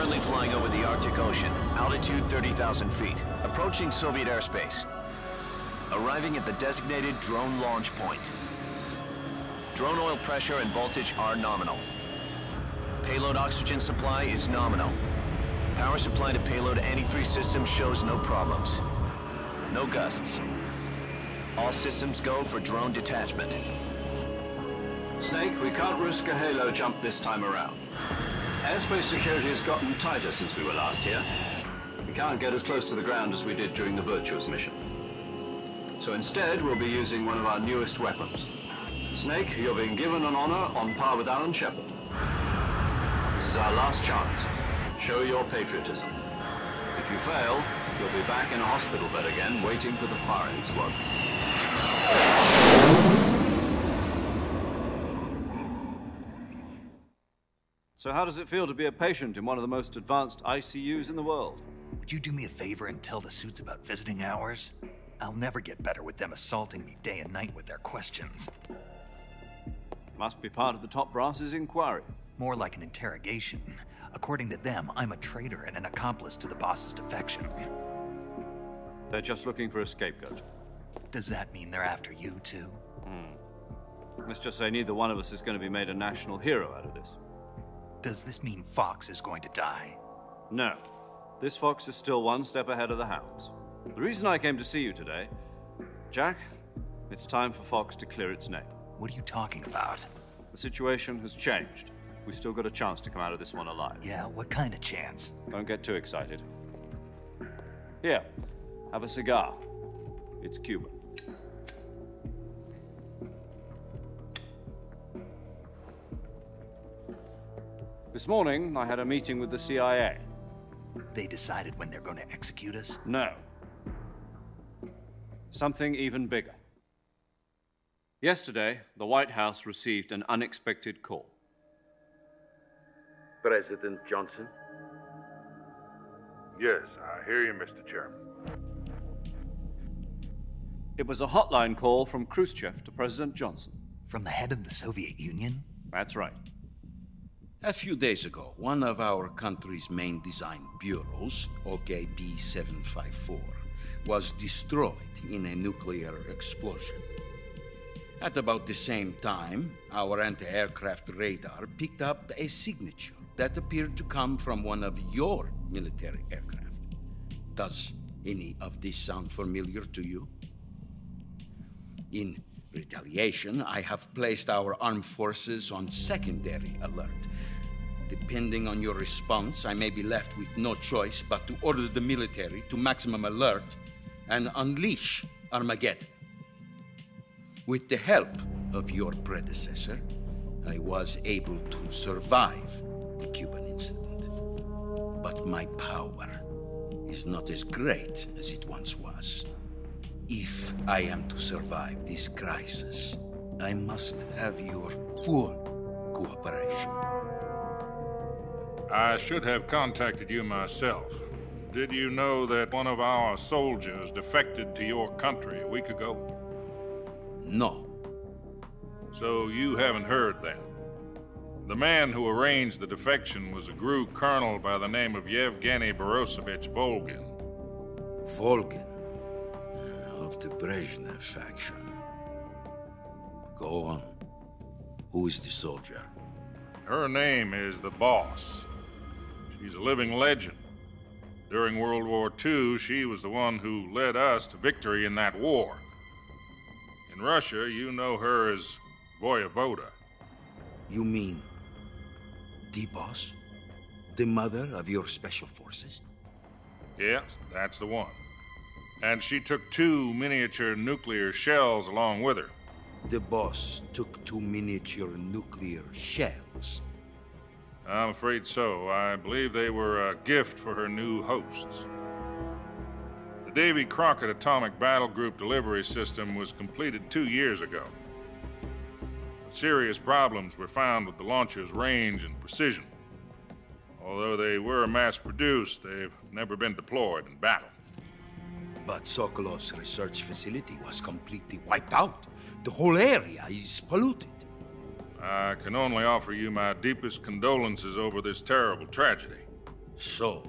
Currently flying over the Arctic Ocean, altitude 30,000 feet, approaching Soviet airspace. Arriving at the designated drone launch point. Drone oil pressure and voltage are nominal. Payload oxygen supply is nominal. Power supply to payload antifreeze system shows no problems. No gusts. All systems go for drone detachment. Snake, we can't risk a halo jump this time around. Airspace security has gotten tighter since we were last here. We can't get as close to the ground as we did during the Virtuous mission. So instead, we'll be using one of our newest weapons. Snake, you're being given an honor on par with Alan Shepard. This is our last chance. Show your patriotism. If you fail, you'll be back in a hospital bed again, waiting for the firing squad. So how does it feel to be a patient in one of the most advanced ICUs in the world? Would you do me a favor and tell the suits about visiting hours? I'll never get better with them assaulting me day and night with their questions. Must be part of the top brass's inquiry. More like an interrogation. According to them, I'm a traitor and an accomplice to the boss's defection. They're just looking for a scapegoat. Does that mean they're after you, too? Let's just say neither one of us is going to be made a national hero out of this. Does this mean Fox is going to die? No. This fox is still one step ahead of the hounds. The reason I came to see you today, Jack, it's time for Fox to clear its name. What are you talking about? The situation has changed. We've still got a chance to come out of this one alive. Yeah, what kind of chance? Don't get too excited. Here, have a cigar. It's Cuban. This morning, I had a meeting with the CIA. They decided when they're going to execute us? No. Something even bigger. Yesterday, the White House received an unexpected call. President Johnson? Yes, I hear you, Mr. Chairman. It was a hotline call from Khrushchev to President Johnson. From the head of the Soviet Union? That's right. A few days ago, one of our country's main design bureaus, OKB 754, was destroyed in a nuclear explosion. At about the same time, our anti-aircraft radar picked up a signature that appeared to come from one of your military aircraft. Does any of this sound familiar to you? In retaliation, I have placed our armed forces on secondary alert. Depending on your response, I may be left with no choice but to order the military to maximum alert and unleash Armageddon. With the help of your predecessor, I was able to survive the Cuban incident. But my power is not as great as it once was. If I am to survive this crisis, I must have your full cooperation. I should have contacted you myself. Did you know that one of our soldiers defected to your country a week ago? No. So you haven't heard then. The man who arranged the defection was a GRU colonel by the name of Yevgeny Borosovich Volgin. Volgin, of the Brezhnev faction. Go on. Who is the soldier? Her name is the Boss. She's a living legend. During World War II, she was the one who led us to victory in that war. In Russia, you know her as Voyevoda. You mean the boss? The mother of your special forces? Yes, that's the one. And she took 2 miniature nuclear shells along with her. The boss took 2 miniature nuclear shells. I'm afraid so. I believe they were a gift for her new hosts. The Davy Crockett Atomic Battle Group delivery system was completed 2 years ago. Serious problems were found with the launcher's range and precision. Although they were mass-produced, they've never been deployed in battle. But Sokolov's research facility was completely wiped out. The whole area is polluted. I can only offer you my deepest condolences over this terrible tragedy. So,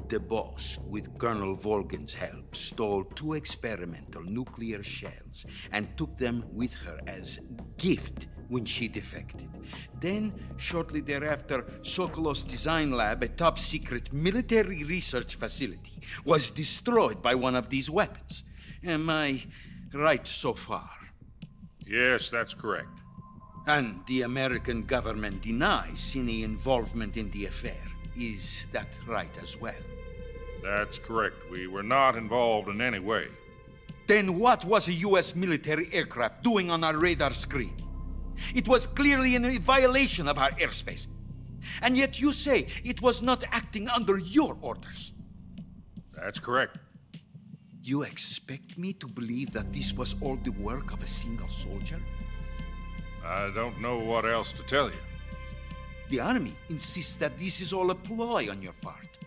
the boss, with Colonel Volgin's help, stole 2 experimental nuclear shells and took them with her as gift when she defected. Then, shortly thereafter, Sokolov's design lab, a top-secret military research facility, was destroyed by one of these weapons. Am I right so far? Yes, that's correct. And the American government denies any involvement in the affair. Is that right as well? That's correct. We were not involved in any way. Then what was a U.S. military aircraft doing on our radar screen? It was clearly in violation of our airspace. And yet you say it was not acting under your orders. That's correct. You expect me to believe that this was all the work of a single soldier? I don't know what else to tell you. The Army insists that this is all a ploy on your part.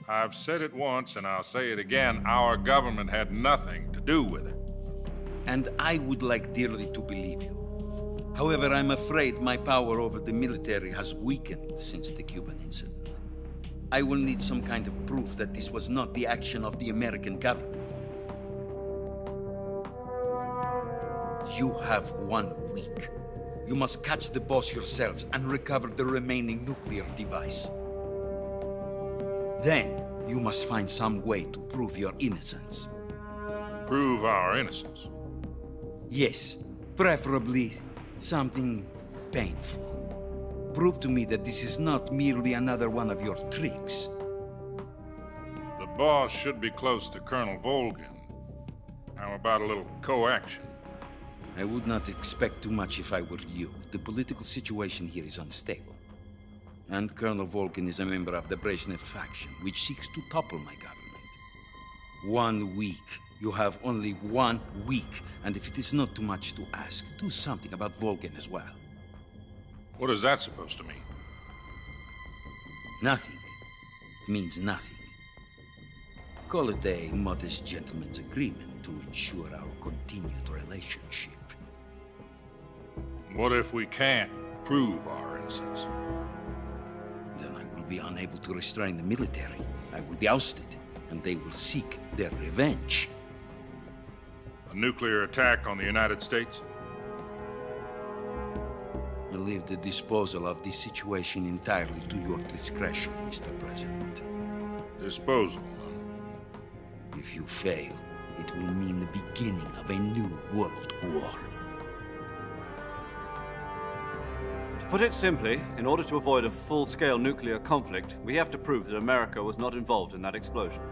I've said it once and I'll say it again. Our government had nothing to do with it. And I would like dearly to believe you. However, I'm afraid my power over the military has weakened since the Cuban incident. I will need some kind of proof that this was not the action of the American government. You have 1 week. You must catch the boss yourselves and recover the remaining nuclear device. Then, you must find some way to prove your innocence. Prove our innocence. Yes, preferably something painful. Prove to me that this is not merely another one of your tricks. The boss should be close to Colonel Volgin. How about a little co-action? I would not expect too much if I were you. The political situation here is unstable. And Colonel Volgin is a member of the Brezhnev faction, which seeks to topple my government. 1 week. You have only 1 week. And if it is not too much to ask, do something about Volgin as well. What is that supposed to mean? Nothing. It means nothing. Call it a modest gentleman's agreement to ensure our continued relationship. What if we can't prove our innocence? Then I will be unable to restrain the military. I will be ousted, and they will seek their revenge. A nuclear attack on the United States? I leave the disposal of this situation entirely to your discretion, Mr. President. Disposal, huh? If you fail, it will mean the beginning of a new world war. To put it simply, in order to avoid a full-scale nuclear conflict, we have to prove that America was not involved in that explosion.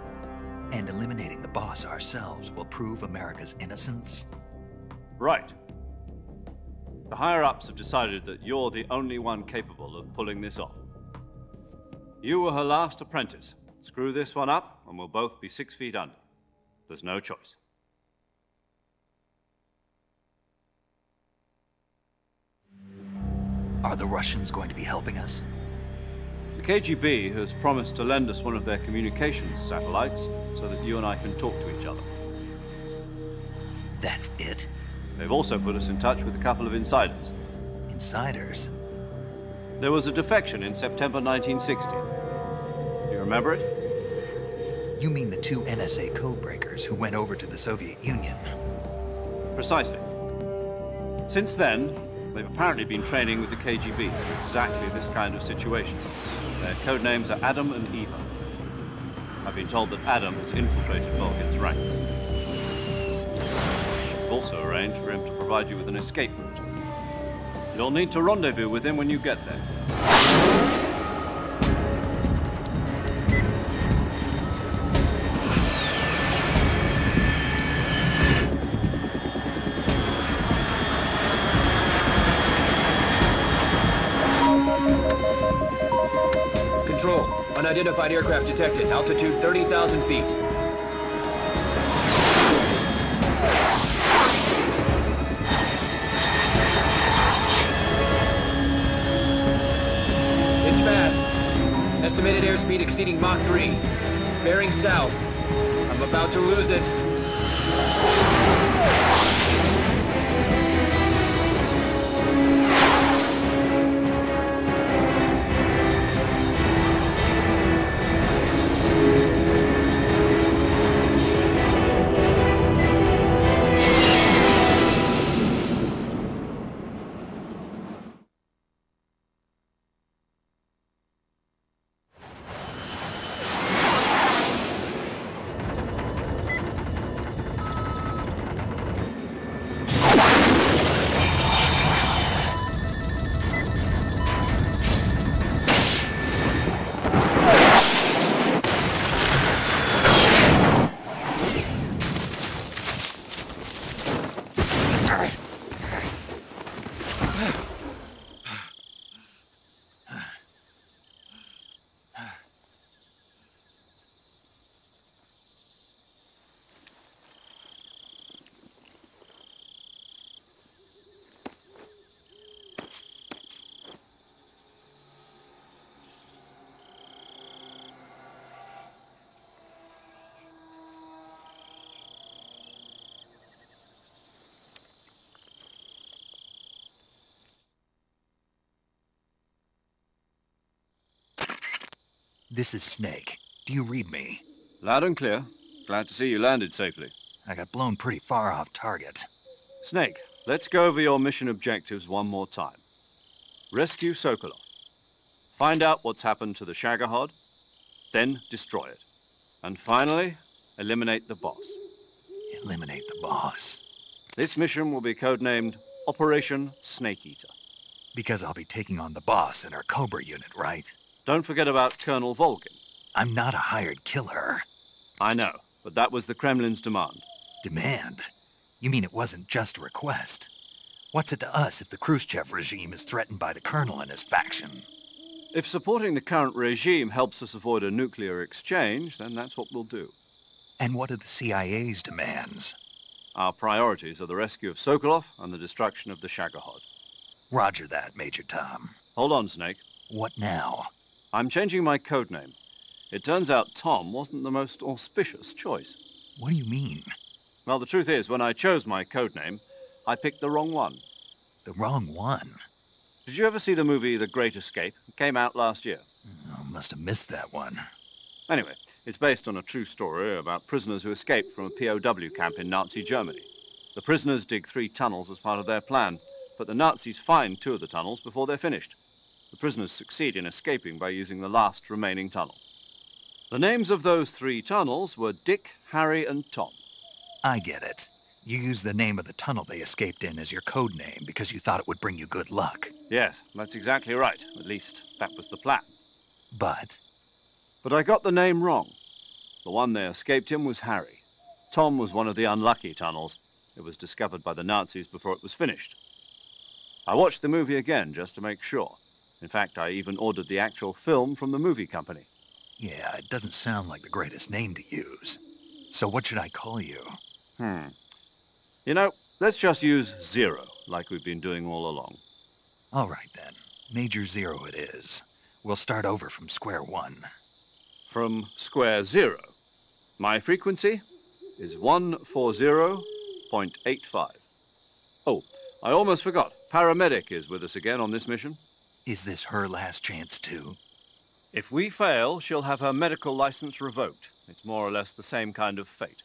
And eliminating the boss ourselves will prove America's innocence? Right. The higher-ups have decided that you're the only one capable of pulling this off. You were her last apprentice. Screw this one up, and we'll both be 6 feet under. There's no choice. Are the Russians going to be helping us? The KGB has promised to lend us one of their communications satellites so that you and I can talk to each other. That's it? They've also put us in touch with a couple of insiders. Insiders? There was a defection in September 1960. Do you remember it? You mean the 2 NSA codebreakers who went over to the Soviet Union? Precisely. Since then, they've apparently been training with the KGB for exactly this kind of situation. Their code names are Adam and Eva. I've been told that Adam has infiltrated Volgin's ranks. I've also arranged for him to provide you with an escape route. You'll need to rendezvous with him when you get there. Control. Unidentified aircraft detected. Altitude 30,000 feet. It's fast. Estimated airspeed exceeding Mach 3. Bearing south. I'm about to lose it. This is Snake. Do you read me? Loud and clear. Glad to see you landed safely. I got blown pretty far off target. Snake, let's go over your mission objectives one more time. Rescue Sokolov. Find out what's happened to the Shagohod, then destroy it. And finally, eliminate the boss. Eliminate the boss. This mission will be codenamed Operation Snake Eater. Because I'll be taking on the boss in our Cobra unit, right? Don't forget about Colonel Volgin. I'm not a hired killer. I know, but that was the Kremlin's demand. Demand? You mean it wasn't just a request? What's it to us if the Khrushchev regime is threatened by the Colonel and his faction? If supporting the current regime helps us avoid a nuclear exchange, then that's what we'll do. And what are the CIA's demands? Our priorities are the rescue of Sokolov and the destruction of the Shagohod. Roger that, Major Tom. Hold on, Snake. What now? I'm changing my codename. It turns out Tom wasn't the most auspicious choice. What do you mean? Well, the truth is, when I chose my codename, I picked the wrong one. The wrong one? Did you ever see the movie The Great Escape? It came out last year. Oh, must have missed that one. Anyway, it's based on a true story about prisoners who escaped from a POW camp in Nazi Germany. The prisoners dig 3 tunnels as part of their plan, but the Nazis find 2 of the tunnels before they're finished. The prisoners succeed in escaping by using the last remaining tunnel. The names of those 3 tunnels were Dick, Harry, and Tom. I get it. You used the name of the tunnel they escaped in as your code name because you thought it would bring you good luck. Yes, that's exactly right. At least, that was the plan. But I got the name wrong. The one they escaped in was Harry. Tom was one of the unlucky tunnels. It was discovered by the Nazis before it was finished. I watched the movie again just to make sure. In fact, I even ordered the actual film from the movie company. yeah, it doesn't sound like the greatest name to use. So what should I call you? You know, let's just use Zero, like we've been doing all along. All right, then. Major Zero it is. We'll start over from square one. From square 0. My frequency is 140.85. Oh, I almost forgot. Paramedic is with us again on this mission. Is this her last chance, too? If we fail, she'll have her medical license revoked. It's more or less the same kind of fate.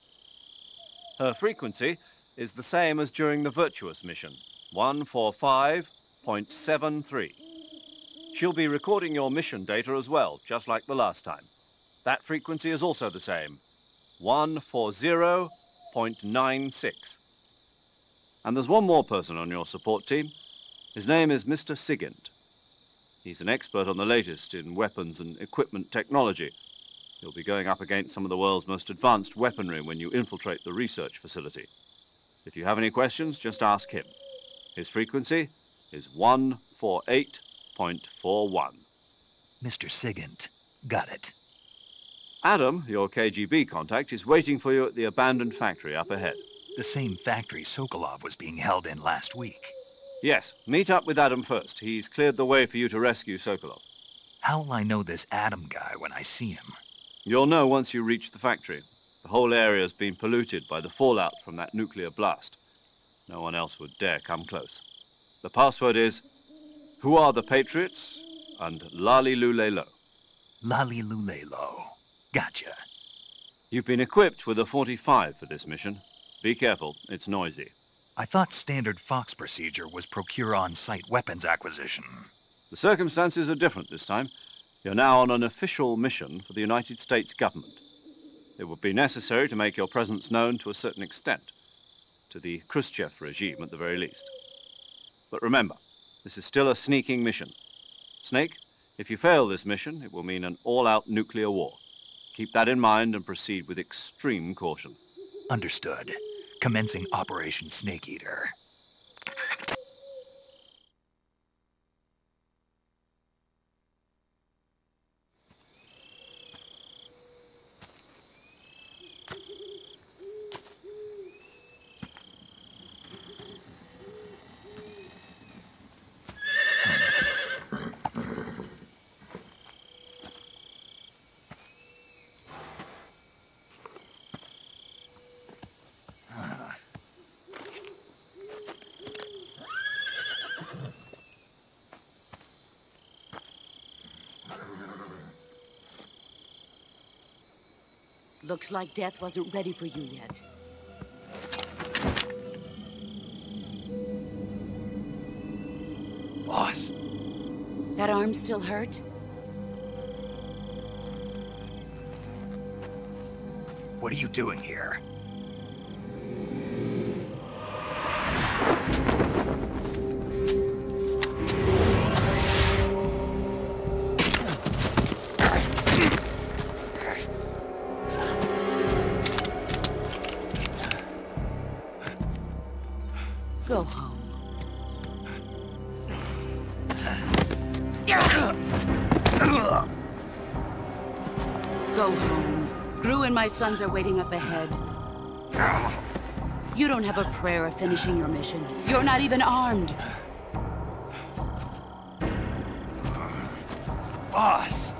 Her frequency is the same as during the Virtuous mission, 145.73. She'll be recording your mission data as well, just like the last time. That frequency is also the same, 140.96. And there's one more person on your support team. His name is Mr. Sigint. He's an expert on the latest in weapons and equipment technology. You'll be going up against some of the world's most advanced weaponry when you infiltrate the research facility. If you have any questions, just ask him. His frequency is 148.41. Mr. Sigint. Got it. Adam, your KGB contact, is waiting for you at the abandoned factory up ahead. The same factory Sokolov was being held in last week. Yes, meet up with Adam first. He's cleared the way for you to rescue Sokolov. How will I know this Adam guy when I see him? You'll know once you reach the factory. The whole area's been polluted by the fallout from that nuclear blast. No one else would dare come close. The password is, Who are the Patriots? And Lali Lulelo. Lali Lulelo. Gotcha. You've been equipped with a 45 for this mission. Be careful, it's noisy. I thought standard Fox procedure was procure on-site weapons acquisition. The circumstances are different this time. You're now on an official mission for the United States government. It would be necessary to make your presence known to a certain extent, to the Khrushchev regime at the very least. But remember, this is still a sneaking mission. Snake, if you fail this mission, it will mean an all-out nuclear war. Keep that in mind and proceed with extreme caution. Understood. Commencing Operation Snake Eater. Looks like death wasn't ready for you yet. Boss. That arm still hurt? What are you doing here? Go home. Go home. Gru and my sons are waiting up ahead. You don't have a prayer of finishing your mission. You're not even armed. Boss!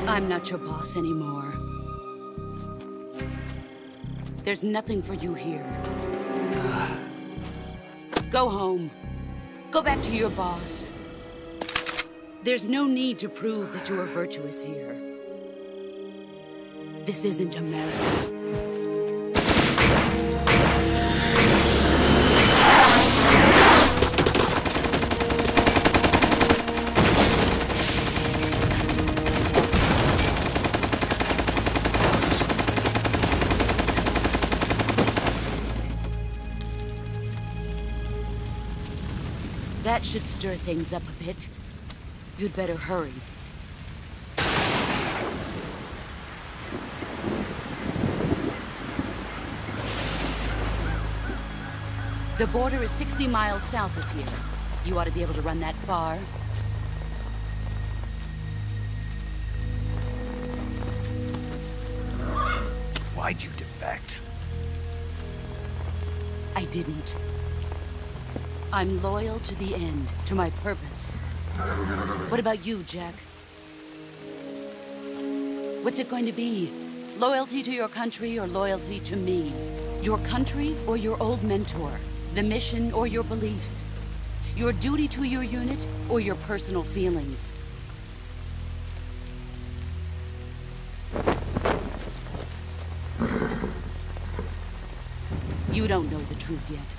I'm not your boss anymore. There's nothing for you here. Go home. Go back to your boss. There's no need to prove that you are virtuous here. This isn't America. That should stir things up a bit. You'd better hurry. The border is 60 miles south of here. You ought to be able to run that far. Why'd you defect? I didn't. I'm loyal to the end, to my purpose. What about you, Jack? What's it going to be? Loyalty to your country or loyalty to me? Your country or your old mentor? The mission or your beliefs? Your duty to your unit or your personal feelings? You don't know the truth yet.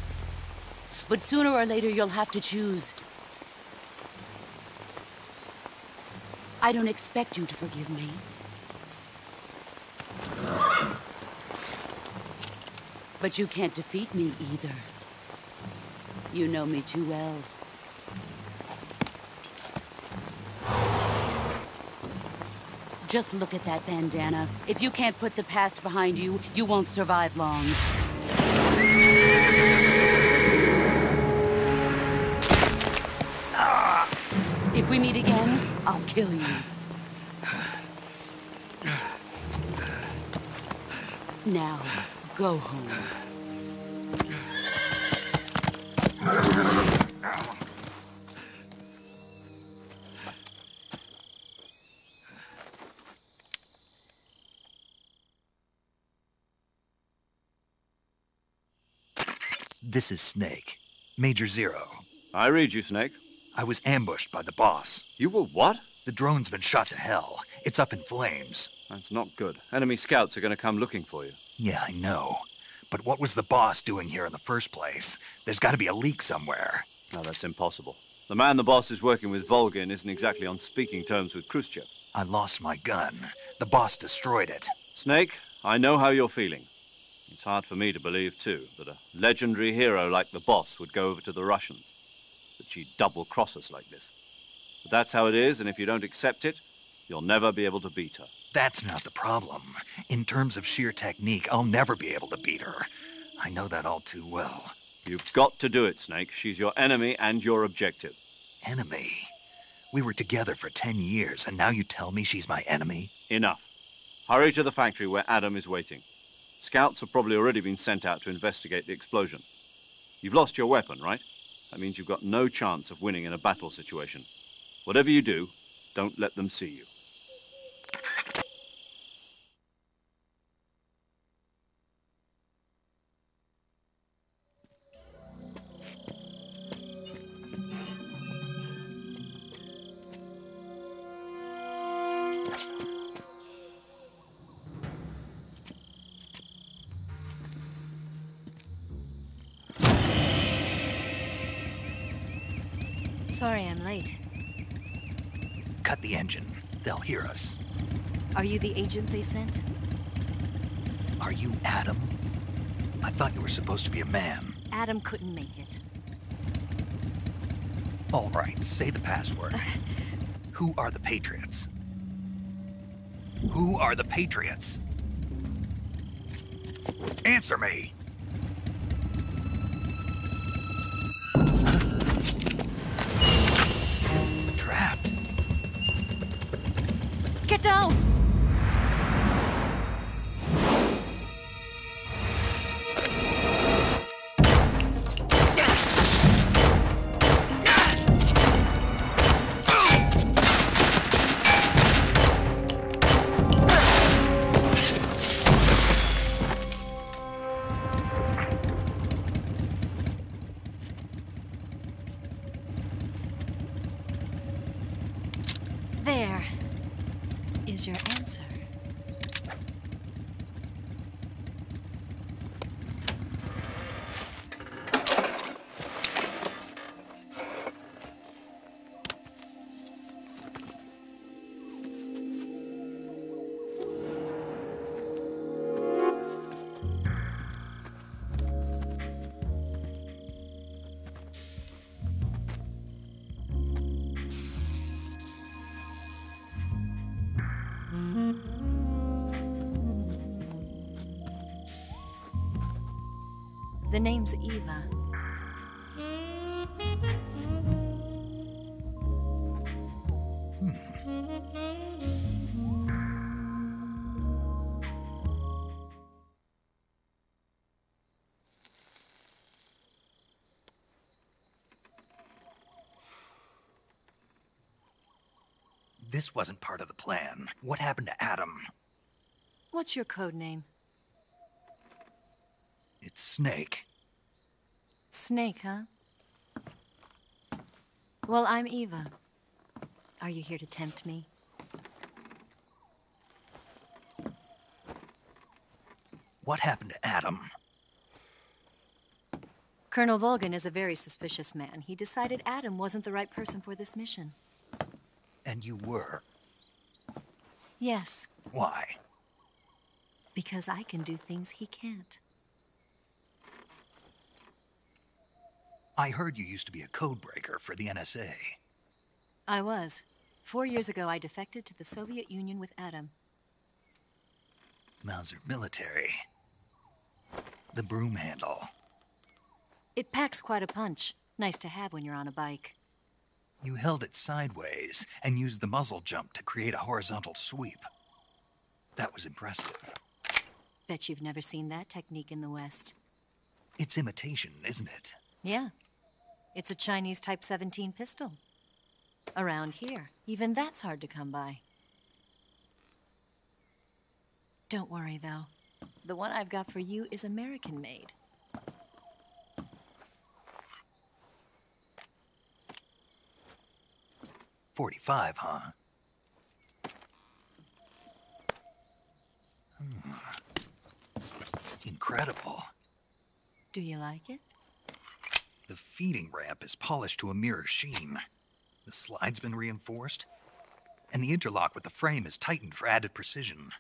But sooner or later, you'll have to choose. I don't expect you to forgive me. But you can't defeat me either. You know me too well. Just look at that bandana. If you can't put the past behind you, you won't survive long. If we meet again, I'll kill you. Now, go home. This is Snake. Major Zero. I read you, Snake. I was ambushed by the boss. You were what? The drone's been shot to hell. It's up in flames. That's not good. Enemy scouts are going to come looking for you. Yeah, I know. But what was the boss doing here in the first place? There's got to be a leak somewhere. No, that's impossible. The man the boss is working with, Volgin, isn't exactly on speaking terms with Khrushchev. I lost my gun. The boss destroyed it. Snake, I know how you're feeling. It's hard for me to believe, too, that a legendary hero like the boss would go over to the Russians. That she'd double-cross us like this. But that's how it is, and if you don't accept it, you'll never be able to beat her. That's not the problem. In terms of sheer technique, I'll never be able to beat her. I know that all too well. You've got to do it, Snake. She's your enemy and your objective. Enemy? We were together for 10 years, and now you tell me she's my enemy? Enough. Hurry to the factory where Adam is waiting. Scouts have probably already been sent out to investigate the explosion. You've lost your weapon, right? That means you've got no chance of winning in a battle situation. Whatever you do, don't let them see you. Sorry I'm late. Cut the engine. They'll hear us. Are you the agent they sent? Are you Adam? I thought you were supposed to be a man. Adam couldn't make it. All right, say the password. Who are the Patriots? Who are the Patriots? Answer me! Trapped. Get down! There is your answer. The name's Eva. This wasn't part of the plan. What happened to Adam? What's your code name? It's Snake. Snake, huh? Well, I'm Eva. Are you here to tempt me? What happened to Adam? Colonel Volgan is a very suspicious man. He decided Adam wasn't the right person for this mission. And you were? Yes. Why? Because I can do things he can't. I heard you used to be a codebreaker for the NSA. I was. 4 years ago, I defected to the Soviet Union with Adam. Mauser military. The broom handle. It packs quite a punch. Nice to have when you're on a bike. You held it sideways and used the muzzle jump to create a horizontal sweep. That was impressive. Bet you've never seen that technique in the West. It's imitation, isn't it? Yeah. It's a Chinese Type 17 pistol. Around here, even that's hard to come by. Don't worry, though. The one I've got for you is American-made. .45, huh? Incredible. Do you like it? The feeding ramp is polished to a mirror sheen. The slide's been reinforced, and the interlock with the frame is tightened for added precision.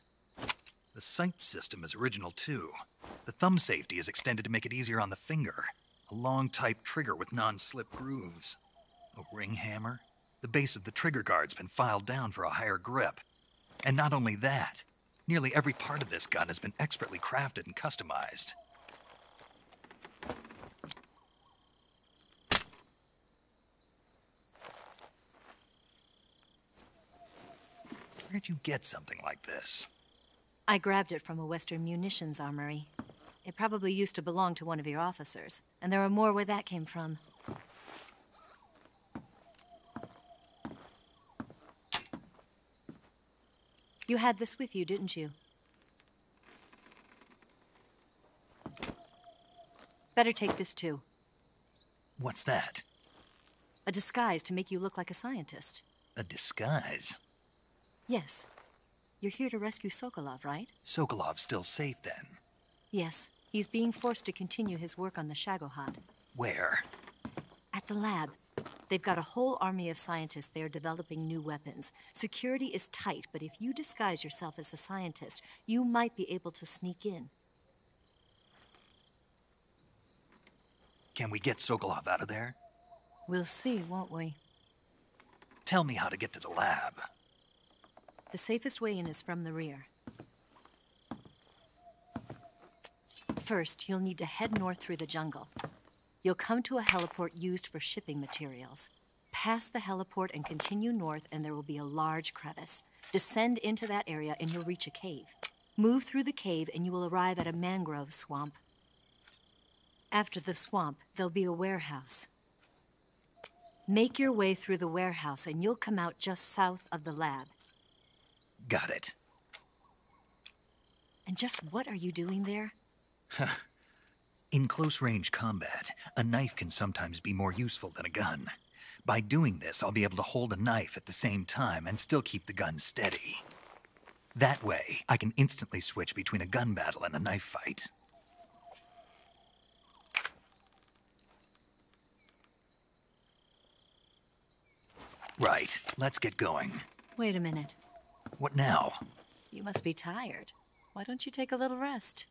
The sight system is original too. The thumb safety is extended to make it easier on the finger. A long type trigger with non-slip grooves. A ring hammer. The base of the trigger guard's been filed down for a higher grip. And not only that, nearly every part of this gun has been expertly crafted and customized. Where'd you get something like this? I grabbed it from a Western munitions armory. It probably used to belong to one of your officers, and there are more where that came from. You had this with you, didn't you? Better take this too. What's that? A disguise to make you look like a scientist. A disguise? Yes. You're here to rescue Sokolov, right? Sokolov's still safe then? Yes. He's being forced to continue his work on the Shagohod. Where? At the lab. They've got a whole army of scientists there developing new weapons. Security is tight, but if you disguise yourself as a scientist, you might be able to sneak in. Can we get Sokolov out of there? We'll see, won't we? Tell me how to get to the lab. The safest way in is from the rear. First, you'll need to head north through the jungle. You'll come to a heliport used for shipping materials. Pass the heliport and continue north, and there will be a large crevice. Descend into that area, and you'll reach a cave. Move through the cave, and you will arrive at a mangrove swamp. After the swamp, there'll be a warehouse. Make your way through the warehouse, and you'll come out just south of the lab. Got it. And just what are you doing there? In close-range combat, a knife can sometimes be more useful than a gun. By doing this, I'll be able to hold a knife at the same time and still keep the gun steady. That way, I can instantly switch between a gun battle and a knife fight. Right, let's get going. Wait a minute. What now? You must be tired. Why don't you take a little rest?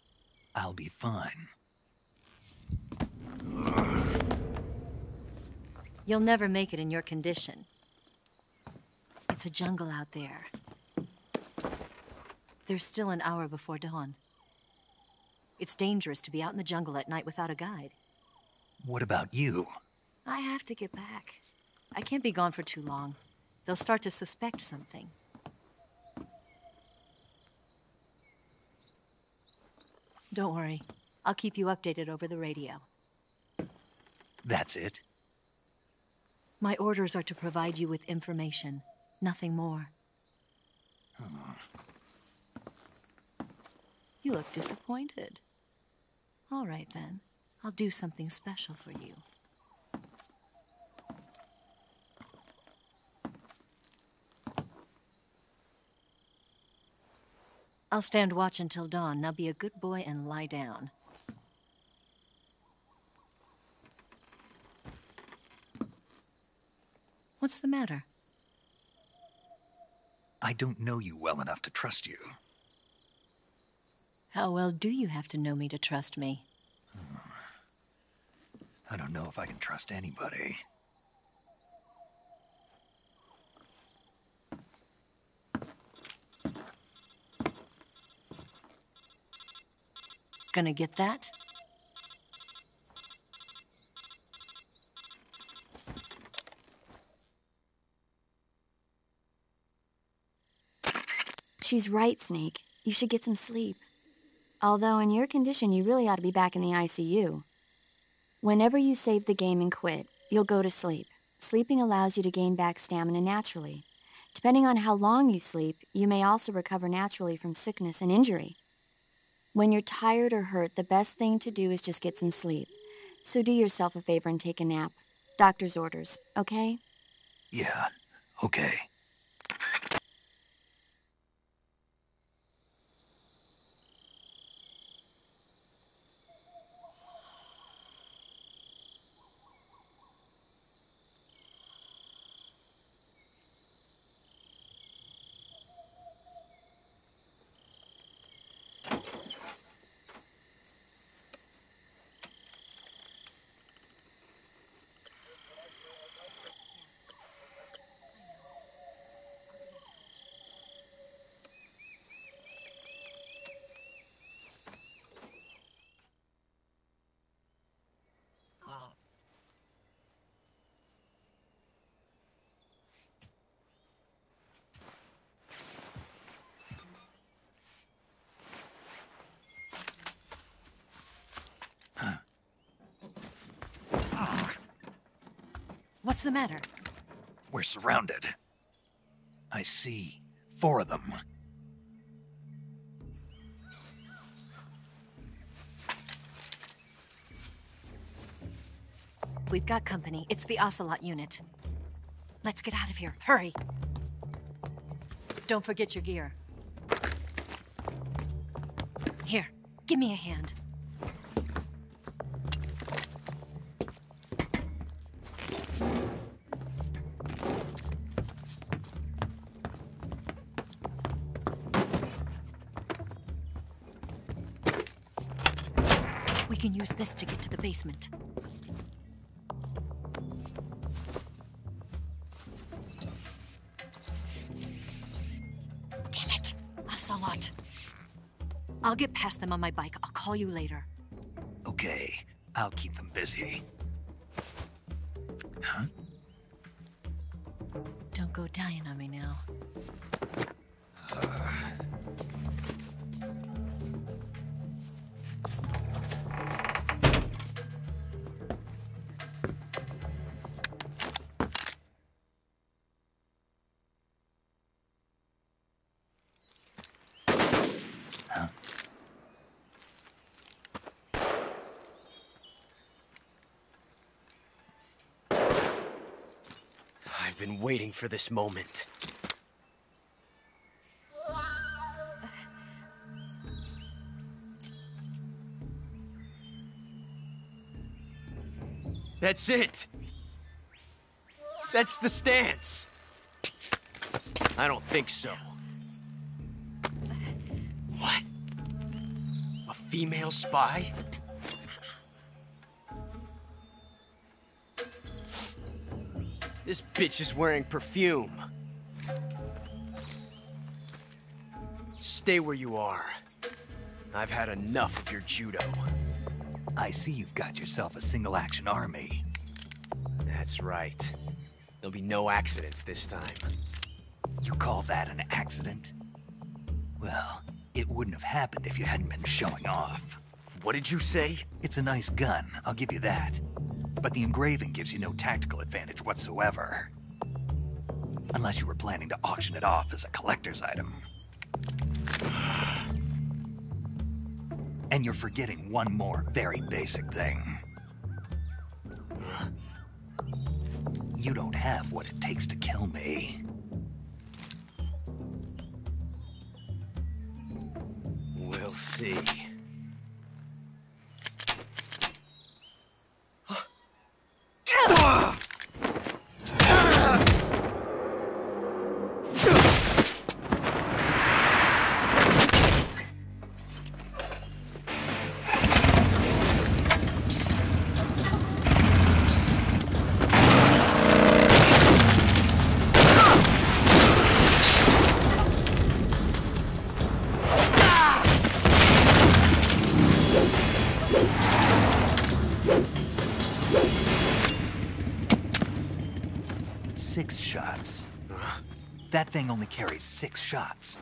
I'll be fine. You'll never make it in your condition. It's a jungle out there. There's still an hour before dawn. It's dangerous to be out in the jungle at night without a guide. What about you? I have to get back. I can't be gone for too long. They'll start to suspect something. Don't worry. I'll keep you updated over the radio. That's it? My orders are to provide you with information. Nothing more. You look disappointed. All right, then. I'll do something special for you. I'll stand watch until dawn. Now be a good boy and lie down. What's the matter? I don't know you well enough to trust you. How well do you have to know me to trust me? I don't know if I can trust anybody. Gonna get that? She's right, Snake. You should get some sleep. Although in your condition, you really ought to be back in the ICU. Whenever you save the game and quit, you'll go to sleep. Sleeping allows you to gain back stamina naturally. Depending on how long you sleep, you may also recover naturally from sickness and injury. When you're tired or hurt, the best thing to do is just get some sleep. So do yourself a favor and take a nap. Doctor's orders, okay? Yeah, okay. What's the matter? We're surrounded. I see 4 of them. We've got company. It's the Ocelot unit. Let's get out of here. Hurry. Don't forget your gear. Here, give me a hand. can use this to get to the basement. Damn it! Ocelot. I'll get past them on my bike. I'll call you later. Okay, I'll keep them busy. Huh? Don't go dying on me now. I've been waiting for this moment. That's it! That's the stance! I don't think so. What? A female spy? This bitch is wearing perfume. Stay where you are. I've had enough of your judo. I see you've got yourself a single-action army. That's right. There'll be no accidents this time. You call that an accident? Well, it wouldn't have happened if you hadn't been showing off. What did you say? It's a nice gun, I'll give you that. But the engraving gives you no tactical advantage whatsoever. Unless you were planning to auction it off as a collector's item. And you're forgetting one more very basic thing. You don't have what it takes to kill me. We'll see. That thing only carries 6 shots.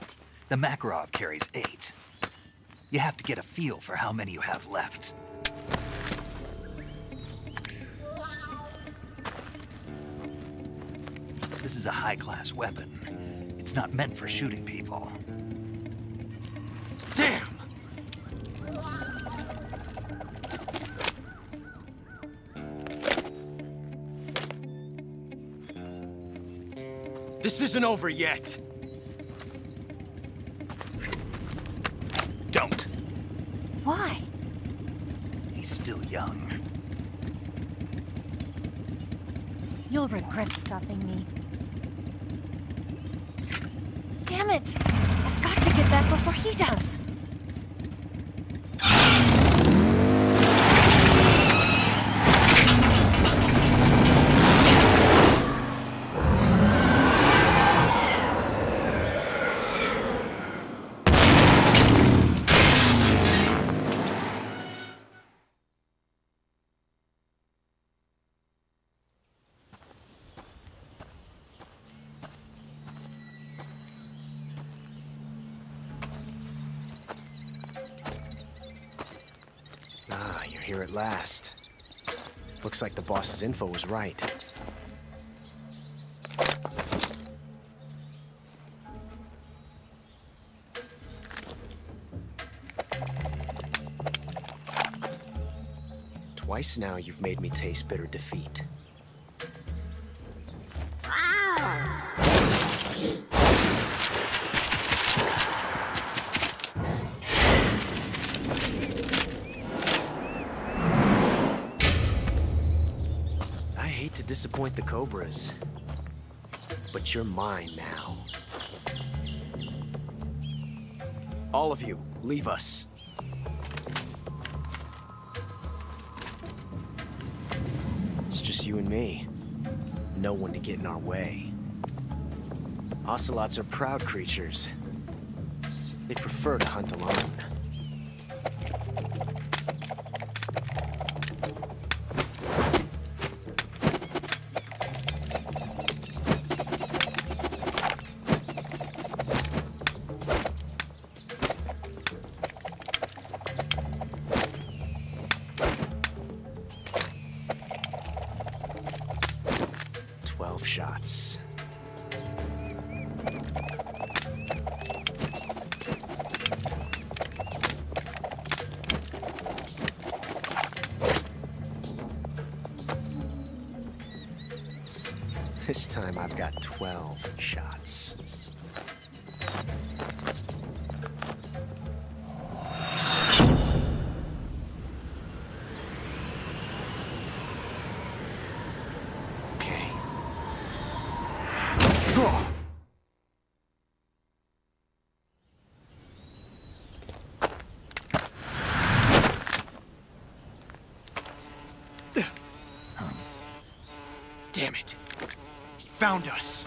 The Makarov carries 8. You have to get a feel for how many you have left. This is a high-class weapon. It's not meant for shooting people. Damn! This isn't over yet. Don't. Why? He's still young. You'll regret stopping me. Damn it! I've got to get back before he does. Ah, you're here at last. Looks like the boss's info was right. Twice now you've made me taste bitter defeat. Disappoint the Cobras, but you're mine now. All of you, leave us. It's just you and me. No one to get in our way. Ocelots are proud creatures. They prefer to hunt alone. Shots. This time I've got 12 shots. Damn it. He found us.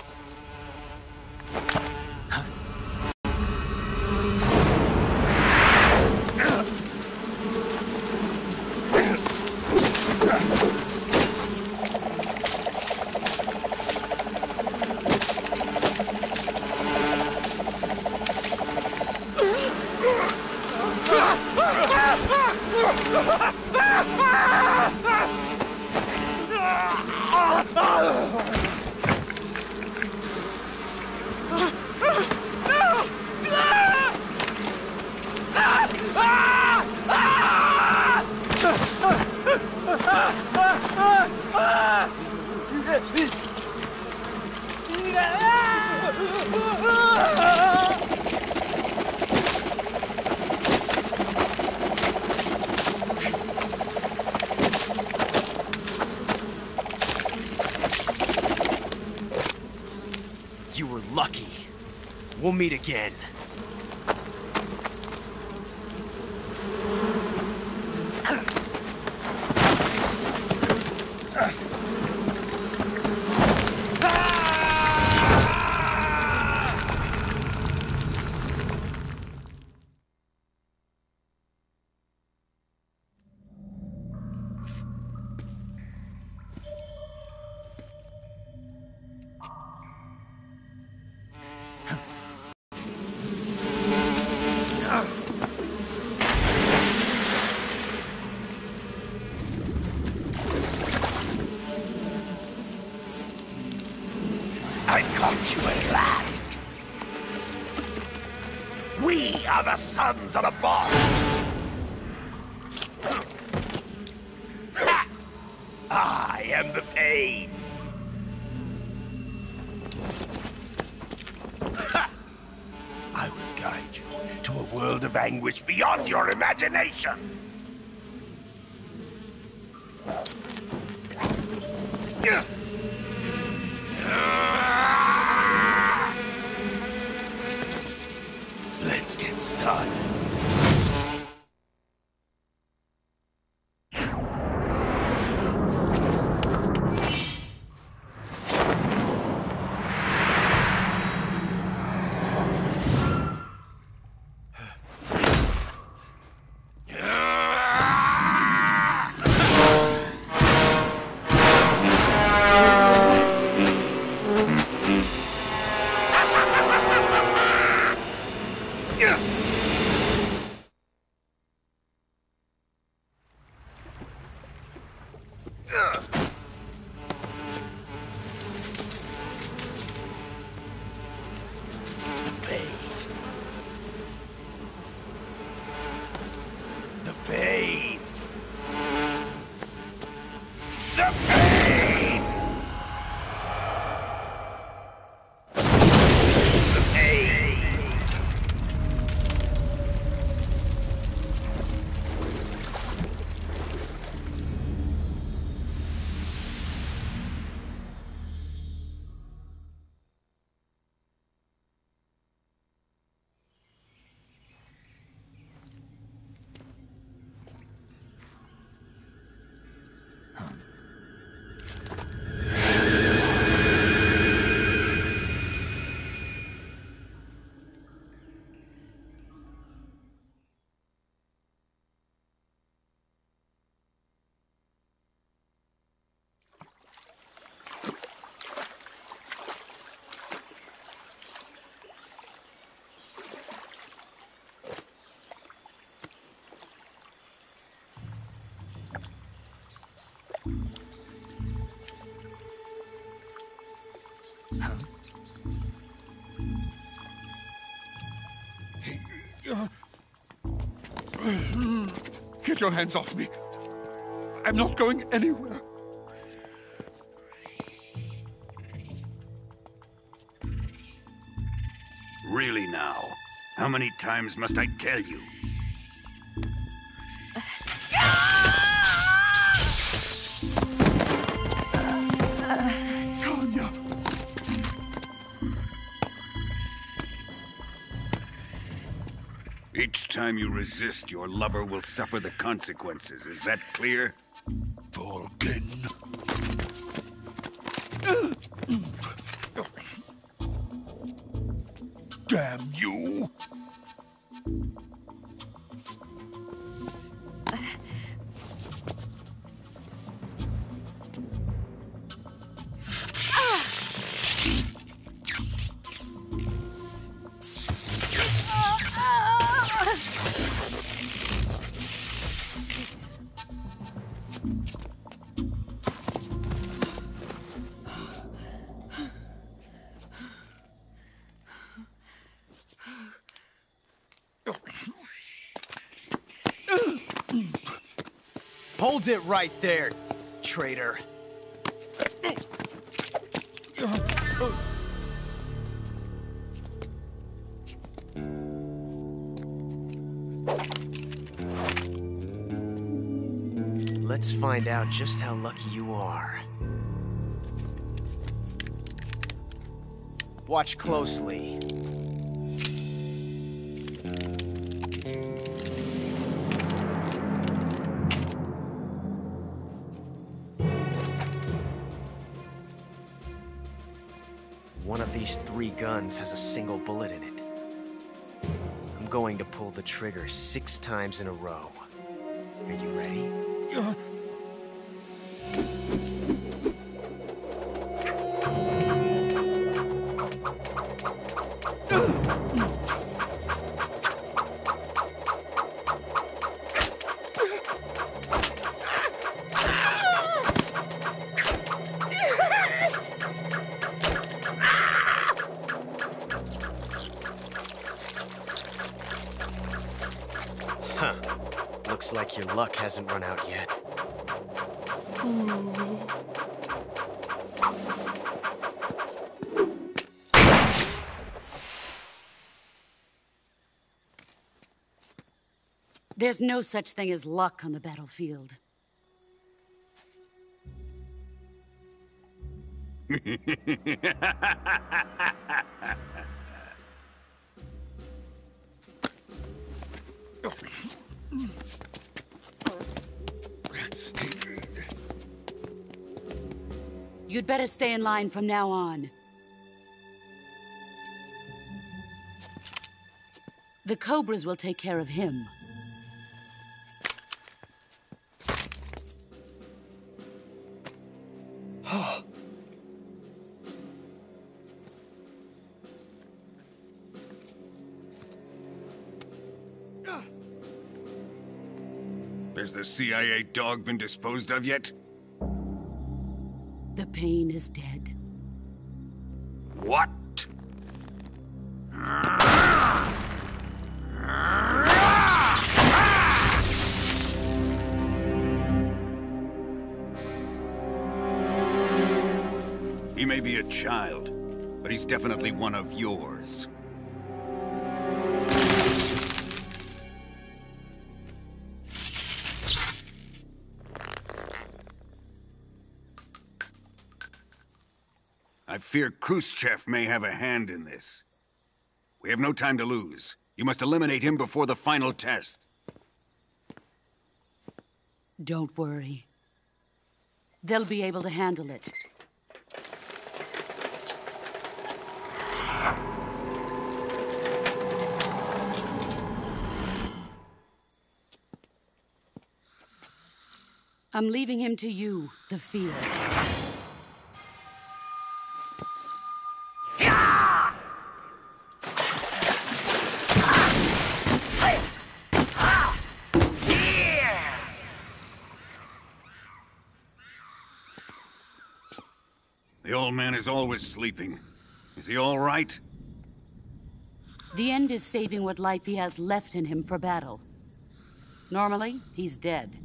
You were lucky. We'll meet again. I've caught you at last. We are the sons of the boss. I am the pain. I will guide you to a world of anguish beyond your imagination. Let's get started. Get your hands off me. I'm not going anywhere. Really now? How many times must I tell you? Tanya! Each time you resist, your lover will suffer the consequences. Is that clear? Vulcan. Damn you! Hold it right there, traitor. Let's find out just how lucky you are. Watch closely. One of these 3 guns has a single bullet in it. I'm going to pull the trigger 6 times in a row. Are you ready? Huh. Looks like your luck hasn't run out yet. There's no such thing as luck on the battlefield. You'd better stay in line from now on. The Cobras will take care of him. Has the CIA dog been disposed of yet? The pain is dead. What? He may be a child, but he's definitely one of yours. I fear Khrushchev may have a hand in this. We have no time to lose. You must eliminate him before the final test. Don't worry. They'll be able to handle it. I'm leaving him to you, the field. The old man is always sleeping. Is he all right? The end is saving what life he has left in him for battle. Normally, he's dead.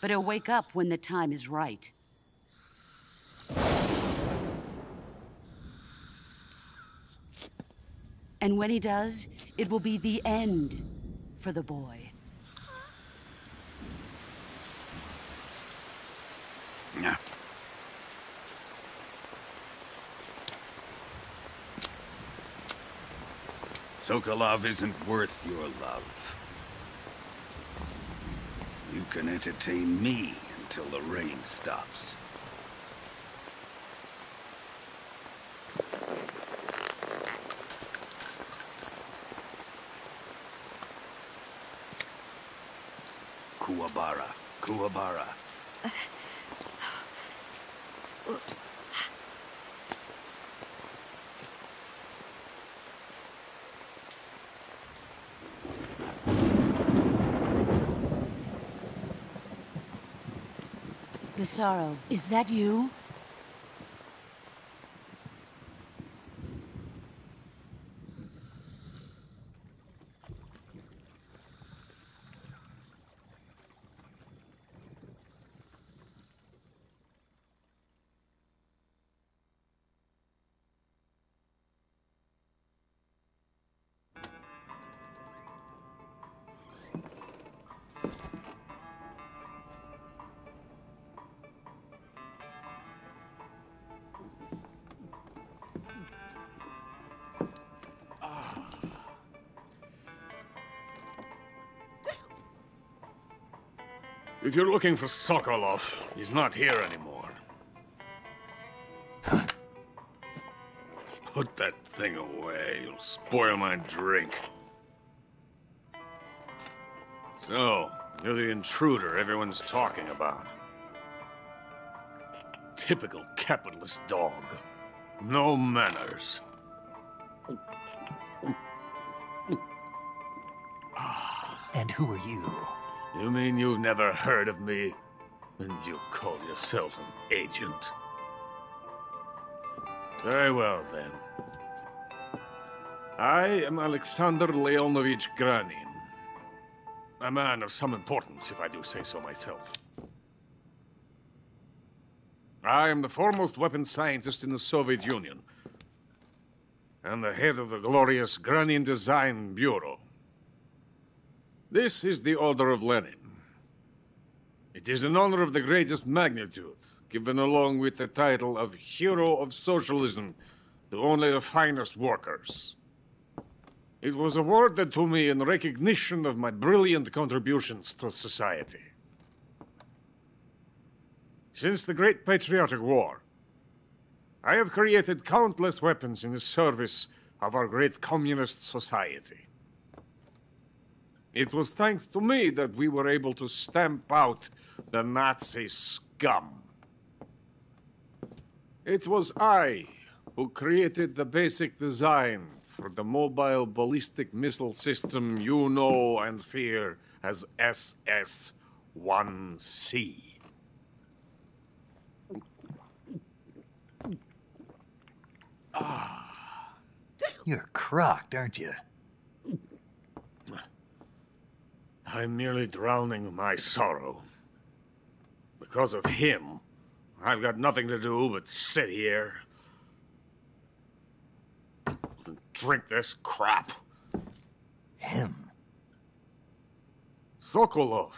But he'll wake up when the time is right. And when he does, it will be the end for the boy. Yeah. Sokolov isn't worth your love. You can entertain me until the rain stops. Kuwabara, Kuwabara. The sorrow, is that you? If you're looking for Sokolov, he's not here anymore. Put that thing away. You'll spoil my drink. So, you're the intruder everyone's talking about. Typical capitalist dog. No manners. And who are you? You mean you've never heard of me? And you call yourself an agent? Very well, then. I am Alexander Leonovich Granin. A man of some importance, if I do say so myself. I am the foremost weapons scientist in the Soviet Union, and the head of the glorious Granin Design Bureau. This is the Order of Lenin. It is an honor of the greatest magnitude, given along with the title of Hero of Socialism to only the finest workers. It was awarded to me in recognition of my brilliant contributions to society. Since the Great Patriotic War, I have created countless weapons in the service of our great communist society. It was thanks to me that we were able to stamp out the Nazi scum. It was I who created the basic design for the mobile ballistic missile system you know and fear as SS-1C. You're crocked, aren't you? I'm merely drowning my sorrow. Because of him, I've got nothing to do but sit here and drink this crap. Him? Sokolov.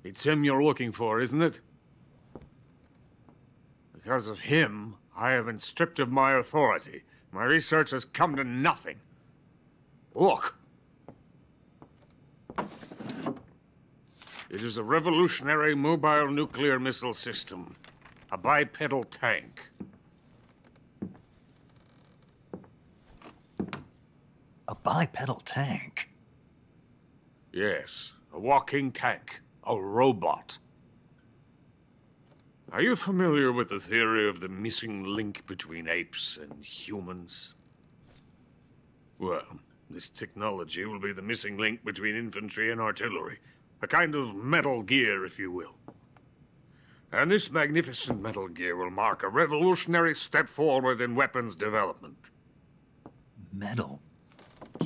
It's him you're looking for, isn't it? Because of him, I have been stripped of my authority. My research has come to nothing. Look. It is a revolutionary mobile nuclear missile system. A bipedal tank. A bipedal tank? Yes, a walking tank. A robot. Are you familiar with the theory of the missing link between apes and humans? Well, this technology will be the missing link between infantry and artillery. A kind of Metal Gear, if you will. And this magnificent metal gear will mark a revolutionary step forward in weapons development. Metal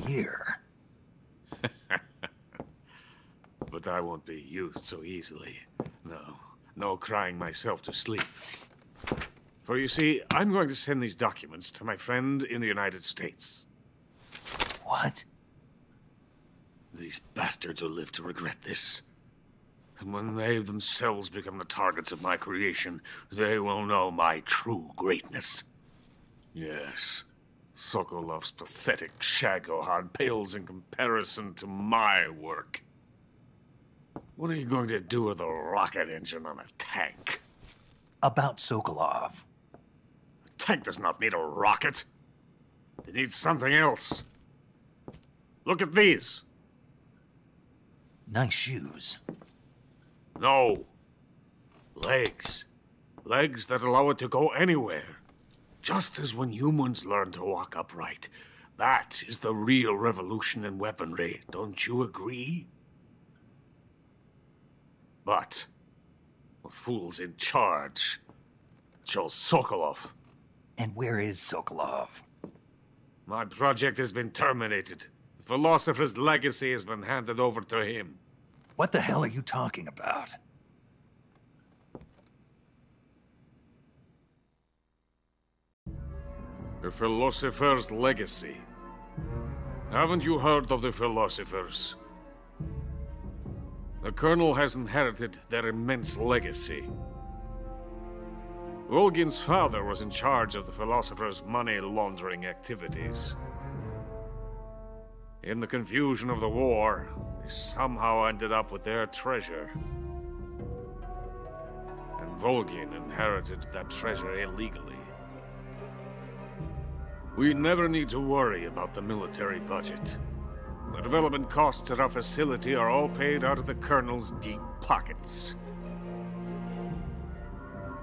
gear? But I won't be used so easily. No crying myself to sleep. For you see, I'm going to send these documents to my friend in the United States. What? These bastards will live to regret this. And when they themselves become the targets of my creation, they will know my true greatness. Yes, Sokolov's pathetic Shagohod pales in comparison to my work. What are you going to do with a rocket engine on a tank? About Sokolov. A tank does not need a rocket. It needs something else. Look at these. Nice shoes. No. Legs. Legs that allow it to go anywhere. Just as when humans learn to walk upright. That is the real revolution in weaponry. Don't you agree? But the fool's in charge. Chose Sokolov. And where is Sokolov? My project has been terminated. The philosopher's legacy has been handed over to him. What the hell are you talking about? The philosopher's legacy. Haven't you heard of the philosophers? The Colonel has inherited their immense legacy. Volgin's father was in charge of the philosophers' money laundering activities. In the confusion of the war, they somehow ended up with their treasure. And Volgin inherited that treasure illegally. We never need to worry about the military budget. The development costs at our facility are all paid out of the Colonel's deep pockets.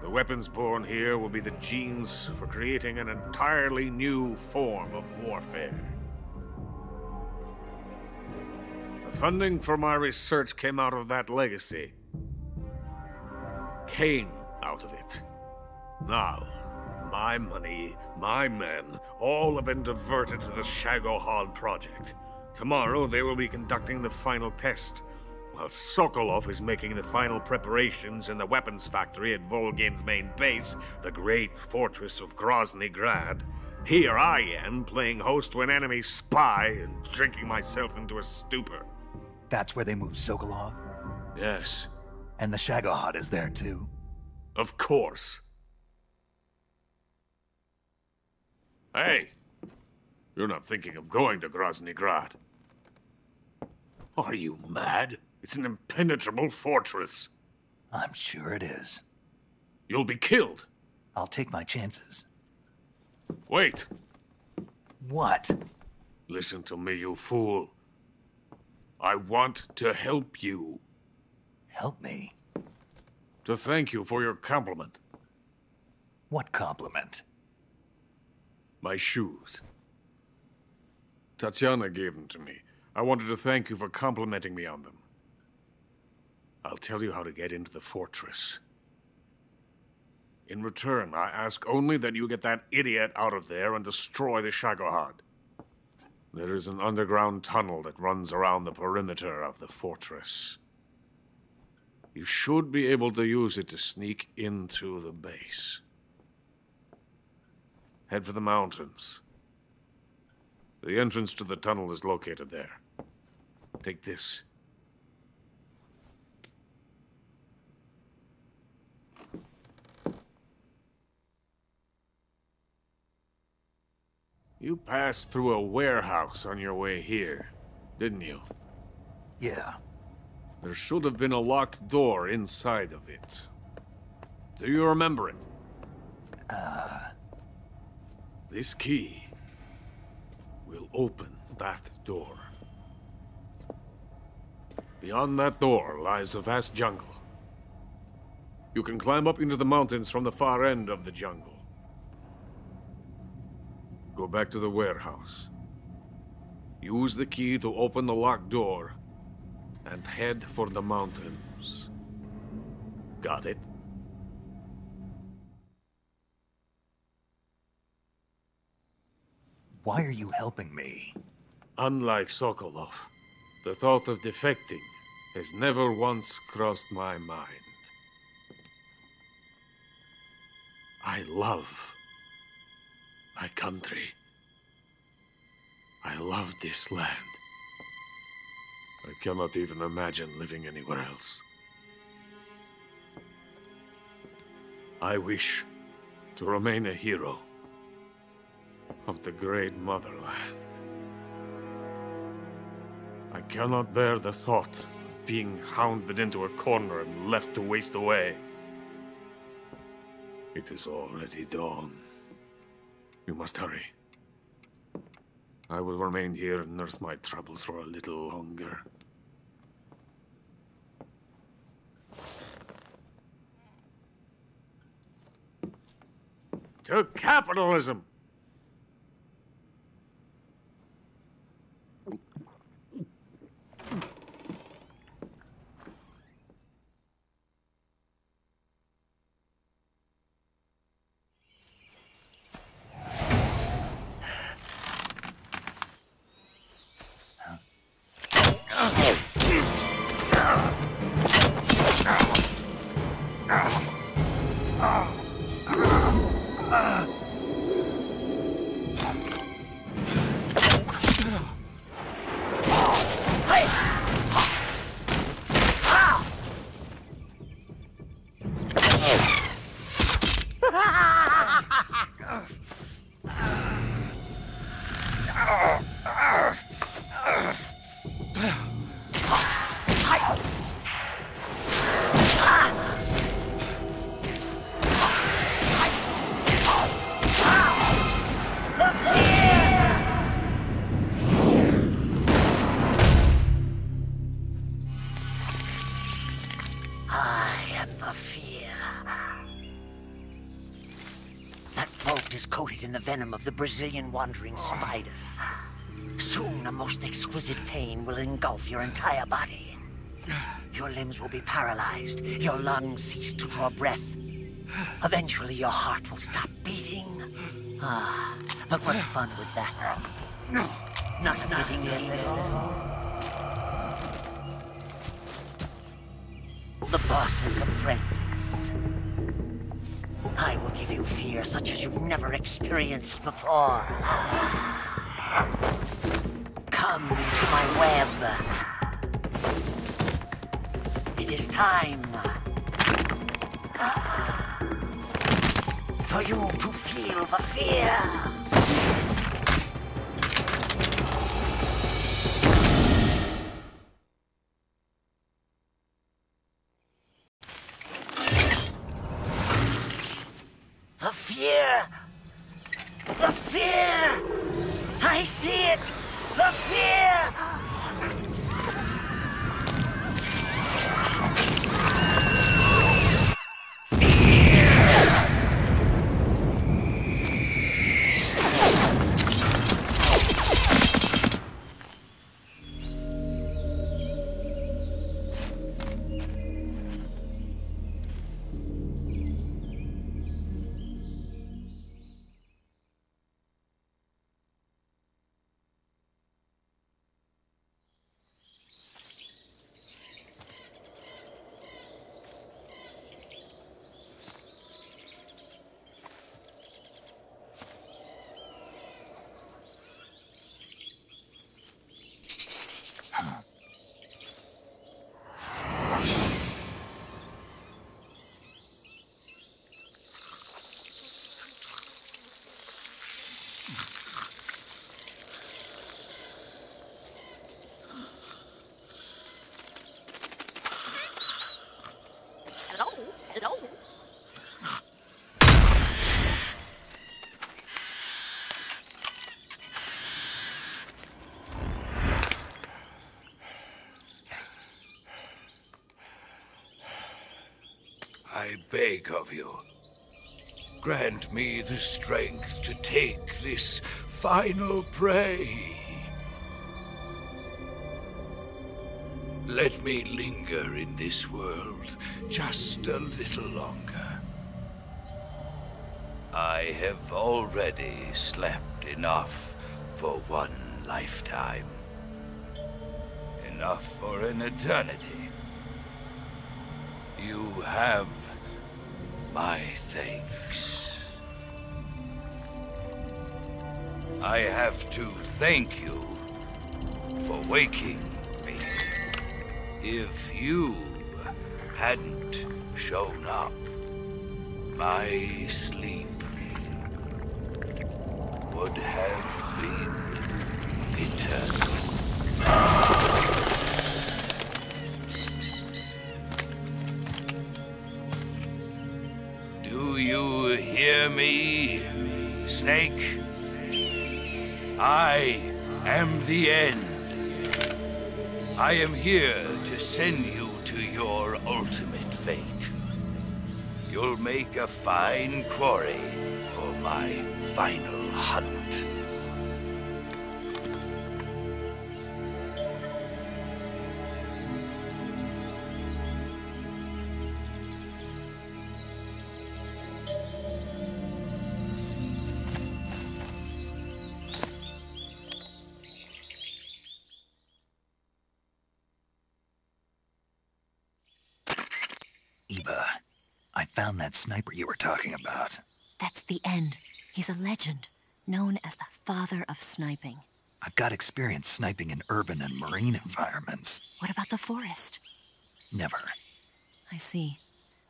The weapons born here will be the genes for creating an entirely new form of warfare. The funding for my research came out of that legacy. Came out of it. Now, my money, my men, all have been diverted to the Shagohod project. Tomorrow they will be conducting the final test, while Sokolov is making the final preparations in the weapons factory at Volgin's main base, the great fortress of Grozny Grad. Here I am, playing host to an enemy spy and drinking myself into a stupor. That's where they moved Sokolov? Yes. And the Shagohod is there too? Of course. Hey! You're not thinking of going to Grozny Grad. Are you mad? It's an impenetrable fortress. I'm sure it is. You'll be killed. I'll take my chances. Wait. What? Listen to me, you fool. I want to help you. Help me? To thank you for your compliment. What compliment? My shoes. Tatiana gave them to me. I wanted to thank you for complimenting me on them. I'll tell you how to get into the fortress. In return, I ask only that you get that idiot out of there and destroy the Shagohod. There is an underground tunnel that runs around the perimeter of the fortress. You should be able to use it to sneak into the base. Head for the mountains. The entrance to the tunnel is located there. Take this. You passed through a warehouse on your way here, didn't you? Yeah. There should have been a locked door inside of it. Do you remember it? This key will open that door. Beyond that door lies a vast jungle. You can climb up into the mountains from the far end of the jungle. Go back to the warehouse. Use the key to open the locked door and head for the mountains. Got it? Why are you helping me? Unlike Sokolov, the thought of defecting has never once crossed my mind. I love my country. I love this land. I cannot even imagine living anywhere else. I wish to remain a hero of the great motherland. I cannot bear the thought of being hounded into a corner and left to waste away. It is already dawn. You must hurry. I will remain here and nurse my troubles for a little longer. To capitalism! In the venom of the Brazilian wandering spider. Soon a most exquisite pain will engulf your entire body. Your limbs will be paralyzed, your lungs cease to draw breath. Eventually your heart will stop beating. Ah, but what fun would that be? Not a fitting name at all. The boss's apprentice. I will give you fear such as you've never experienced before. Come into my web. It is time for you to feel the fear. The fear! I see it! The fear! I beg of you, grant me the strength to take this final prey. Let me linger in this world just a little longer. I have already slept enough for one lifetime. Enough for an eternity. You have my thanks. I have to thank you for waking me. If you hadn't shown up, my sleep would have been eternal. Do you hear me, Snake? I am the end. I am here to send you to your ultimate fate. You'll make a fine quarry for my final hunt. Eva, I found that sniper you were talking about. That's the end. He's a legend, known as the father of sniping. I've got experience sniping in urban and marine environments. What about the forest? Never. I see.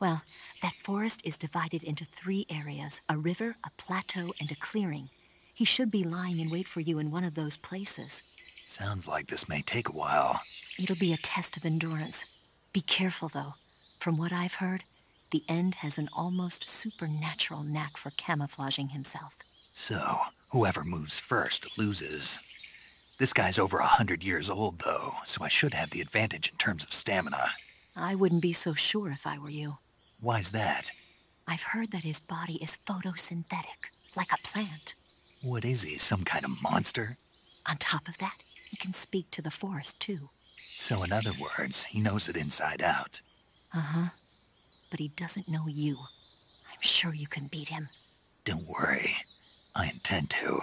Well, that forest is divided into 3 areas, a river, a plateau, and a clearing. He should be lying in wait for you in one of those places. Sounds like this may take a while. It'll be a test of endurance. Be careful, though. From what I've heard, the End has an almost supernatural knack for camouflaging himself. So, whoever moves first loses. This guy's over 100 years old, though, so I should have the advantage in terms of stamina. I wouldn't be so sure if I were you. Why's that? I've heard that his body is photosynthetic, like a plant. What is he, some kind of monster? On top of that, he can speak to the forest, too. So in other words, he knows it inside out. Uh-huh. But he doesn't know you. I'm sure you can beat him. Don't worry. I intend to.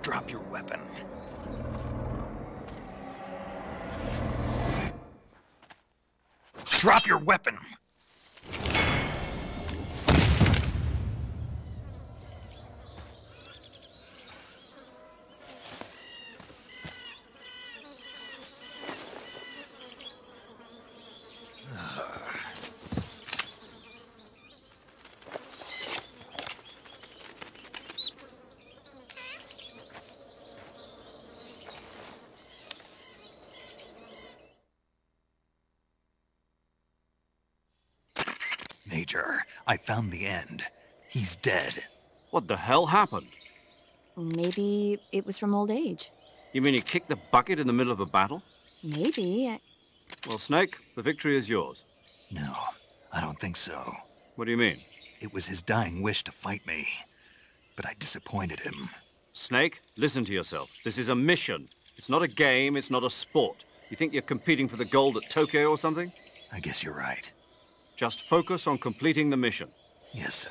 Drop your weapon. Drop your weapon! Major, I found the End. He's dead. What the hell happened? Maybe it was from old age. You mean he kicked the bucket in the middle of a battle? Maybe. Well, Snake, the victory is yours. No, I don't think so. What do you mean? It was his dying wish to fight me, but I disappointed him. Snake, listen to yourself. This is a mission. It's not a game, it's not a sport. You think you're competing for the gold at Tokyo or something? I guess you're right. Just focus on completing the mission. Yes, sir.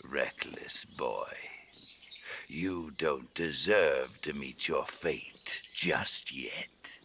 Reckless boy. You don't deserve to meet your fate just yet.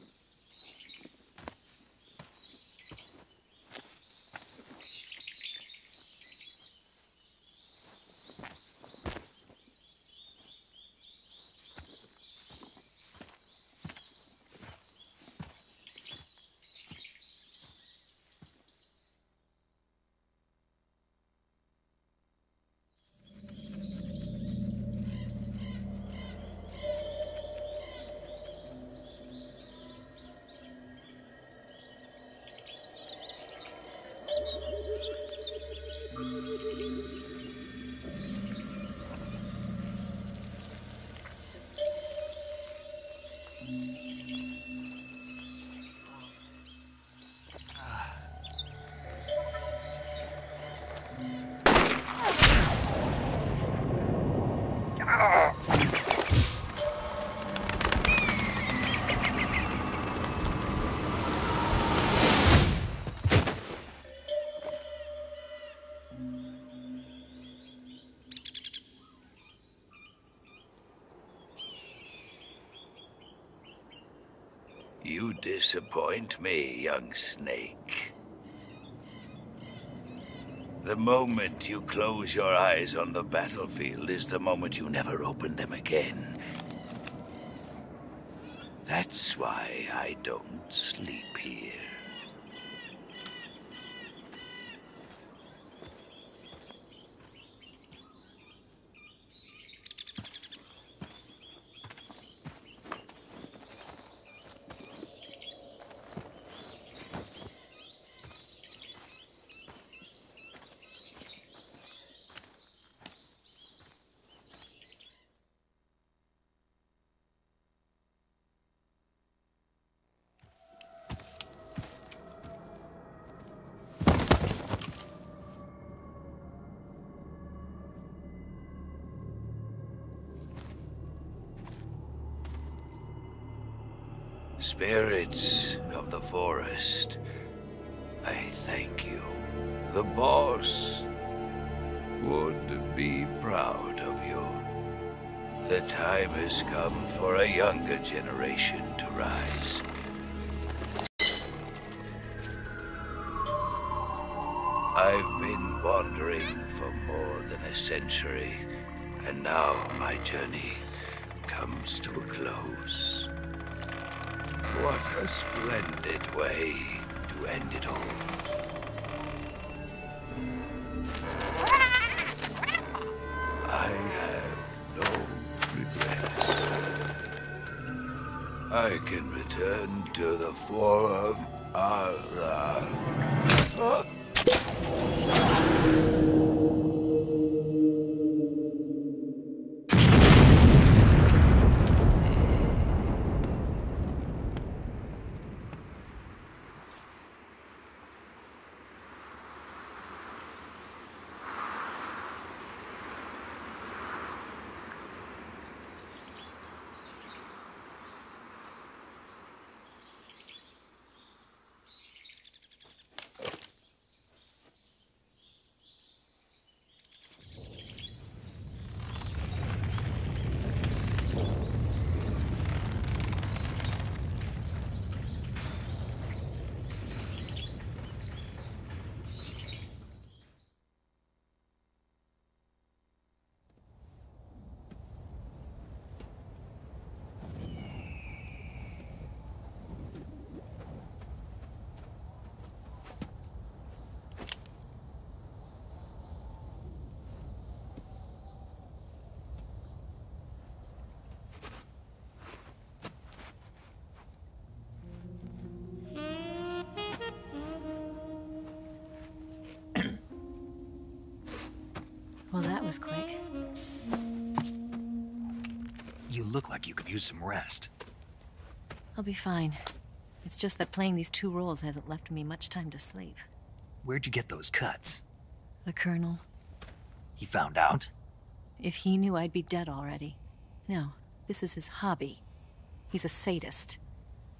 You disappoint me, young snake. The moment you close your eyes on the battlefield is the moment you never open them again. That's why I don't sleep here. Spirits of the forest, I thank you. The boss would be proud of you. The time has come for a younger generation to rise. I've been wandering for more than a century, and now my journey comes to a close. What a splendid way to end it all. I have no regrets. I can return to the form of Well, that was quick. You look like you could use some rest. I'll be fine. It's just that playing these two roles hasn't left me much time to sleep. Where'd you get those cuts? The Colonel. He found out? If he knew, I'd be dead already. No, this is his hobby. He's a sadist.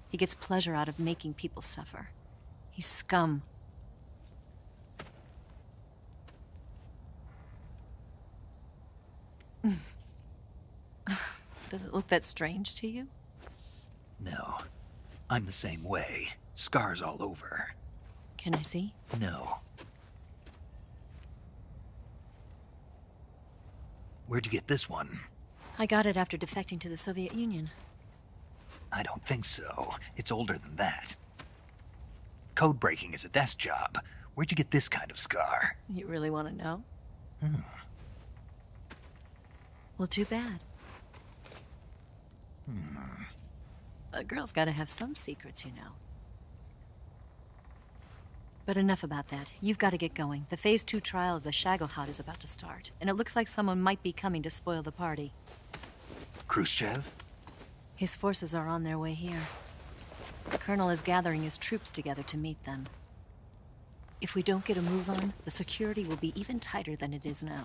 He gets pleasure out of making people suffer. He's scum. Does it look that strange to you? No. I'm the same way. Scars all over. Can I see? No. Where'd you get this one? I got it after defecting to the Soviet Union. I don't think so. It's older than that. Code breaking is a desk job. Where'd you get this kind of scar? You really want to know? Well, too bad. A girl's got to have some secrets, you know. But enough about that. You've got to get going. The Phase 2 trial of the Shagohod is about to start, and it looks like someone might be coming to spoil the party. Khrushchev? His forces are on their way here. The Colonel is gathering his troops together to meet them. If we don't get a move on, the security will be even tighter than it is now.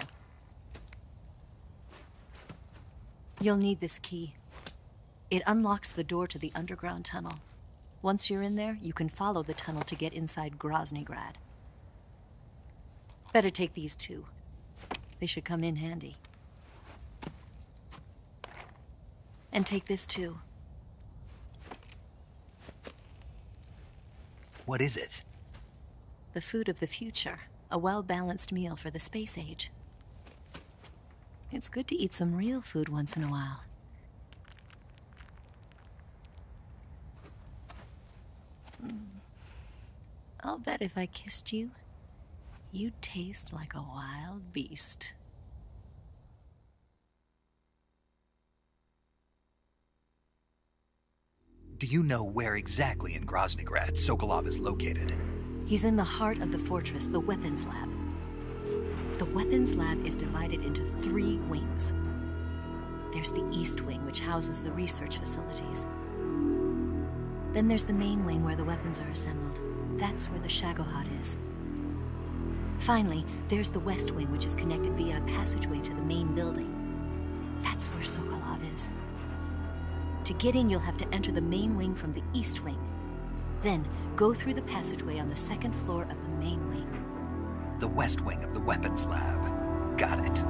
You'll need this key. It unlocks the door to the underground tunnel. Once you're in there, you can follow the tunnel to get inside Groznygrad. Better take these two. They should come in handy. And take this too. What is it? The food of the future. A well-balanced meal for the space age. It's good to eat some real food once in a while. I'll bet if I kissed you, you'd taste like a wild beast. Do you know where exactly in Groznygrad Sokolov is located? He's in the heart of the fortress, the weapons lab. The weapons lab is divided into 3 wings. There's the East Wing, which houses the research facilities. Then there's the main wing where the weapons are assembled. That's where the Shagohod is. Finally, there's the West Wing, which is connected via a passageway to the main building. That's where Sokolov is. To get in, you'll have to enter the main wing from the East Wing. Then, go through the passageway on the 2nd floor of the main wing. The West Wing of the weapons lab. Got it.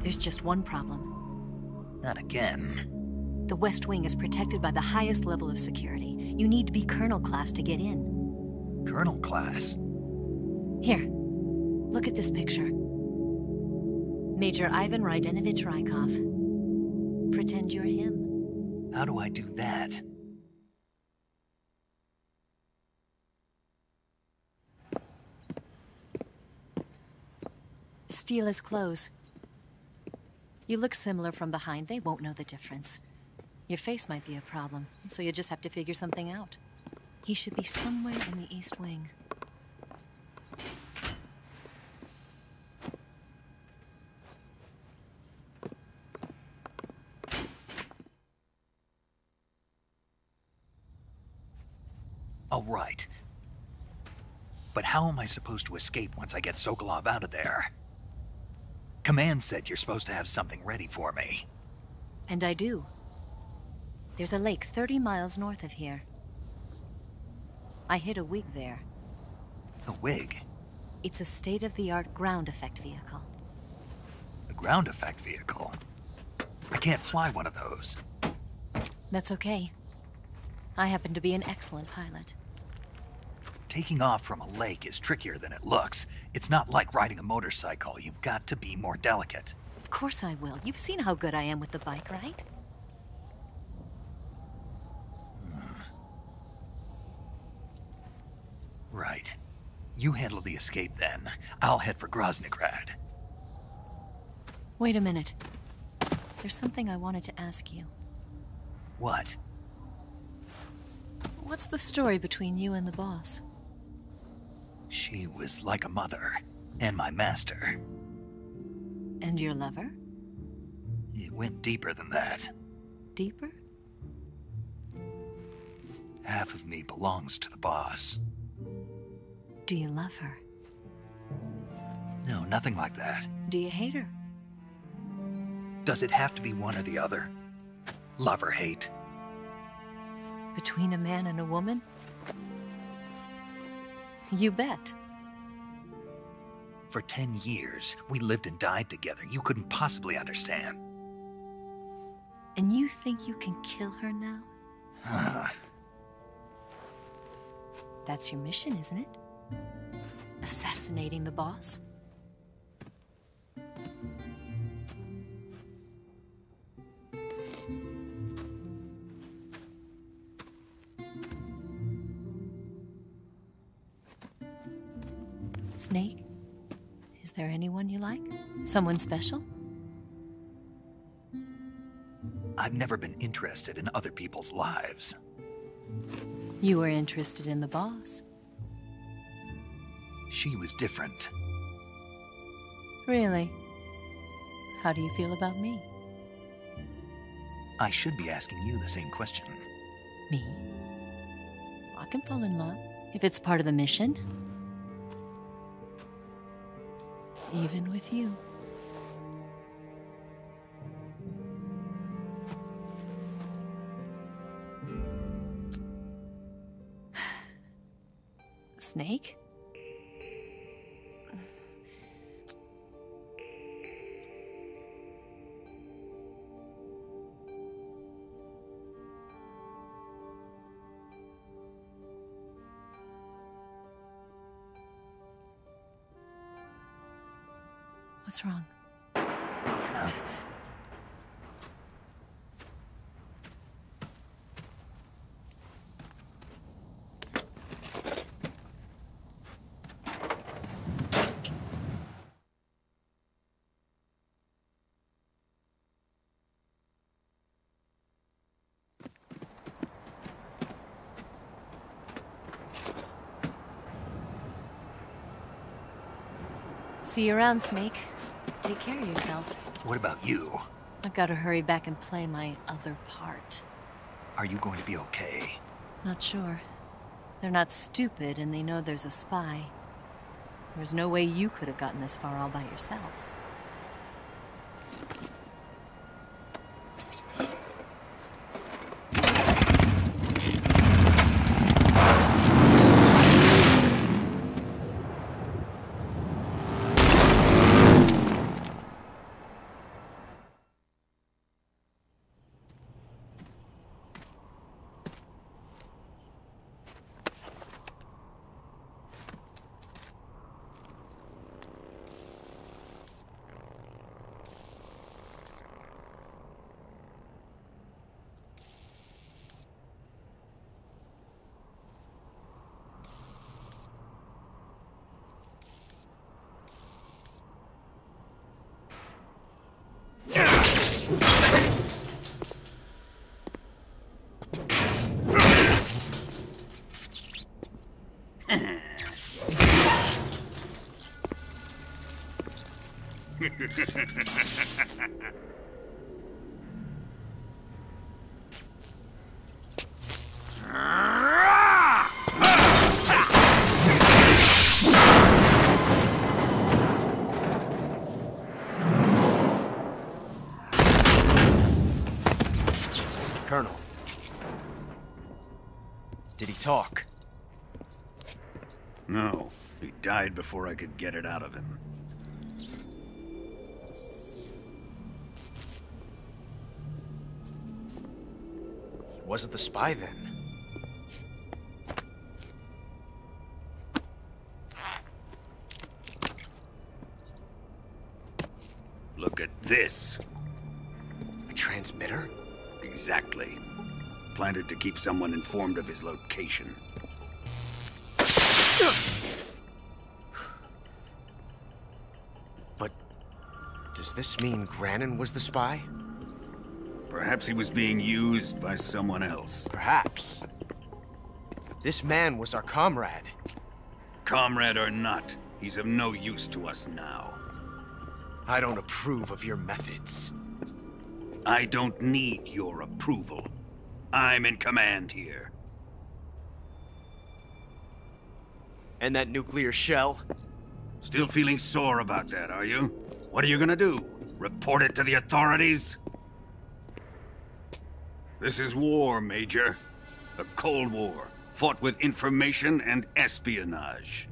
There's just one problem. Not again. The West Wing is protected by the highest level of security. You need to be Colonel class to get in. Colonel class? Here, look at this picture. Major Ivan Rydenovich Rykov. Pretend you're him. How do I do that? Steal his clothes. You look similar from behind. They won't know the difference. Your face might be a problem, so you just have to figure something out. He should be somewhere in the East Wing. All right. But how am I supposed to escape once I get Sokolov out of there? Command said you're supposed to have something ready for me. And I do. There's a lake 30 miles north of here. I hid a wig there. A wig? It's a state-of-the-art ground effect vehicle. A ground effect vehicle? I can't fly one of those. That's okay. I happen to be an excellent pilot. Taking off from a lake is trickier than it looks. It's not like riding a motorcycle. You've got to be more delicate. Of course I will. You've seen how good I am with the bike, right? Right. You handle the escape then. I'll head for Groznygrad. Wait a minute. There's something I wanted to ask you. What? What's the story between you and the boss? She was like a mother, and my master. And your lover? It went deeper than that. Deeper? Half of me belongs to the boss. Do you love her? No, nothing like that. Do you hate her? Does it have to be one or the other? Love or hate? Between a man and a woman? You bet. For 10 years, we lived and died together. You couldn't possibly understand. And you think you can kill her now? That's your mission, isn't it? Assassinating the boss? Snake, is there anyone you like? Someone special? I've never been interested in other people's lives. You were interested in the boss. She was different. Really? How do you feel about me? I should be asking you the same question. Me? I can fall in love if it's part of the mission. Even with you. Snake? What's wrong? See you around, Snake. Take care of yourself. What about you? I've got to hurry back and play my other part. Are you going to be okay? Not sure. They're not stupid, and they know there's a spy. There's no way you could have gotten this far all by yourself. Colonel. Did he talk? No. He died before I could get it out of him. He wasn't the spy then. Look at this. A transmitter? Exactly. Planted to keep someone informed of his location. But does this mean Granin was the spy? Perhaps he was being used by someone else. Perhaps. This man was our comrade. Comrade or not, he's of no use to us now. I don't approve of your methods. I don't need your approval. I'm in command here. And that nuclear shell? Still feeling sore about that, are you? What are you gonna do? Report it to the authorities? This is war, Major. A Cold War, fought with information and espionage.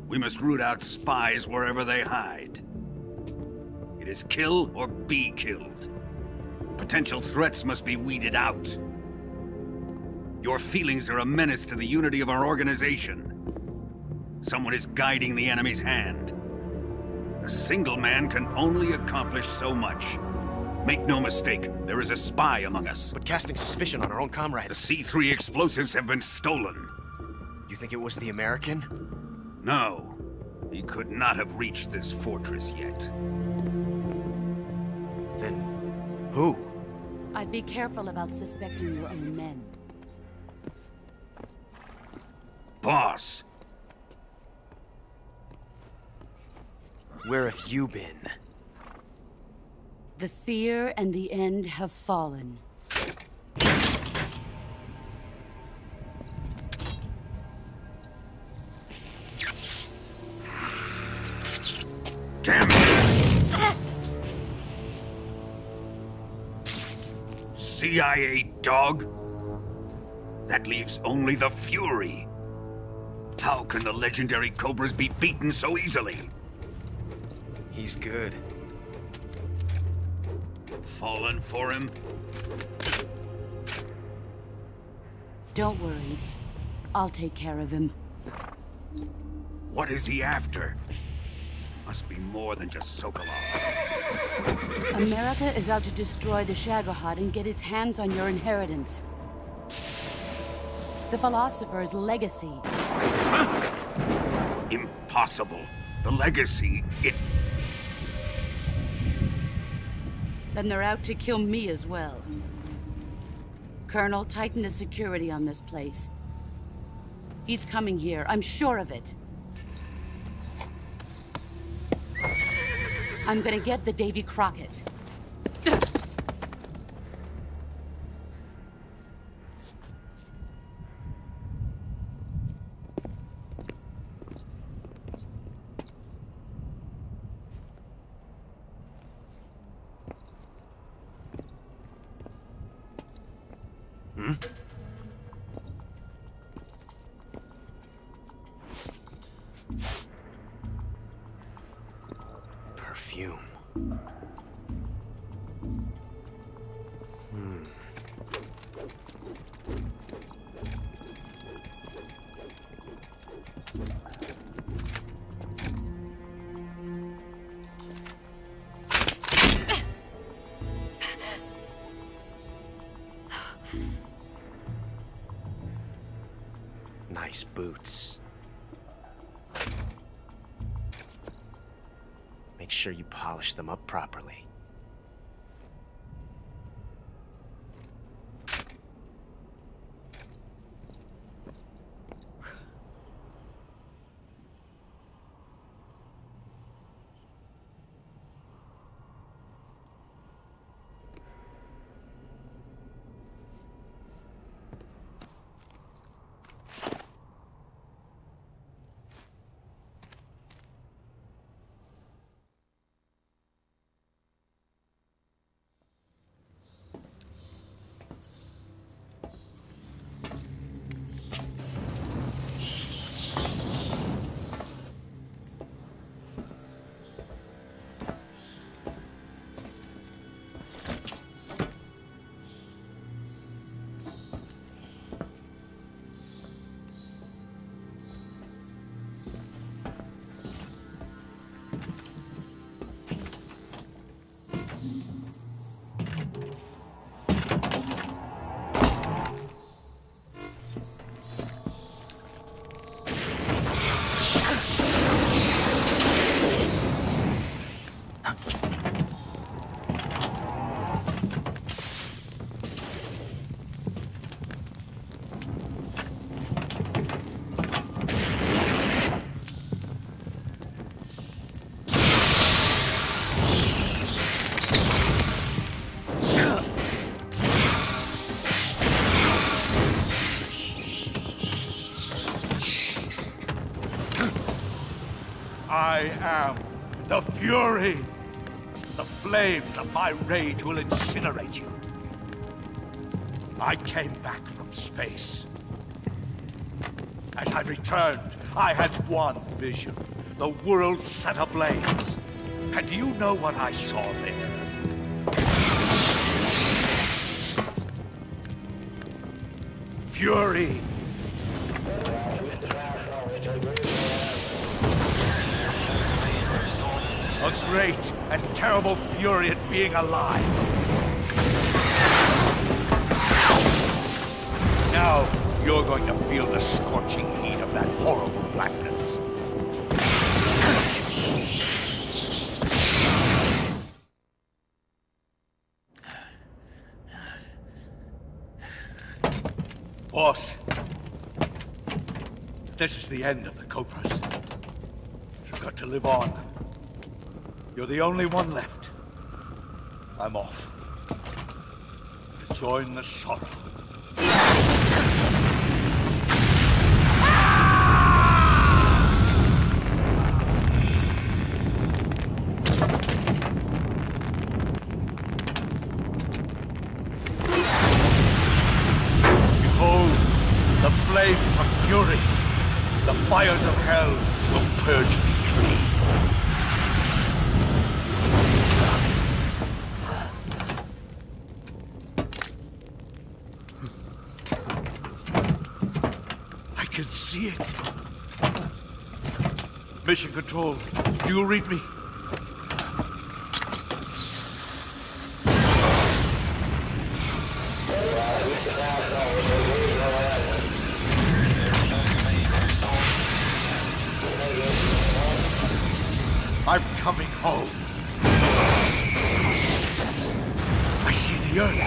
We must root out spies wherever they hide. It is kill or be killed. Potential threats must be weeded out. Your feelings are a menace to the unity of our organization. Someone is guiding the enemy's hand. A single man can only accomplish so much. Make no mistake, there is a spy among us. But casting suspicion on our own comrades... The C3 explosives have been stolen. You think it was the American? No. He could not have reached this fortress yet. Then... who? I'd be careful about suspecting your own men. Boss! Where have you been? The fear and the end have fallen. Damn it! CIA dog? That leaves only the Fury. How can the legendary Cobras be beaten so easily? He's good. Fallen for him? Don't worry. I'll take care of him. What is he after? Must be more than just Sokolov. America is out to destroy the Shagohod and get its hands on your inheritance. The philosopher's legacy. Huh? Impossible. The legacy, it... Then they're out to kill me as well. Colonel, tighten the security on this place. He's coming here, I'm sure of it. I'm gonna get the Davy Crockett. Perfume. Nice boots. Make sure you polish them up properly. I am the Fury. The flames of my rage will incinerate you. I came back from space. As I returned, I had one vision. The world set ablaze. And do you know what I saw there? fury. A great and terrible fury at being alive. Now, you're going to feel the scorching heat of that horrible blackness. Boss, this is the end of the Cobras. You've got to live on. You're the only one left. I'm off. To join the sorrow. Behold, the flames of fury. The fires of hell will purge me clean. I can see it. Mission Control, do you read me? I'm coming home. I see the earth.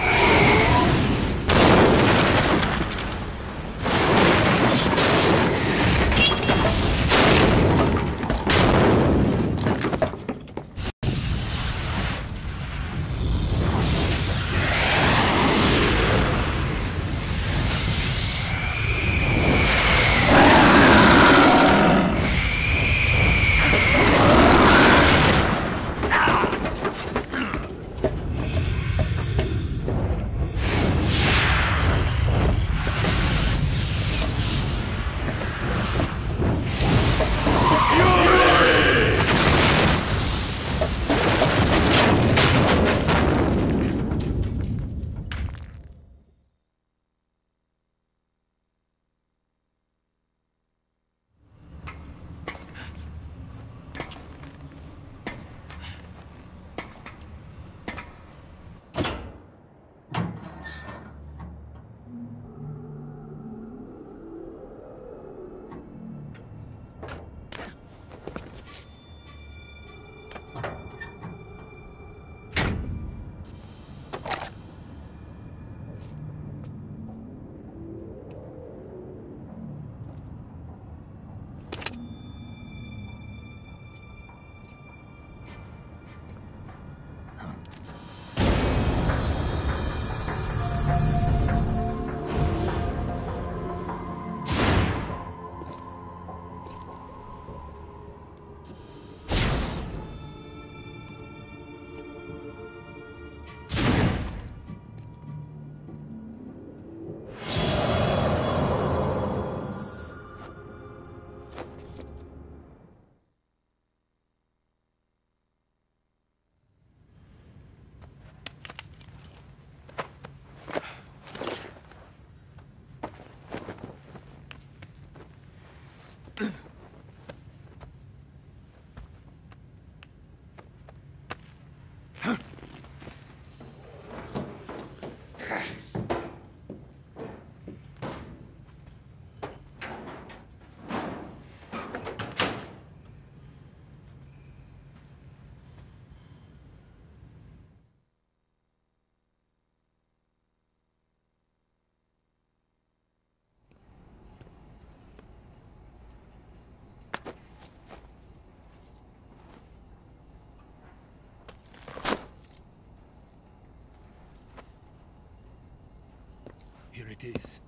Here it is.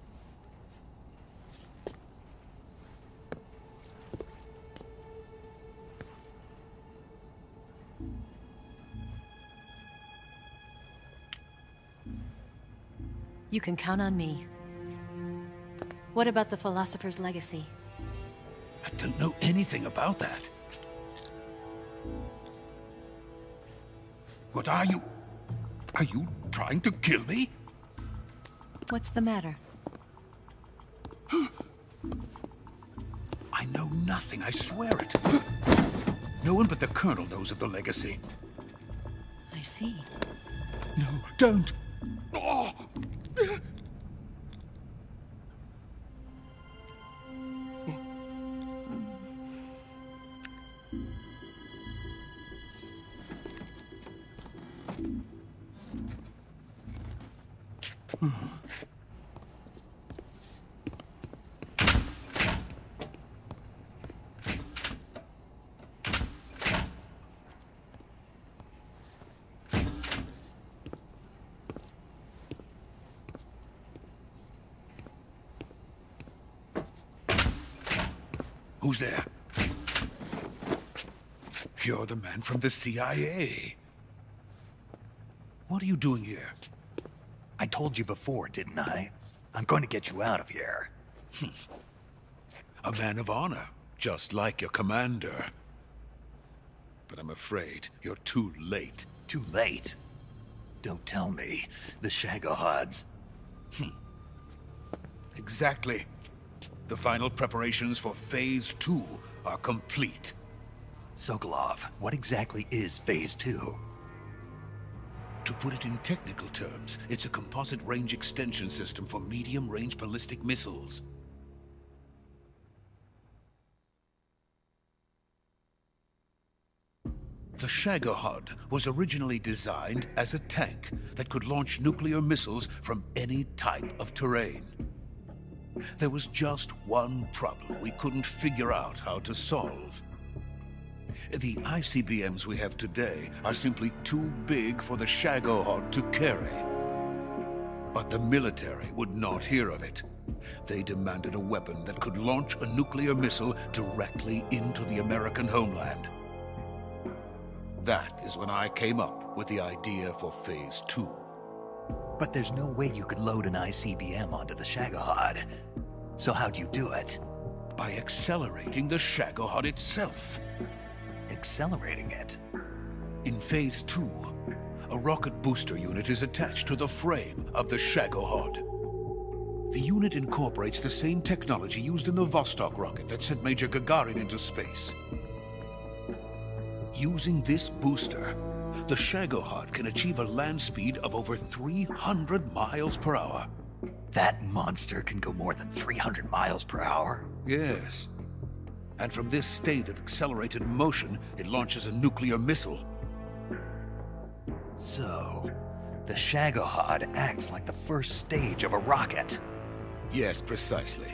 You can count on me. What about the philosopher's legacy? I don't know anything about that. What are you? Are you trying to kill me? What's the matter? I know nothing, I swear it. No one but the Colonel knows of the legacy. I see. No, don't! Oh. Who's there? You're the man from the CIA. What are you doing here? I told you before, didn't I? I'm going to get you out of here. A man of honor, just like your commander. But I'm afraid you're too late. Too late? Don't tell me. The Shagohods. Exactly. The final preparations for Phase 2 are complete. Sokolov, what exactly is Phase 2? To put it in technical terms, it's a composite range extension system for medium-range ballistic missiles. The Shagohod was originally designed as a tank that could launch nuclear missiles from any type of terrain. There was just one problem we couldn't figure out how to solve. The ICBMs we have today are simply too big for the Shagohod to carry. But the military would not hear of it. They demanded a weapon that could launch a nuclear missile directly into the American homeland. That is when I came up with the idea for Phase 2. But there's no way you could load an ICBM onto the Shagohod. So how'd you do it? By accelerating the Shagohod itself. Accelerating it? In Phase 2, a rocket booster unit is attached to the frame of the Shagohod. The unit incorporates the same technology used in the Vostok rocket that sent Major Gagarin into space. Using this booster, the Shagohod can achieve a land speed of over 300 miles per hour. That monster can go more than 300 miles per hour? Yes. And from this state of accelerated motion, it launches a nuclear missile. So, the Shagohod acts like the first stage of a rocket. Yes, precisely.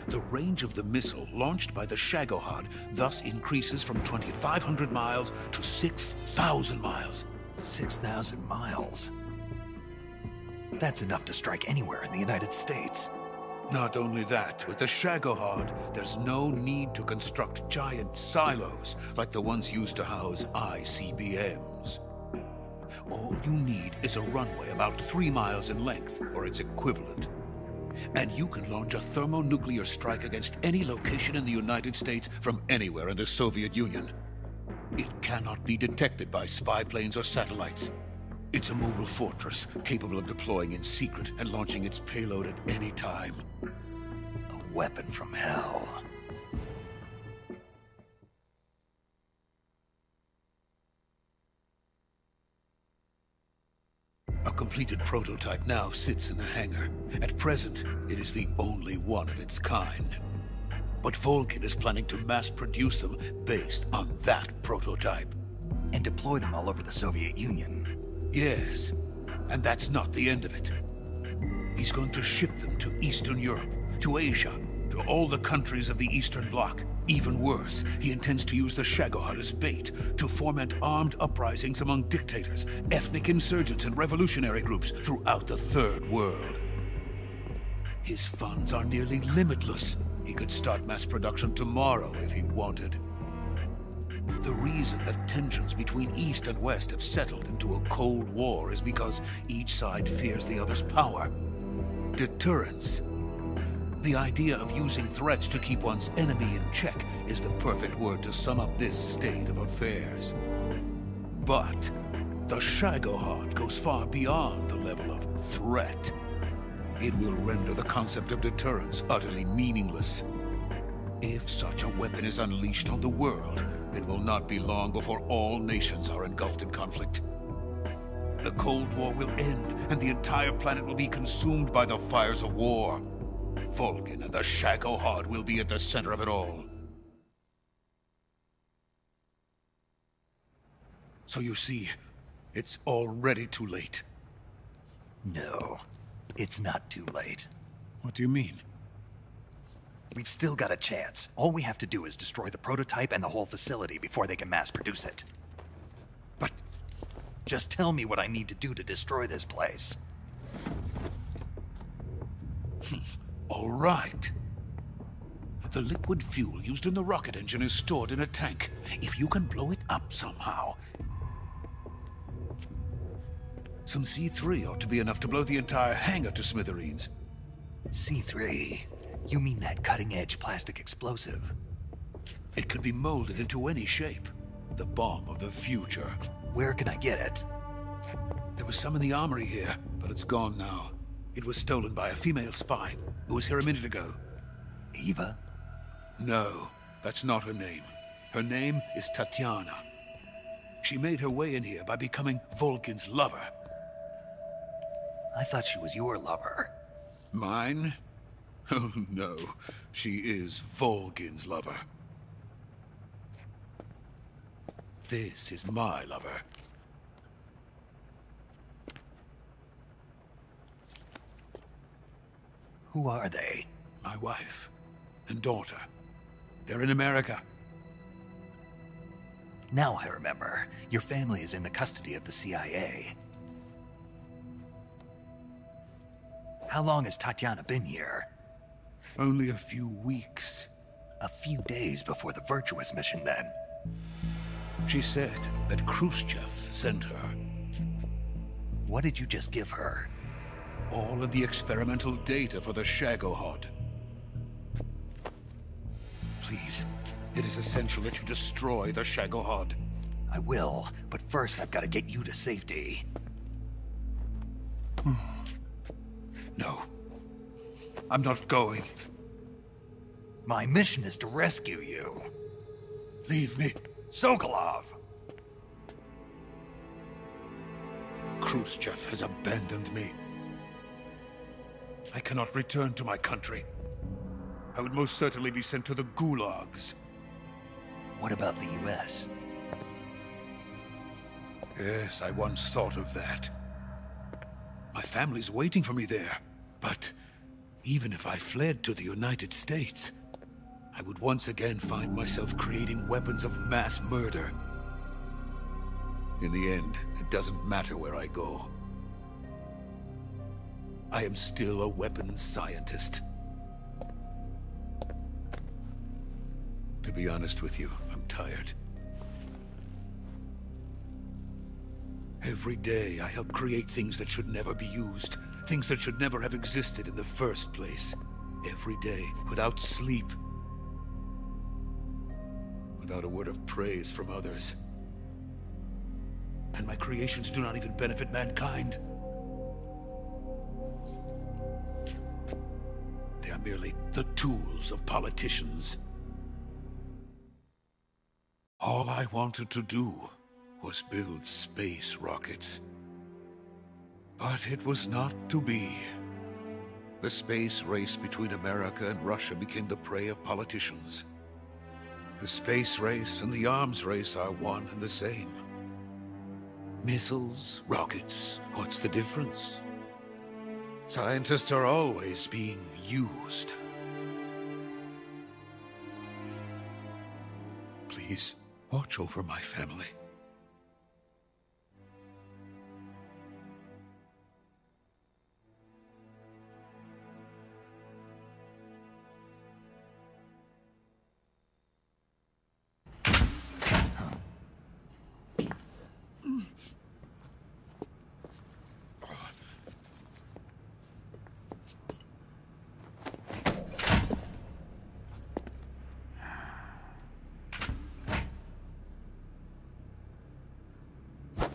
The range of the missile launched by the Shagohod thus increases from 2,500 miles to 6,000 miles. 6,000 miles? That's enough to strike anywhere in the United States. Not only that, with the Shagohod, there's no need to construct giant silos like the ones used to house ICBMs. All you need is a runway about 3 miles in length, or its equivalent. And you can launch a thermonuclear strike against any location in the United States from anywhere in the Soviet Union. It cannot be detected by spy planes or satellites. It's a mobile fortress, capable of deploying in secret and launching its payload at any time. A weapon from hell. A completed prototype now sits in the hangar. At present, it is the only one of its kind. But Volkin is planning to mass-produce them based on that prototype. And deploy them all over the Soviet Union. Yes, and that's not the end of it. He's going to ship them to Eastern Europe, to Asia, to all the countries of the Eastern Bloc. Even worse, he intends to use the Shagohod as bait to foment armed uprisings among dictators, ethnic insurgents, and revolutionary groups throughout the Third World. His funds are nearly limitless. He could start mass production tomorrow if he wanted. The reason that tensions between East and West have settled into a Cold War is because each side fears the other's power. Deterrence. The idea of using threats to keep one's enemy in check is the perfect word to sum up this state of affairs. But the Shagohod goes far beyond the level of threat. It will render the concept of deterrence utterly meaningless. If such a weapon is unleashed on the world, it will not be long before all nations are engulfed in conflict. The Cold War will end, and the entire planet will be consumed by the fires of war. Vulcan and the Shagohod will be at the center of it all. So you see, it's already too late. No, it's not too late. What do you mean? We've still got a chance. All we have to do is destroy the prototype and the whole facility before they can mass produce it. But just tell me what I need to do to destroy this place. All right. The liquid fuel used in the rocket engine is stored in a tank. If you can blow it up somehow... Some C3 ought to be enough to blow the entire hangar to smithereens. C3? You mean that cutting-edge plastic explosive? It could be molded into any shape. The bomb of the future. Where can I get it? There was some in the armory here, but it's gone now. It was stolen by a female spy who was here a minute ago. Eva? No, that's not her name. Her name is Tatiana. She made her way in here by becoming Vulcan's lover. I thought she was your lover. Mine? Oh no, she is Vulcan's lover. This is my lover. Who are they? My wife and daughter. They're in America. Now I remember. Your family is in the custody of the CIA. How long has Tatiana been here? Only a few weeks. A few days before the Virtuous mission, then. She said that Khrushchev sent her. What did you just give her? All of the experimental data for the Shagohod. Please, it is essential that you destroy the Shagohod. I will, but first I've got to get you to safety. No. I'm not going. My mission is to rescue you. Leave me. Sokolov! Khrushchev has abandoned me. I cannot return to my country. I would most certainly be sent to the gulags. What about the US? Yes, I once thought of that. My family's waiting for me there. But even if I fled to the United States, I would once again find myself creating weapons of mass murder. In the end, it doesn't matter where I go. I am still a weapons scientist. To be honest with you, I'm tired. Every day I help create things that should never be used, things that should never have existed in the first place. Every day, without sleep. Without a word of praise from others. And my creations do not even benefit mankind. They are merely the tools of politicians. All I wanted to do was build space rockets. But it was not to be. The space race between America and Russia became the prey of politicians. The space race and the arms race are one and the same. Missiles, rockets, what's the difference? Scientists are always being used. Please, watch over my family.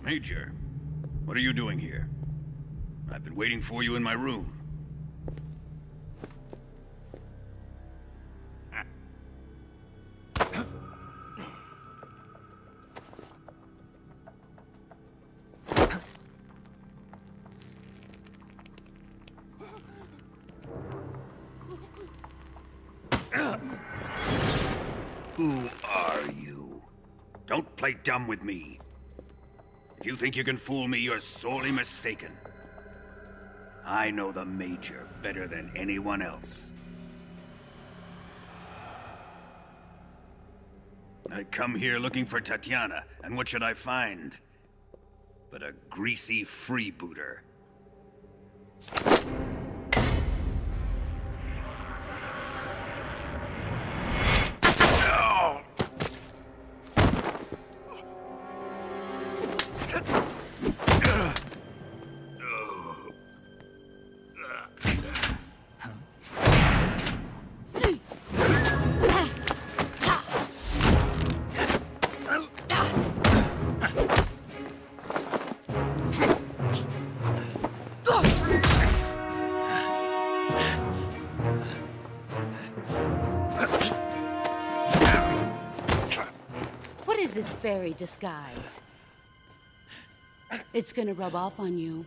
Major, what are you doing here? I've been waiting for you in my room. Don't play dumb with me. If you think you can fool me, you're sorely mistaken. I know the Major better than anyone else. I come here looking for Tatiana, and what should I find? But a greasy freebooter. This fairy disguise. It's gonna rub off on you.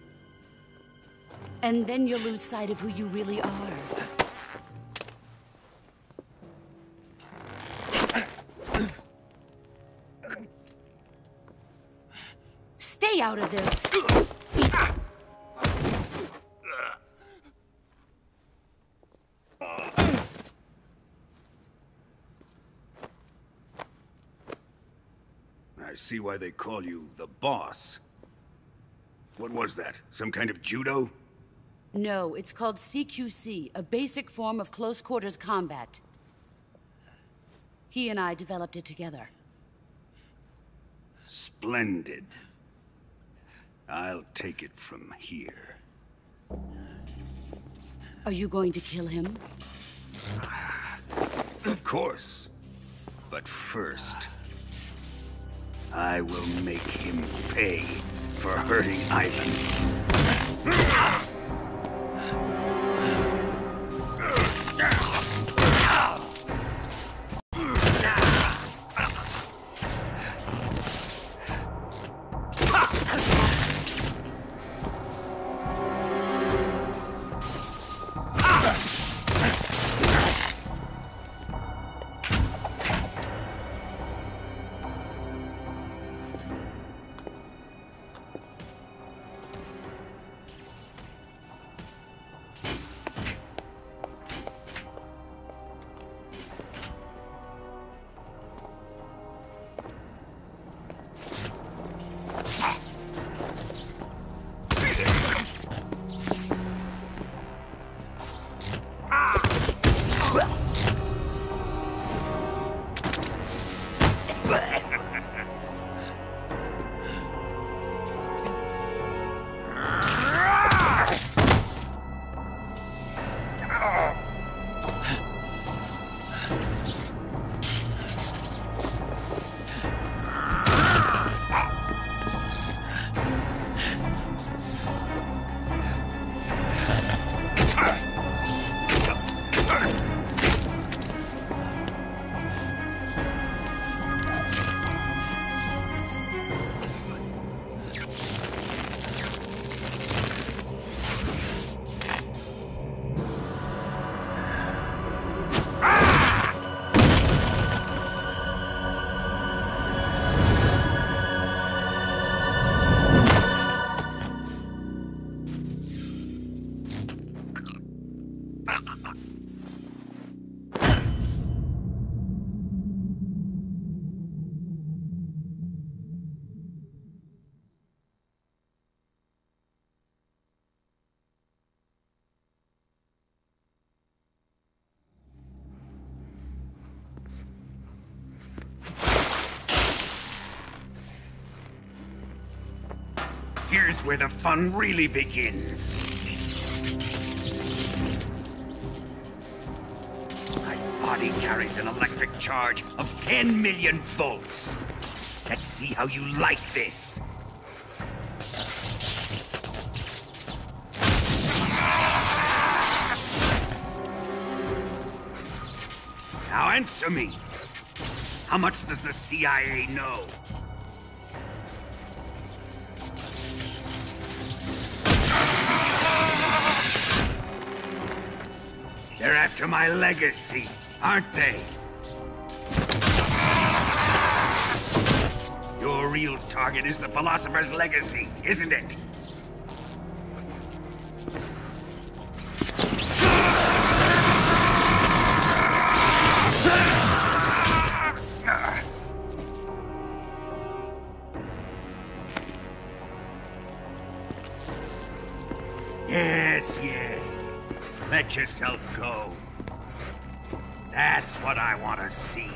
And then you'll lose sight of who you really are. Stay out of this. I see why they call you the boss. What was that? Some kind of judo? No, it's called CQC, a basic form of close quarters combat. He and I developed it together. Splendid. I'll take it from here. Are you going to kill him? Of course. But first, I will make him pay for hurting Ivan. Here's where the fun really begins. My body carries an electric charge of 10 million volts. Let's see how you like this. Now answer me. How much does the CIA know? They're after my legacy, aren't they? target is the philosopher's legacy, isn't it? Yes. Let yourself go. That's what I want to see.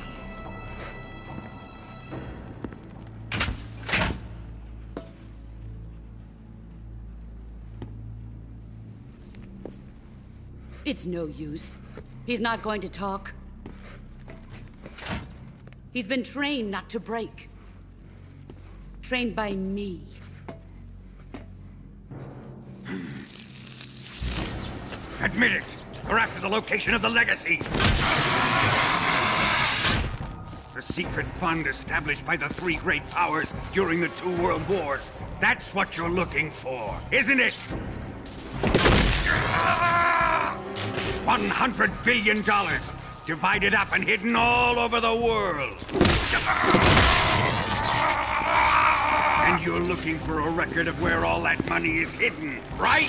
It's no use. He's not going to talk. He's been trained not to break. Trained by me. Admit it! We're after the location of the legacy! The secret fund established by the three great powers during the 2 world wars. That's what you're looking for, isn't it? $100 billion, divided up and hidden all over the world. And you're looking for a record of where all that money is hidden, right?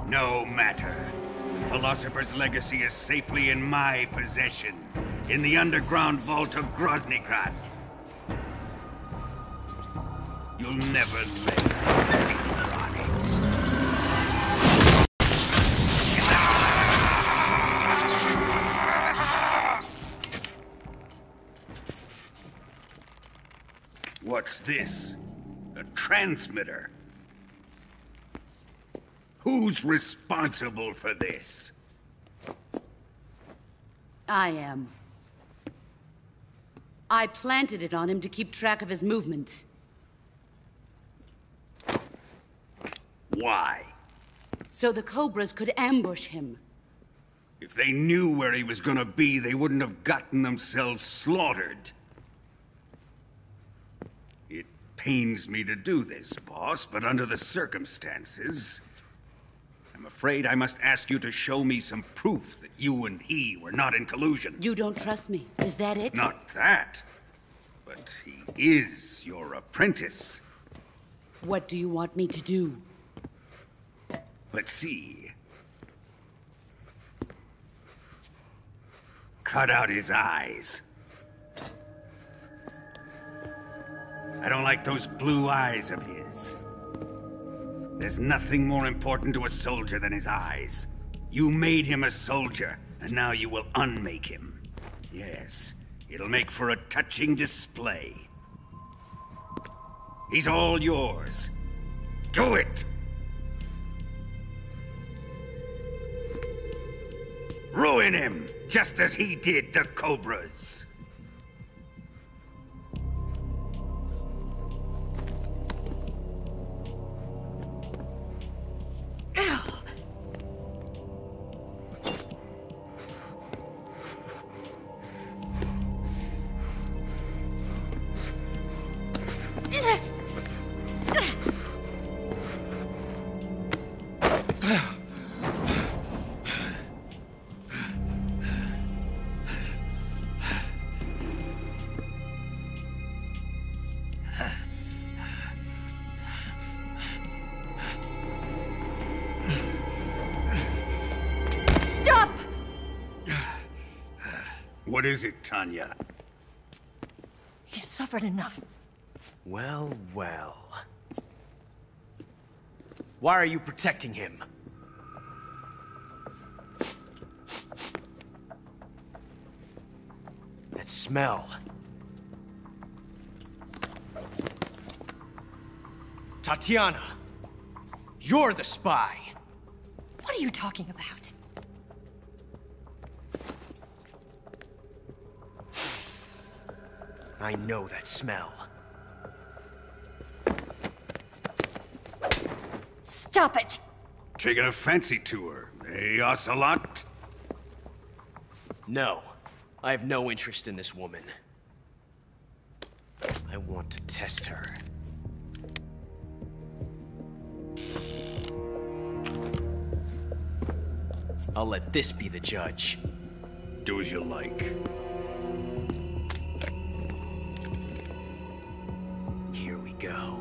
No matter. The philosopher's legacy is safely in my possession, in the underground vault of Groznygrad. You'll never lay finger on it. What's this? A transmitter? Who's responsible for this? I am. I planted it on him to keep track of his movements. Why? So the Cobras could ambush him. If they knew where he was gonna be, they wouldn't have gotten themselves slaughtered. It pains me to do this, boss, but under the circumstances, I'm afraid I must ask you to show me some proof that you and he were not in collusion. You don't trust me, is that it? Not that, but he is your apprentice. What do you want me to do? Let's see. Cut out his eyes. I don't like those blue eyes of his. There's nothing more important to a soldier than his eyes. You made him a soldier, and now you will unmake him. Yes, it'll make for a touching display. He's all yours. Do it! Ruin him, just as he did the Cobras. What is it, Tanya? He's suffered enough. Well, well. Why are you protecting him? That smell. Tatiana, you're the spy. What are you talking about? I know that smell. Stop it! Taking a fancy to her, eh, Ocelot? No. I have no interest in this woman. I want to test her. I'll let this be the judge. Do as you like. Here we go.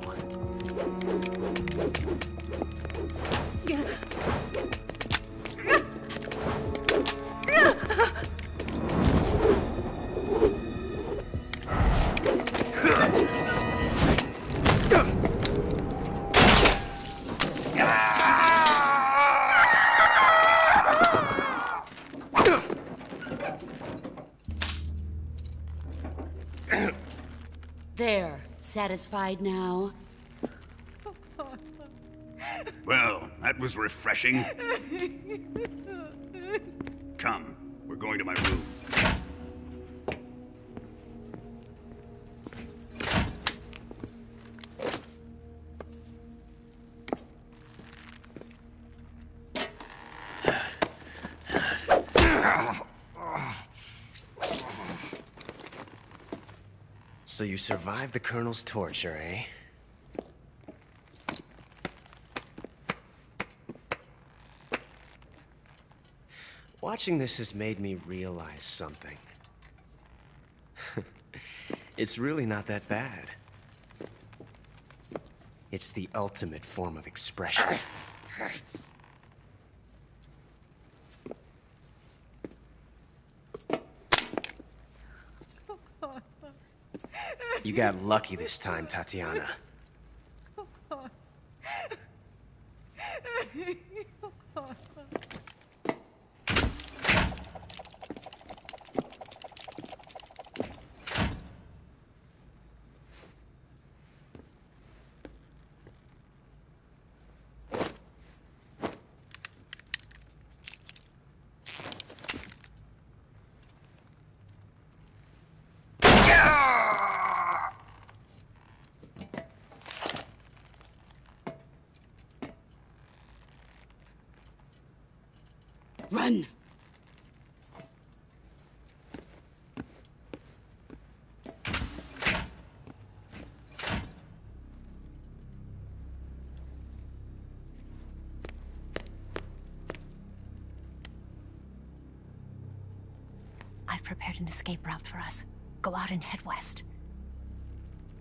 There. Satisfied now? Well, that was refreshing. Come, we're going to my room. So you survived the Colonel's torture, eh? Watching this has made me realize something. It's really not that bad. It's the ultimate form of expression. You got lucky this time, Tatiana. Run! I've prepared an escape route for us. Go out and head west.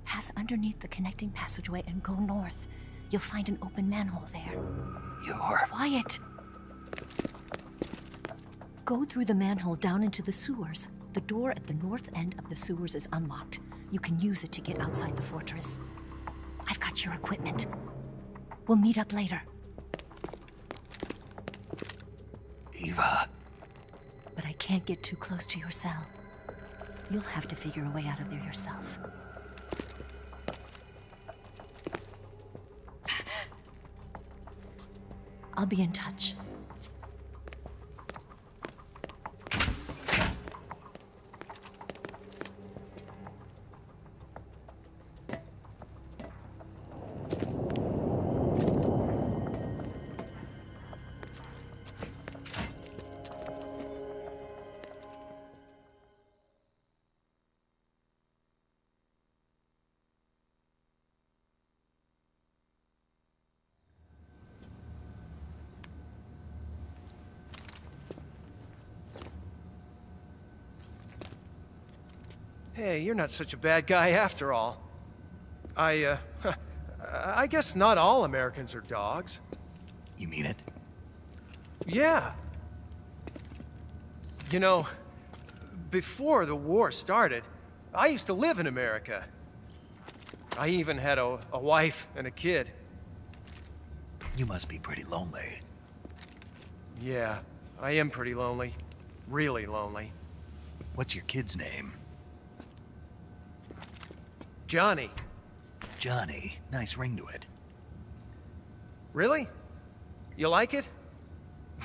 Pass underneath the connecting passageway and go north. You'll find an open manhole there. You're... Quiet! Go through the manhole down into the sewers. The door at the north end of the sewers is unlocked. You can use it to get outside the fortress. I've got your equipment. We'll meet up later. Eva. But I can't get too close to your cell. You'll have to figure a way out of there yourself. I'll be in touch. Hey, you're not such a bad guy after all. I guess not all Americans are dogs. You mean it? Yeah. You know, before the war started, I used to live in America. I even had a wife and a kid. You must be pretty lonely. Yeah, I am pretty lonely. Really lonely. What's your kid's name? Johnny. Johnny. Nice ring to it. Really? You like it?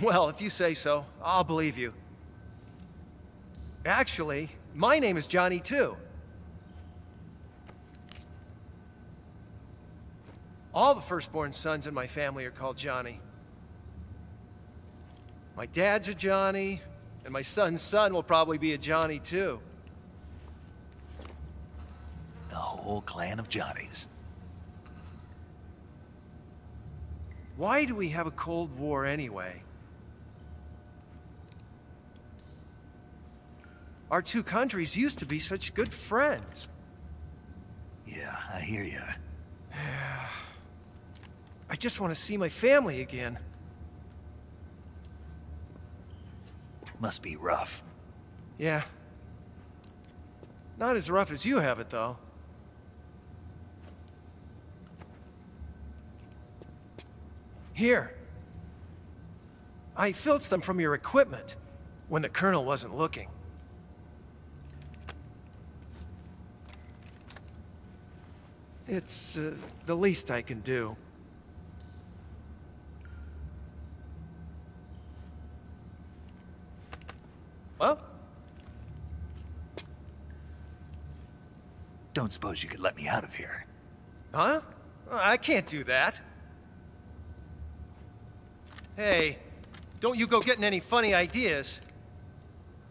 Well, if you say so, I'll believe you. Actually, my name is Johnny too. All the firstborn sons in my family are called Johnny. My dad's a Johnny, and my son's son will probably be a Johnny too. The whole clan of Johnnies. Why do we have a Cold War anyway? Our two countries used to be such good friends. Yeah, I hear ya. I just want to see my family again. Must be rough. Yeah. Not as rough as you have it, though. Here. I filched them from your equipment when the Colonel wasn't looking. It's the least I can do. Well? Don't suppose you could let me out of here? Huh? I can't do that. Hey, don't you go getting any funny ideas.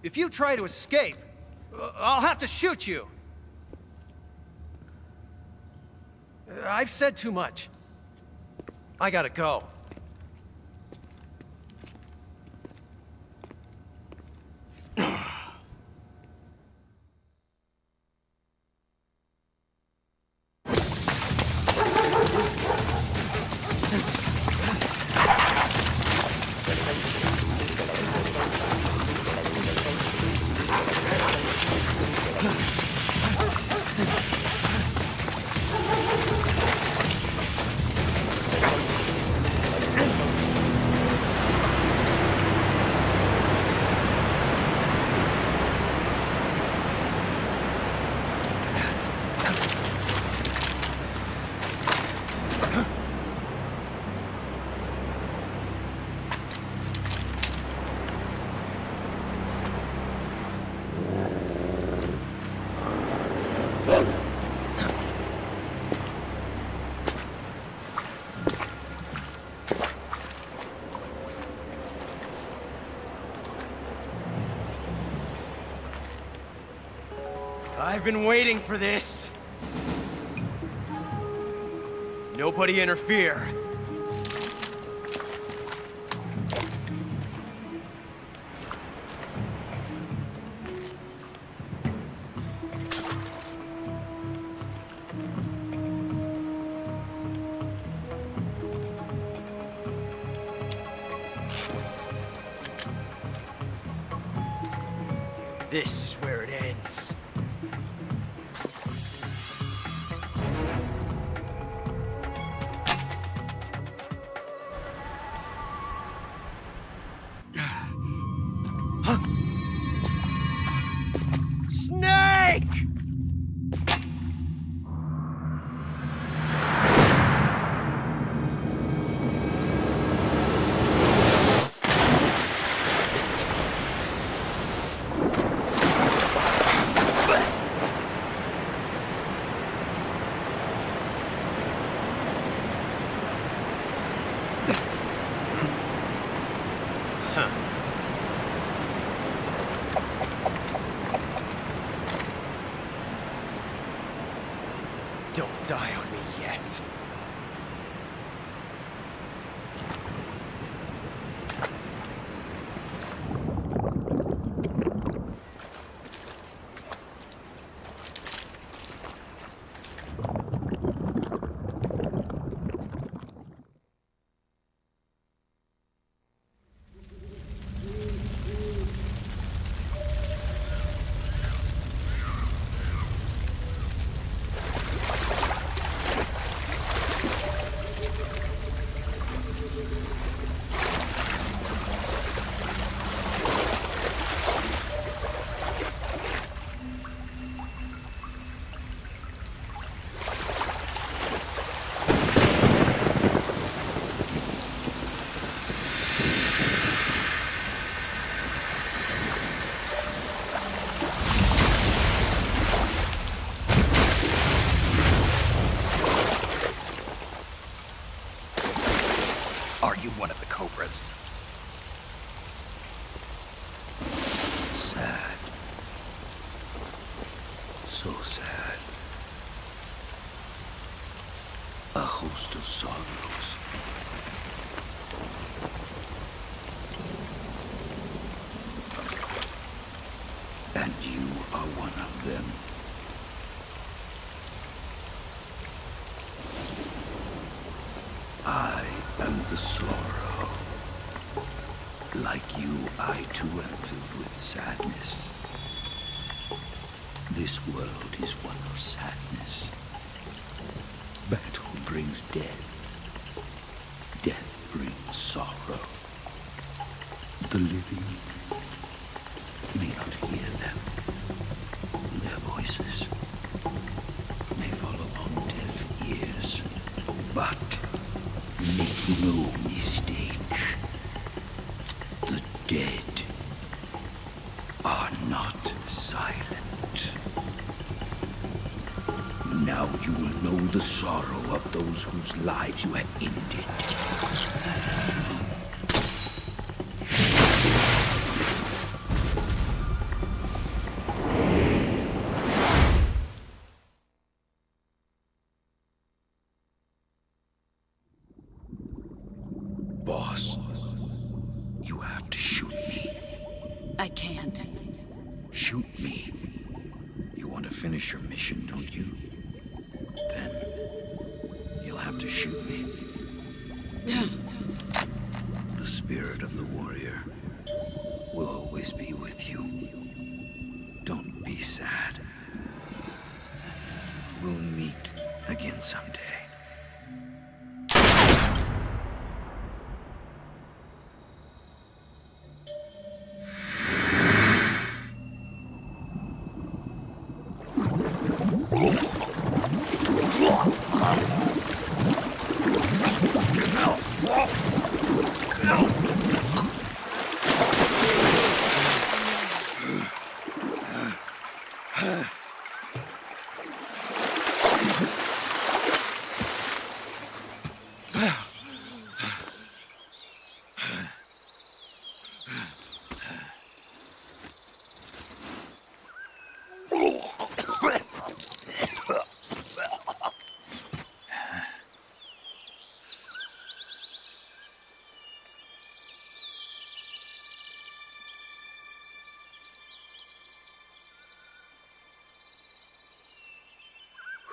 If you try to escape, I'll have to shoot you. I've said too much. I gotta go. I've been waiting for this. Nobody interfere. This is where it ends. Don't die on me yet. Are you one of the Cobras? Sad. So sad. A host of sorrows. And you are one of them. I am the sorrow. Like you, I too am filled with sadness. This world is one of sadness. Battle brings death. Death brings sorrow. The living may not hear them. Their voices may fall upon deaf ears. But make no mistake, the dead are not silent. Now you will know the sorrow of those whose lives you have ended. Boss, you have to shoot me. I can't. Shoot me. You want to finish your mission, don't you? Then you'll have to shoot me. The spirit of the warrior will always be with you. Don't be sad. We'll meet again someday.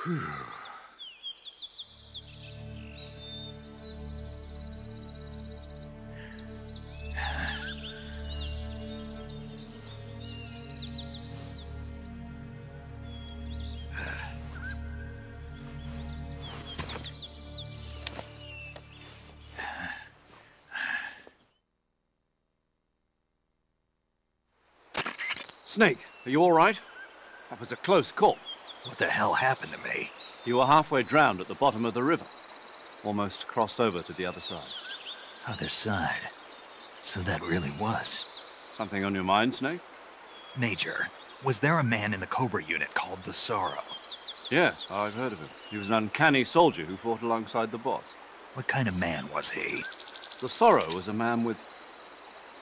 Whew. Snake, are you all right? That was a close call. What the hell happened to me? You were halfway drowned at the bottom of the river. Almost crossed over to the other side. Other side? So that really was. Something on your mind, Snake? Major, was there a man in the Cobra unit called the Sorrow? Yes, I've heard of him. He was an uncanny soldier who fought alongside the boss. What kind of man was he? The Sorrow was a man with,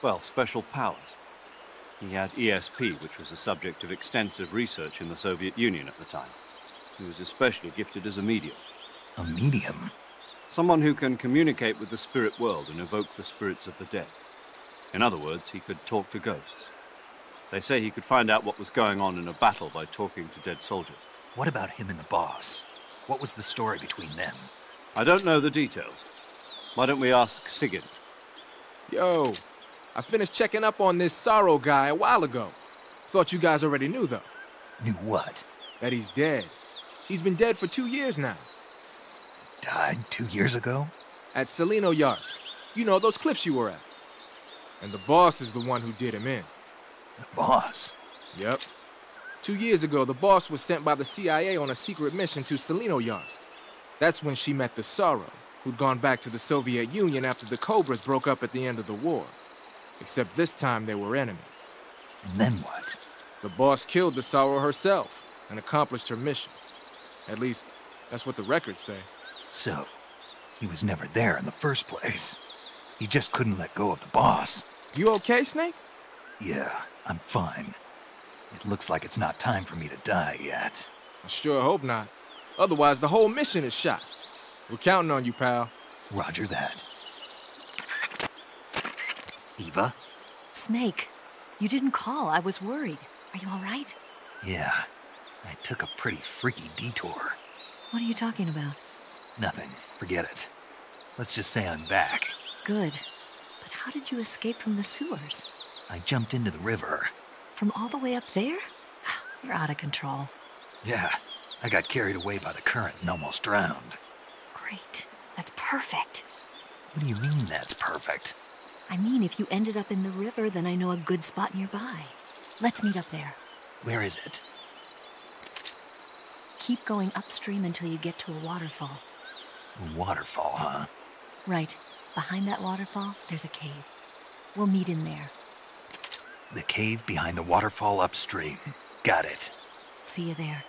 well, special powers. He had ESP, which was the subject of extensive research in the Soviet Union at the time. He was especially gifted as a medium. A medium? Someone who can communicate with the spirit world and evoke the spirits of the dead. In other words, he could talk to ghosts. They say he could find out what was going on in a battle by talking to dead soldiers. What about him and the boss? What was the story between them? I don't know the details. Why don't we ask Sigurd? Yo, I finished checking up on this Sorrow guy a while ago. Thought you guys already knew, though. Knew what? That he's dead. He's been dead for 2 years now. Died 2 years ago? At Selino-Yarsk. You know, those cliffs you were at. And the boss is the one who did him in. The boss? Yep. 2 years ago, the boss was sent by the CIA on a secret mission to Selino-Yarsk. That's when she met the Sorrow, who'd gone back to the Soviet Union after the Cobras broke up at the end of the war. Except this time they were enemies. And then what? The boss killed the Sorrow herself and accomplished her mission. At least, that's what the records say. So, he was never there in the first place. He just couldn't let go of the boss. You okay, Snake? Yeah, I'm fine. It looks like it's not time for me to die yet. I sure hope not. Otherwise, the whole mission is shot. We're counting on you, pal. Roger that. Eva? Snake, you didn't call. I was worried. Are you all right? Yeah, I took a pretty freaky detour. What are you talking about? Nothing. Forget it. Let's just say I'm back. Good. But how did you escape from the sewers? I jumped into the river. From all the way up there? You're out of control. Yeah, I got carried away by the current and almost drowned. Great. That's perfect. What do you mean that's perfect? I mean, if you ended up in the river, then I know a good spot nearby. Let's meet up there. Where is it? Keep going upstream until you get to a waterfall. A waterfall, huh? Right. Behind that waterfall, there's a cave. We'll meet in there. The cave behind the waterfall upstream. Got it. See you there.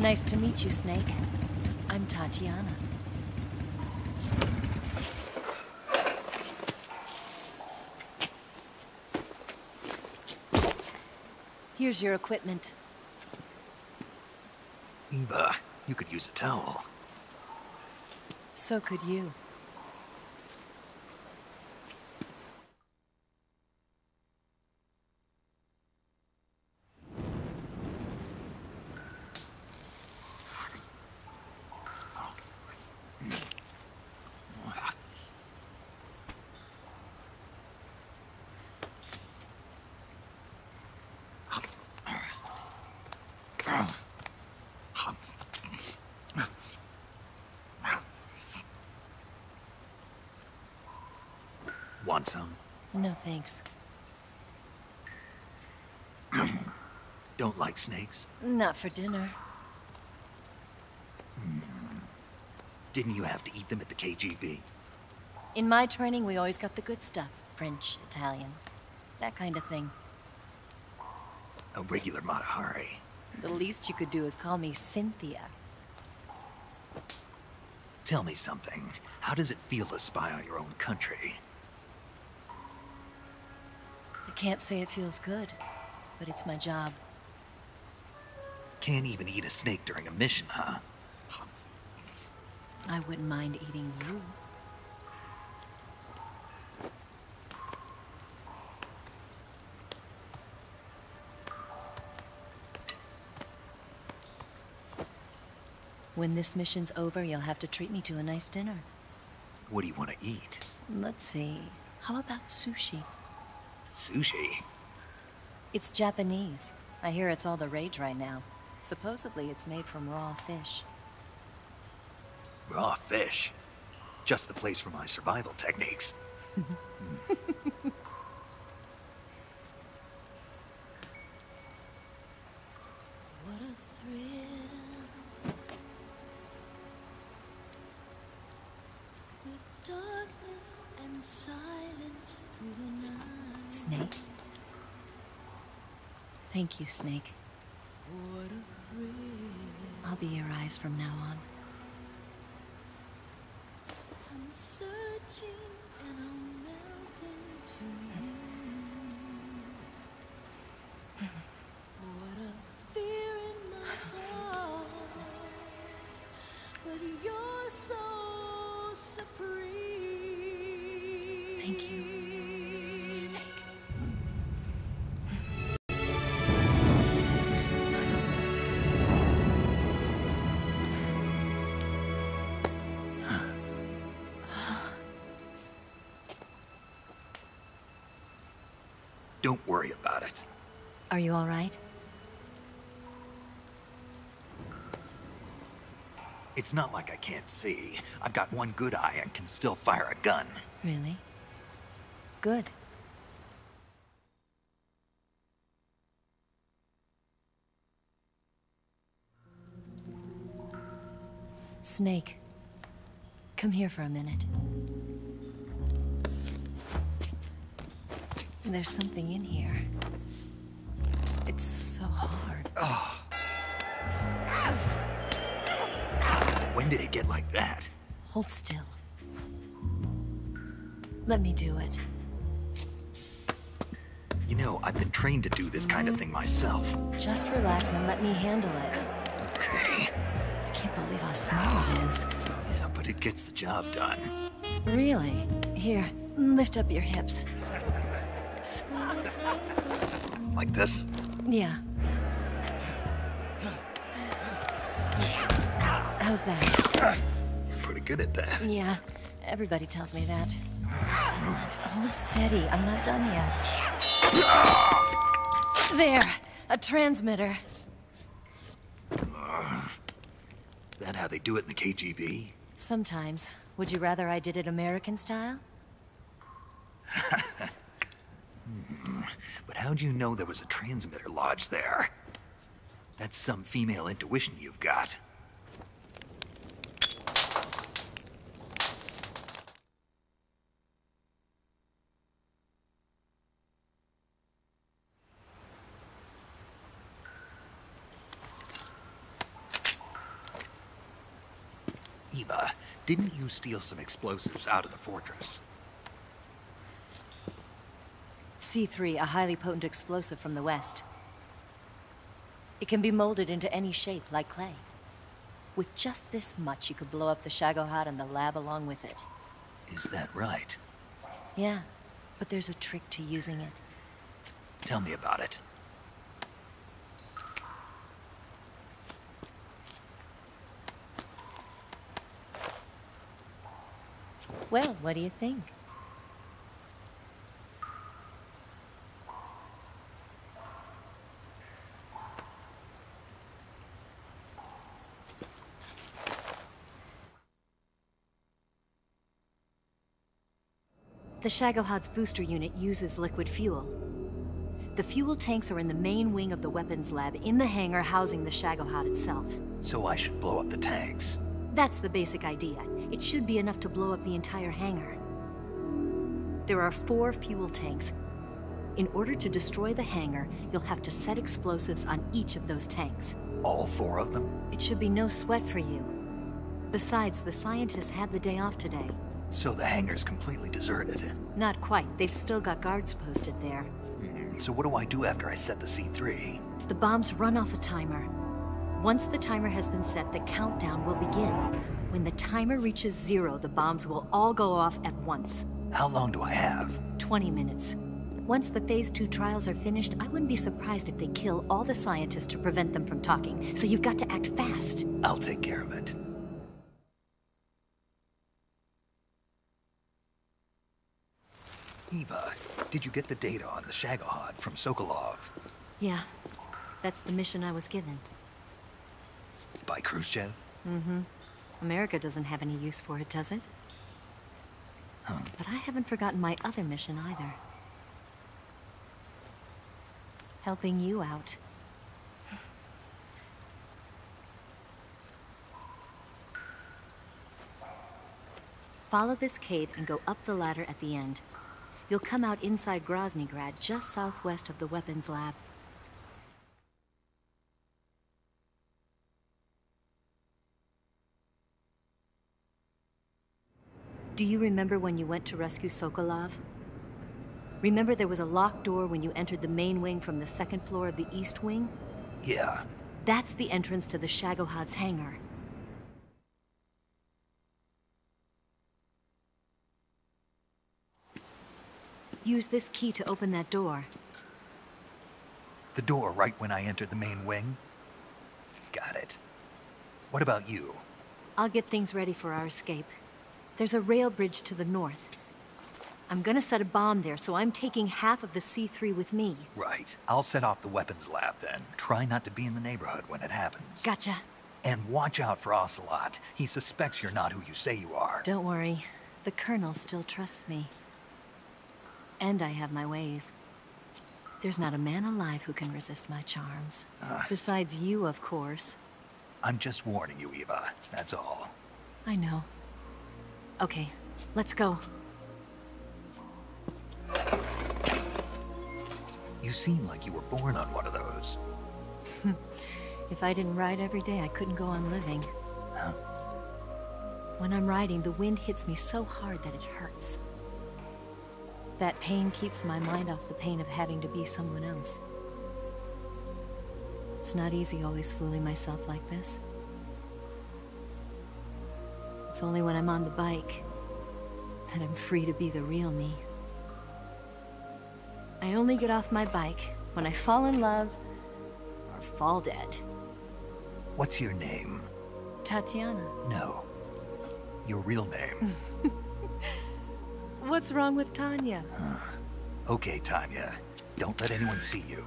Nice to meet you, Snake. I'm Tatiana. Here's your equipment. Eva, you could use a towel. So could you. Want some? No, thanks. Don't like snakes? Not for dinner. Didn't you have to eat them at the KGB? In my training, we always got the good stuff. French, Italian, that kind of thing. A regular Matahari. The least you could do is call me Cynthia. Tell me something. How does it feel to spy on your own country? I can't say it feels good, but it's my job. Can't even eat a snake during a mission, huh? I wouldn't mind eating you. When this mission's over, you'll have to treat me to a nice dinner. What do you want to eat? Let's see. How about sushi? Sushi? It's Japanese. I hear it's all the rage right now. Supposedly, it's made from raw fish. Raw fish? Just the place for my survival techniques. What a thrill. With darkness and silence through the night. Snake? Thank you, Snake. What a thrill. I'll be your eyes from now on. I'm searching and I'm melting to you. What a fear in my heart. But you're so supreme. Thank you, Snake. Don't worry about it. Are you all right? It's not like I can't see. I've got one good eye and can still fire a gun. Really? Good. Snake, come here for a minute. There's something in here. It's so hard. Oh. When did it get like that? Hold still. Let me do it. You know, I've been trained to do this kind of thing myself. Just relax and let me handle it. Okay. I can't believe how small it is. Yeah, but it gets the job done. Really? Here, lift up your hips. Like this? Yeah. How's that? You're pretty good at that. Yeah, everybody tells me that. Hold steady, I'm not done yet. There, a transmitter. Is that how they do it in the KGB? Sometimes. Would you rather I did it American style? But how'd you know there was a transmitter lodged there? That's some female intuition you've got. Eva, didn't you steal some explosives out of the fortress? C3, a highly potent explosive from the west. It can be molded into any shape, like clay. With just this much, you could blow up the Shagohod and the lab along with it. Is that right? Yeah, but there's a trick to using it. Tell me about it. Well, what do you think? The Shagohod's booster unit uses liquid fuel. The fuel tanks are in the main wing of the weapons lab in the hangar housing the Shagohod itself. So I should blow up the tanks. That's the basic idea. It should be enough to blow up the entire hangar. There are 4 fuel tanks. In order to destroy the hangar, you'll have to set explosives on each of those tanks. All 4 of them? It should be no sweat for you. Besides, the scientists had the day off today. So the hangar's completely deserted. Not quite. They've still got guards posted there. So what do I do after I set the C3? The bombs run off a timer. Once the timer has been set, the countdown will begin. When the timer reaches 0, the bombs will all go off at once. How long do I have? 20 minutes. Once the Phase 2 trials are finished, I wouldn't be surprised if they kill all the scientists to prevent them from talking. So you've got to act fast. I'll take care of it. Eva, did you get the data on the Shagohod from Sokolov? Yeah, that's the mission I was given. By Khrushchev? Mm-hmm. America doesn't have any use for it, does it? Huh. But I haven't forgotten my other mission either. Helping you out. Follow this cave and go up the ladder at the end. You'll come out inside Groznygrad, just southwest of the weapons lab. Do you remember when you went to rescue Sokolov? Remember there was a locked door when you entered the main wing from the 2nd floor of the east wing? Yeah. That's the entrance to the Shagohod's hangar. Use this key to open that door. The door right when I entered the main wing? Got it. What about you? I'll get things ready for our escape. There's a rail bridge to the north. I'm gonna set a bomb there, so I'm taking half of the C3 with me. Right. I'll set off the weapons lab then. Try not to be in the neighborhood when it happens. Gotcha. And watch out for Ocelot. He suspects you're not who you say you are. Don't worry. The Colonel still trusts me. And I have my ways. There's not a man alive who can resist my charms. Besides you, of course. I'm just warning you, Eva. That's all. I know. Okay, let's go. You seem like you were born on one of those. If I didn't ride every day, I couldn't go on living. Huh? When I'm riding, the wind hits me so hard that it hurts. That pain keeps my mind off the pain of having to be someone else. It's not easy always fooling myself like this. It's only when I'm on the bike that I'm free to be the real me. I only get off my bike when I fall in love or fall dead. What's your name? Tatiana. No. Your real name. What's wrong with Tanya? Okay, Tanya. Don't let anyone see you.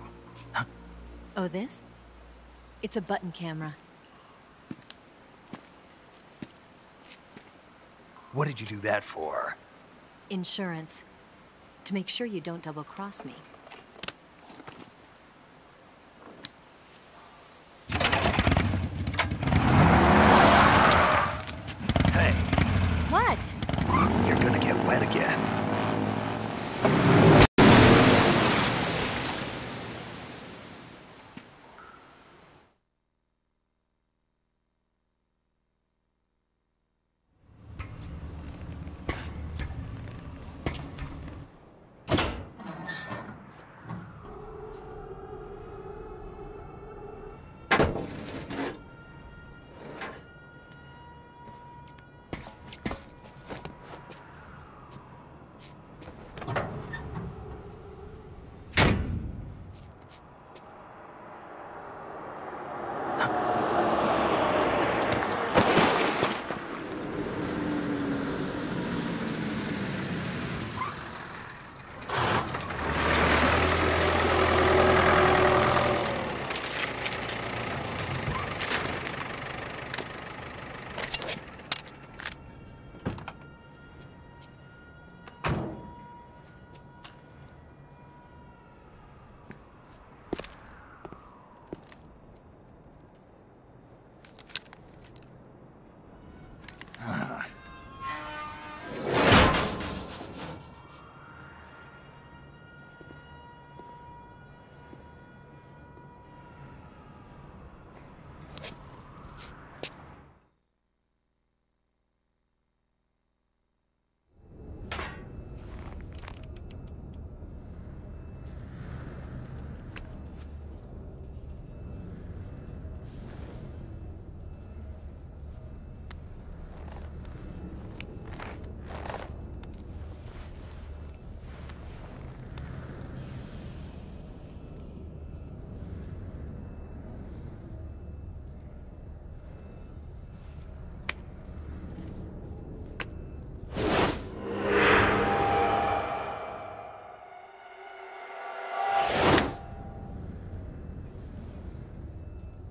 Huh? Oh, this? It's a button camera. What did you do that for? Insurance. To make sure you don't double-cross me. Hey. What? You're gonna get wet again.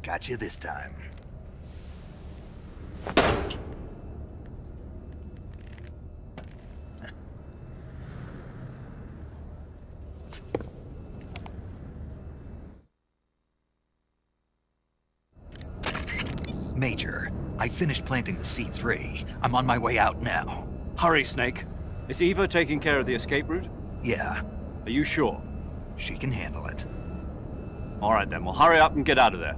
Got you this time. Major, I finished planting the C3. I'm on my way out now. Hurry, Snake. Is Eva taking care of the escape route? Yeah. Are you sure? She can handle it. All right, then. Well, hurry up and get out of there.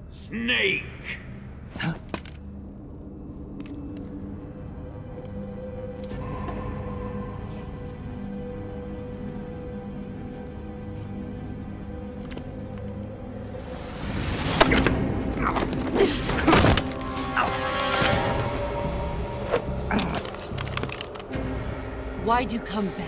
Snake! Huh? Why'd you come back?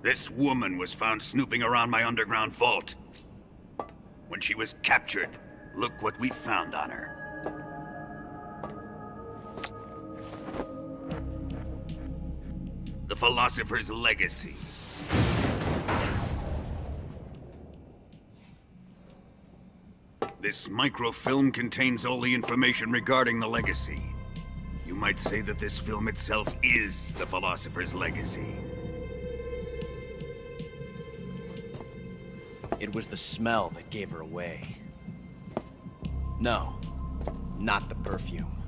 This woman was found snooping around my underground vault. When she was captured, look what we found on her. The philosopher's legacy. This microfilm contains all the information regarding the legacy. You might say that this film itself is the philosopher's legacy. It was the smell that gave her away. No, not the perfume.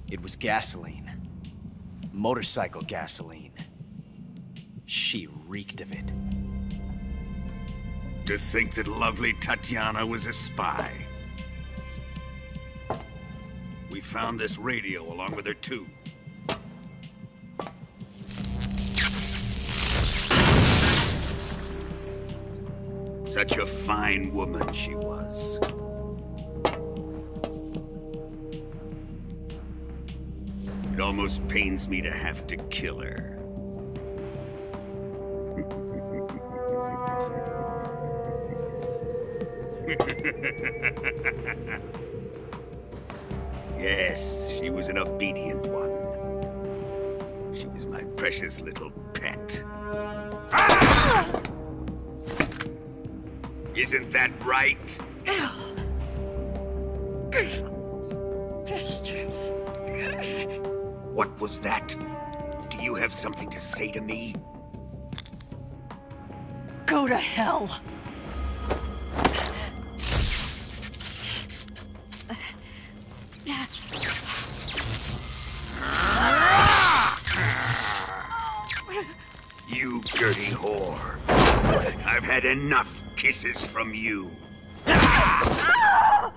It was gasoline. Motorcycle gasoline. She reeked of it. To think that lovely Tatiana was a spy. We found this radio along with her too. Such a fine woman she was. It almost pains me to have to kill her. Yes, she was an obedient one. She was my precious little pet. Ah! Isn't that right? Bastard. What was that? Do you have something to say to me? Go to hell. You dirty whore. I've had enough kisses from you. I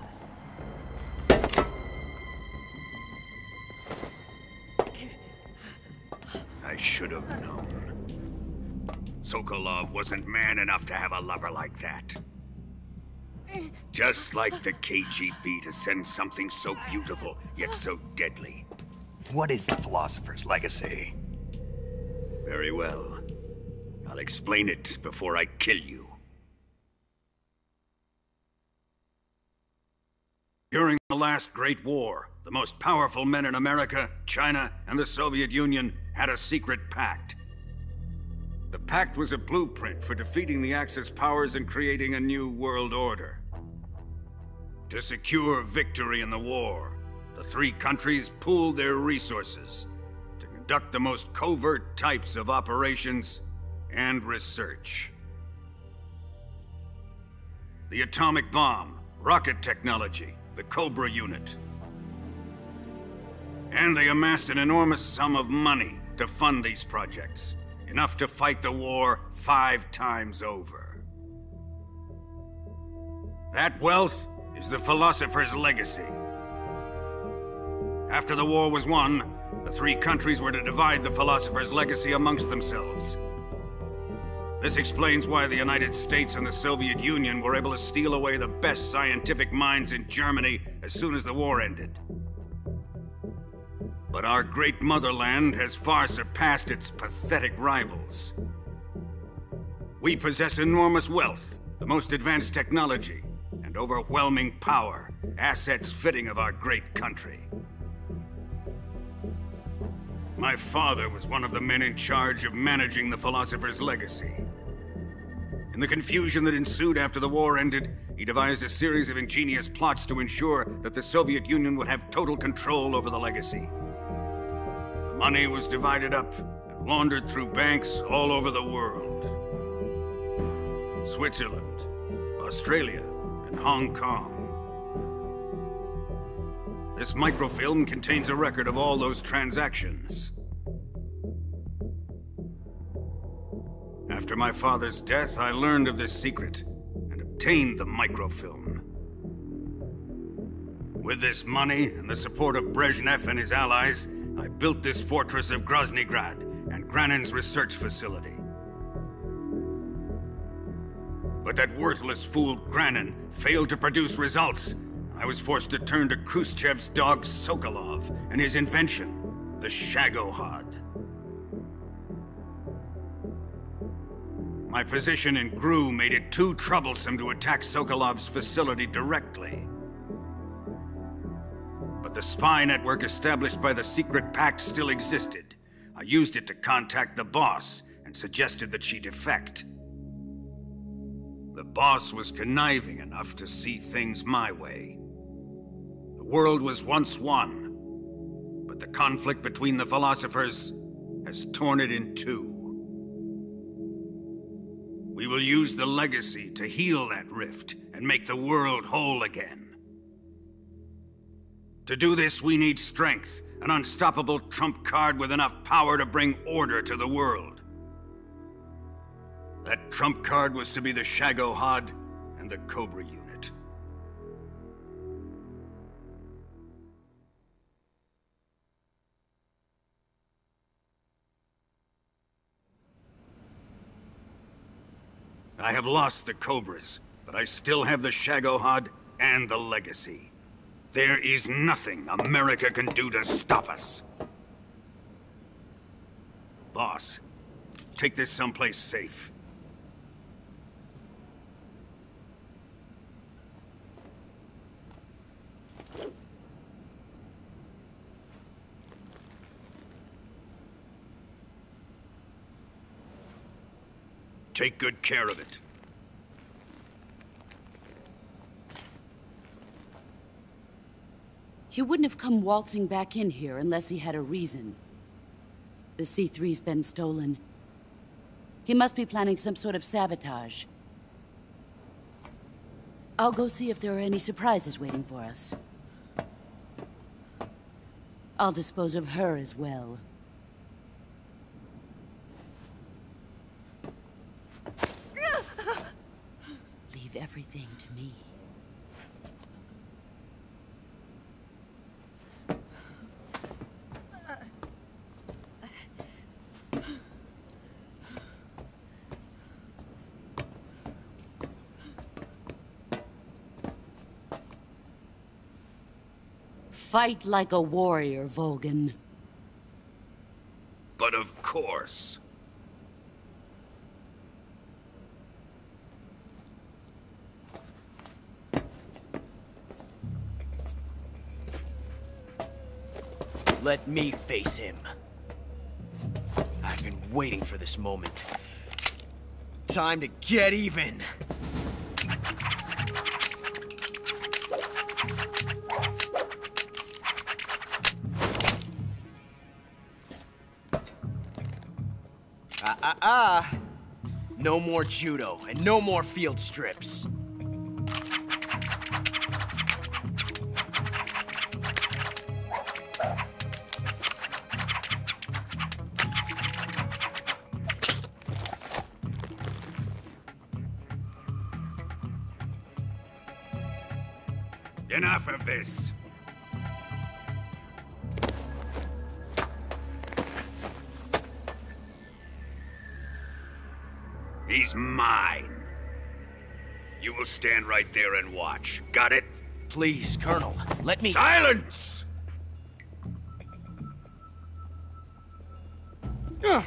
should have known. Sokolov wasn't man enough to have a lover like that. Just like the KGB to send something so beautiful, yet so deadly. What is the philosopher's legacy? Very well. I'll explain it before I kill you. During the last Great War, the most powerful men in America, China, and the Soviet Union had a secret pact. The pact was a blueprint for defeating the Axis powers and creating a new world order. To secure victory in the war, the three countries pooled their resources to conduct the most covert types of operations and research. The atomic bomb, rocket technology, the Cobra unit. And they amassed an enormous sum of money to fund these projects, enough to fight the war 5 times over. That wealth is the philosopher's legacy. After the war was won, the three countries were to divide the philosopher's legacy amongst themselves. This explains why the United States and the Soviet Union were able to steal away the best scientific minds in Germany as soon as the war ended. But our great motherland has far surpassed its pathetic rivals. We possess enormous wealth, the most advanced technology, and overwhelming power, assets fitting of our great country. My father was one of the men in charge of managing the philosopher's legacy. In the confusion that ensued after the war ended, he devised a series of ingenious plots to ensure that the Soviet Union would have total control over the legacy. The money was divided up, and laundered through banks all over the world. Switzerland, Australia, and Hong Kong. This microfilm contains a record of all those transactions. After my father's death, I learned of this secret and obtained the microfilm. With this money and the support of Brezhnev and his allies, I built this fortress of Groznygrad and Granin's research facility. But that worthless fool Granin failed to produce results. I was forced to turn to Khrushchev's dog Sokolov and his invention, the Shagohod. My position in GRU made it too troublesome to attack Sokolov's facility directly. But the spy network established by the secret pact still existed. I used it to contact the boss and suggested that she defect. The boss was conniving enough to see things my way. The world was once one, but the conflict between the philosophers has torn it in two. We will use the legacy to heal that rift and make the world whole again. To do this, we need strength, an unstoppable trump card with enough power to bring order to the world. That trump card was to be the Shagohod and the Cobra unit. I have lost the Cobras, but I still have the Shagohod and the legacy. There is nothing America can do to stop us. Boss, take this someplace safe. Take good care of it. He wouldn't have come waltzing back in here unless he had a reason. The C3's been stolen. He must be planning some sort of sabotage. I'll go see if there are any surprises waiting for us. I'll dispose of her as well. Leave everything to me. Fight like a warrior, Volgan. But of course. Let me face him. I've been waiting for this moment. Time to get even! No more judo, and no more field strips. Enough of this. He's mine. You will stand right there and watch. Got it? Please, Colonel, let me— Silence! Huh?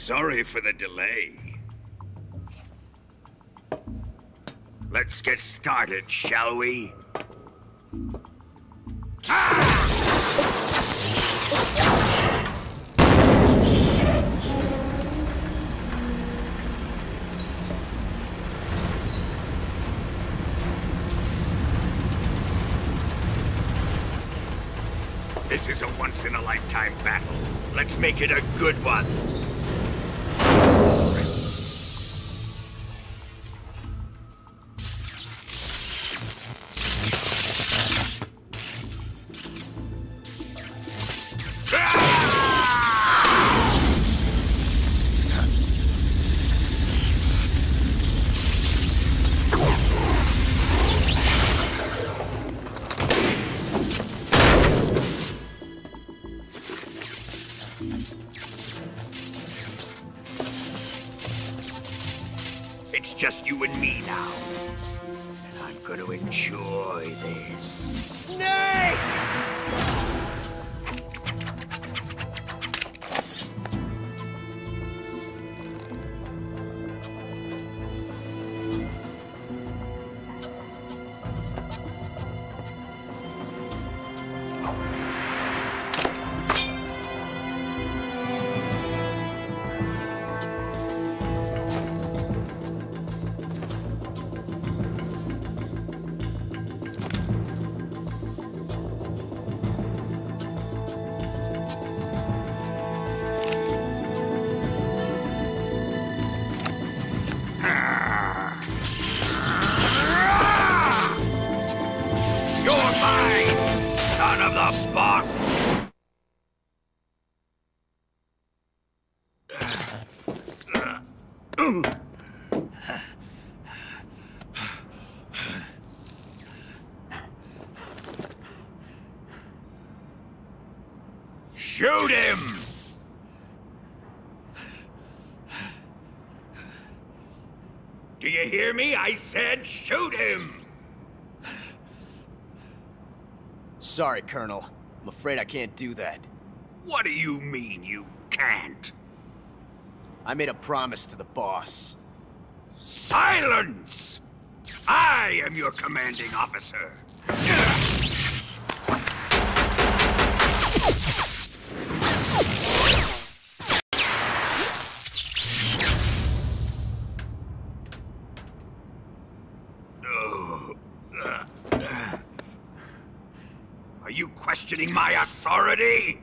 Sorry for the delay. Let's get started, shall we? This is a once-in-a-lifetime battle. Let's make it a good one. It's just you and me now. And I'm gonna enjoy this. Snake! Shoot him! Do you hear me? I said shoot him! Sorry, Colonel. I'm afraid I can't do that. What do you mean you can't? I made a promise to the boss. Silence! I am your commanding officer. Are you questioning my authority?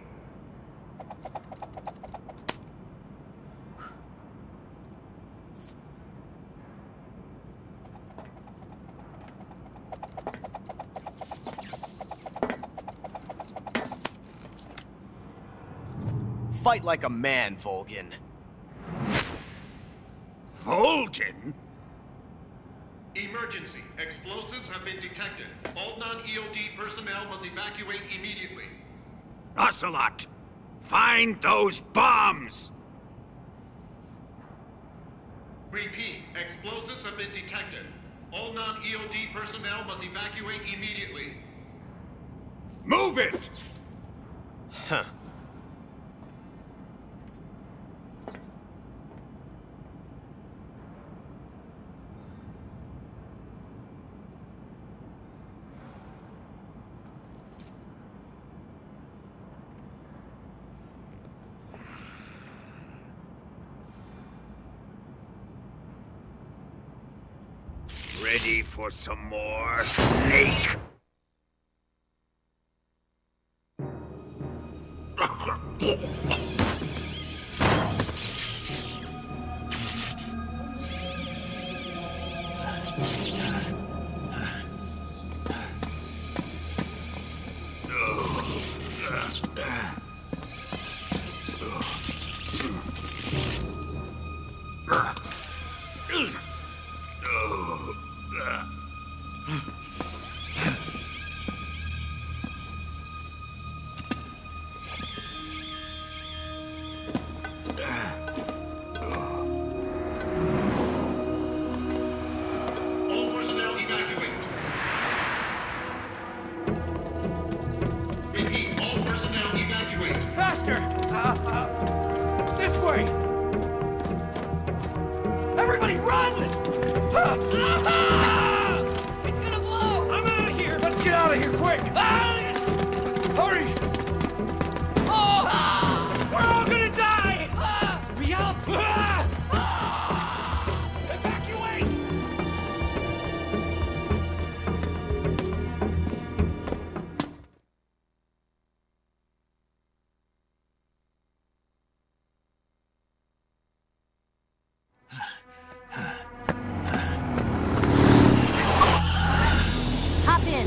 Fight like a man, Volgin. Volgin? Emergency. Explosives have been detected. All non-EOD personnel must evacuate immediately. Ocelot! Find those bombs! Repeat. Explosives have been detected. All non-EOD personnel must evacuate immediately. Move it! Huh. Ready for some more, Snake? Repeat, all personnel evacuate. Faster! This way! It's gonna blow! I'm out of here! Let's get out of here, quick! Hurry! We're all gonna die! Hurry up! Evacuate! Hop in.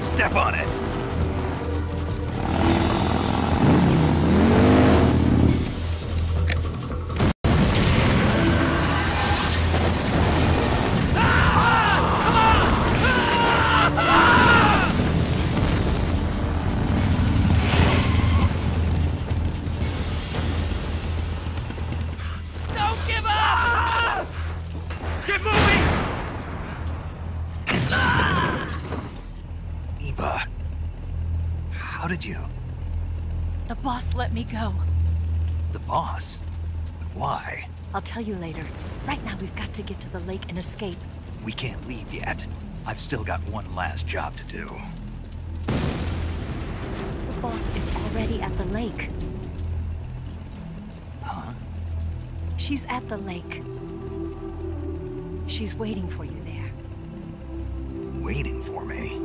Step on it! Don't give up! Get moving! Eva, how did you? The boss let me go. The boss? But why? I'll tell you later. Right now, we've got to get to the lake and escape. We can't leave yet. I've still got one last job to do. The boss is already at the lake. Huh? She's at the lake. She's waiting for you there. Waiting for me?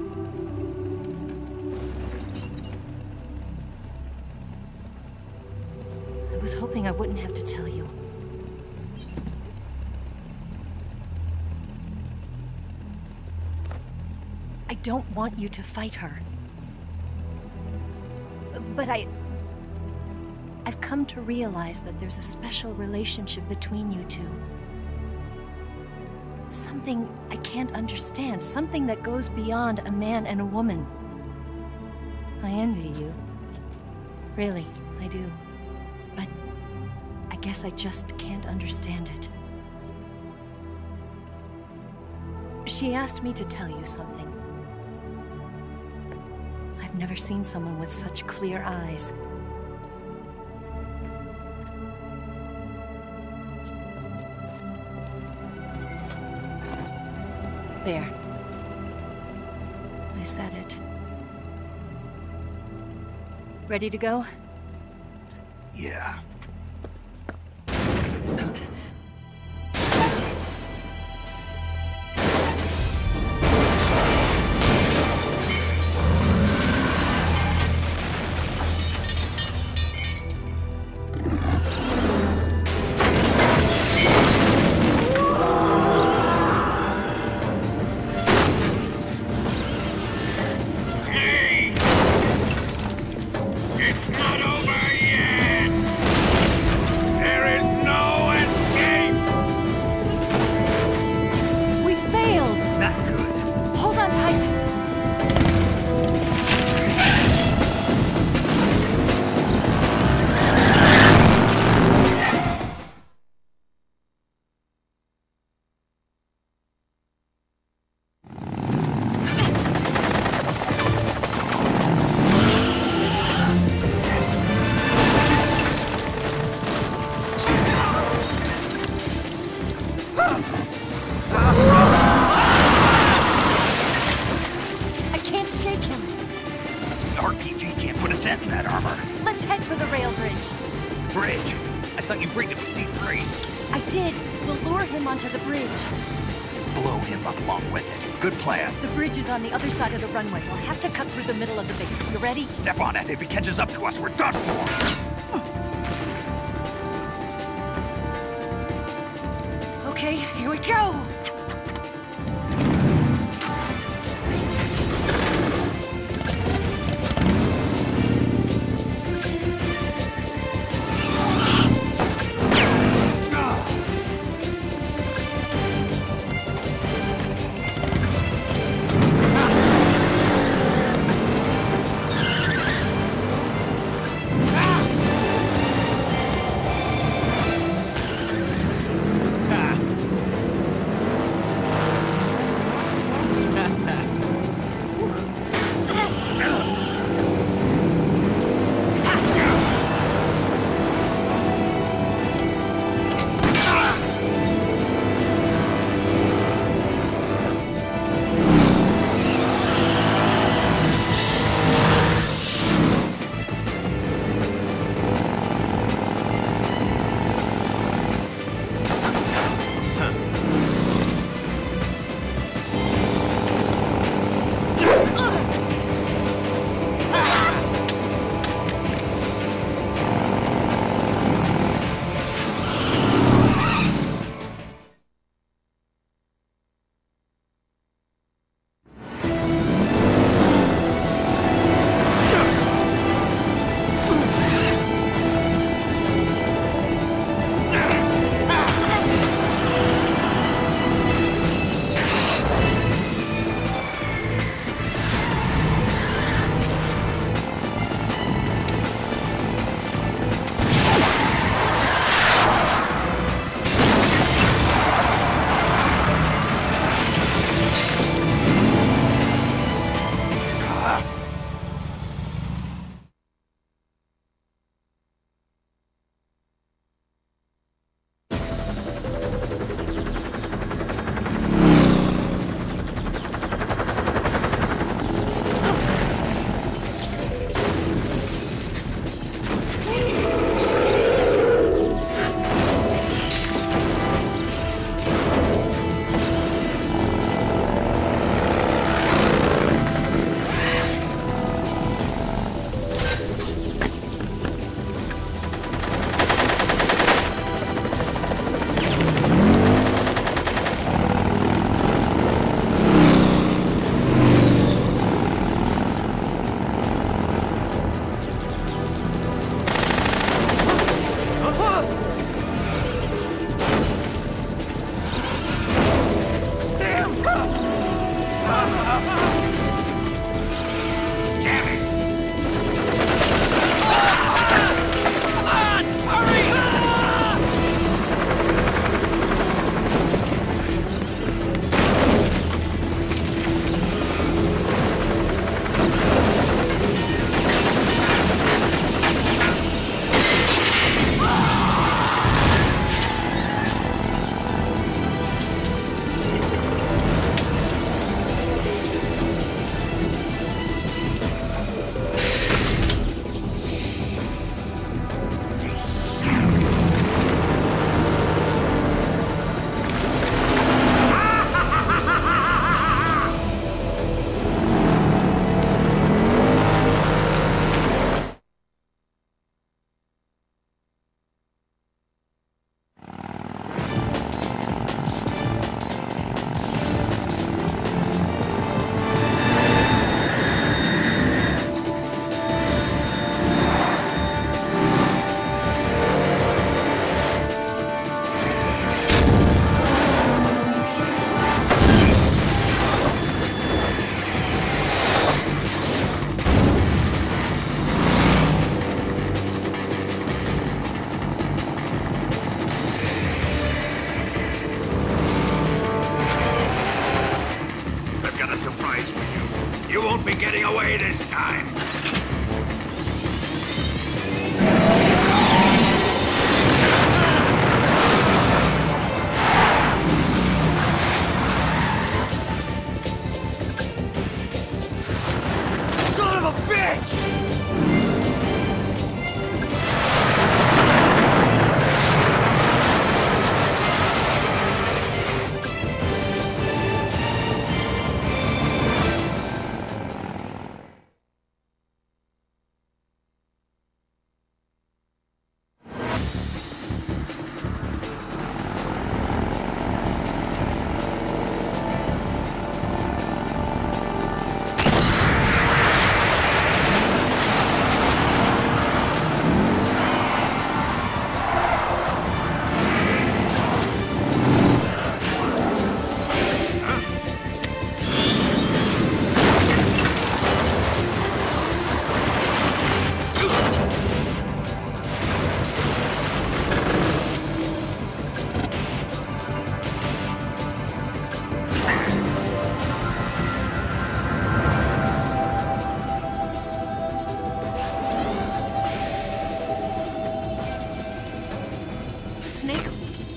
I was hoping I wouldn't have to tell you. I don't want you to fight her. But I've come to realize that there's a special relationship between you two. Something I can't understand, something that goes beyond a man and a woman. I envy you. Really, I do. But I guess I just can't understand it. She asked me to tell you something. I've never seen someone with such clear eyes. There. I said it. Ready to go? Yeah. On the other side of the runway. We'll have to cut through the middle of the base. You ready? Step on it. If he catches up to us, we're done for. Okay, here we go! Damn it! Come on! Hurry! You won't be getting away this time. Son of a bitch!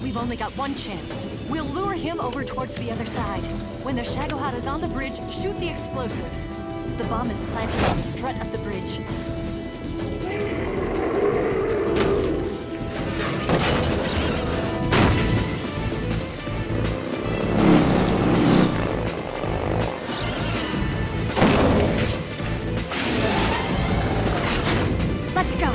We've only got one chance. We'll lure him over towards the other side. When the Shagohada's on the bridge, shoot the explosives. The bomb is planted on the strut of the bridge. Let's go!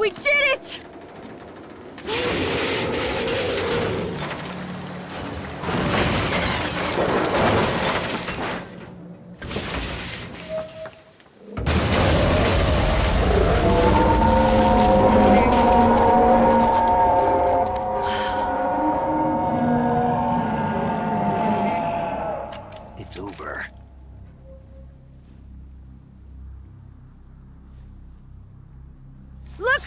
We did it! It's over. Look!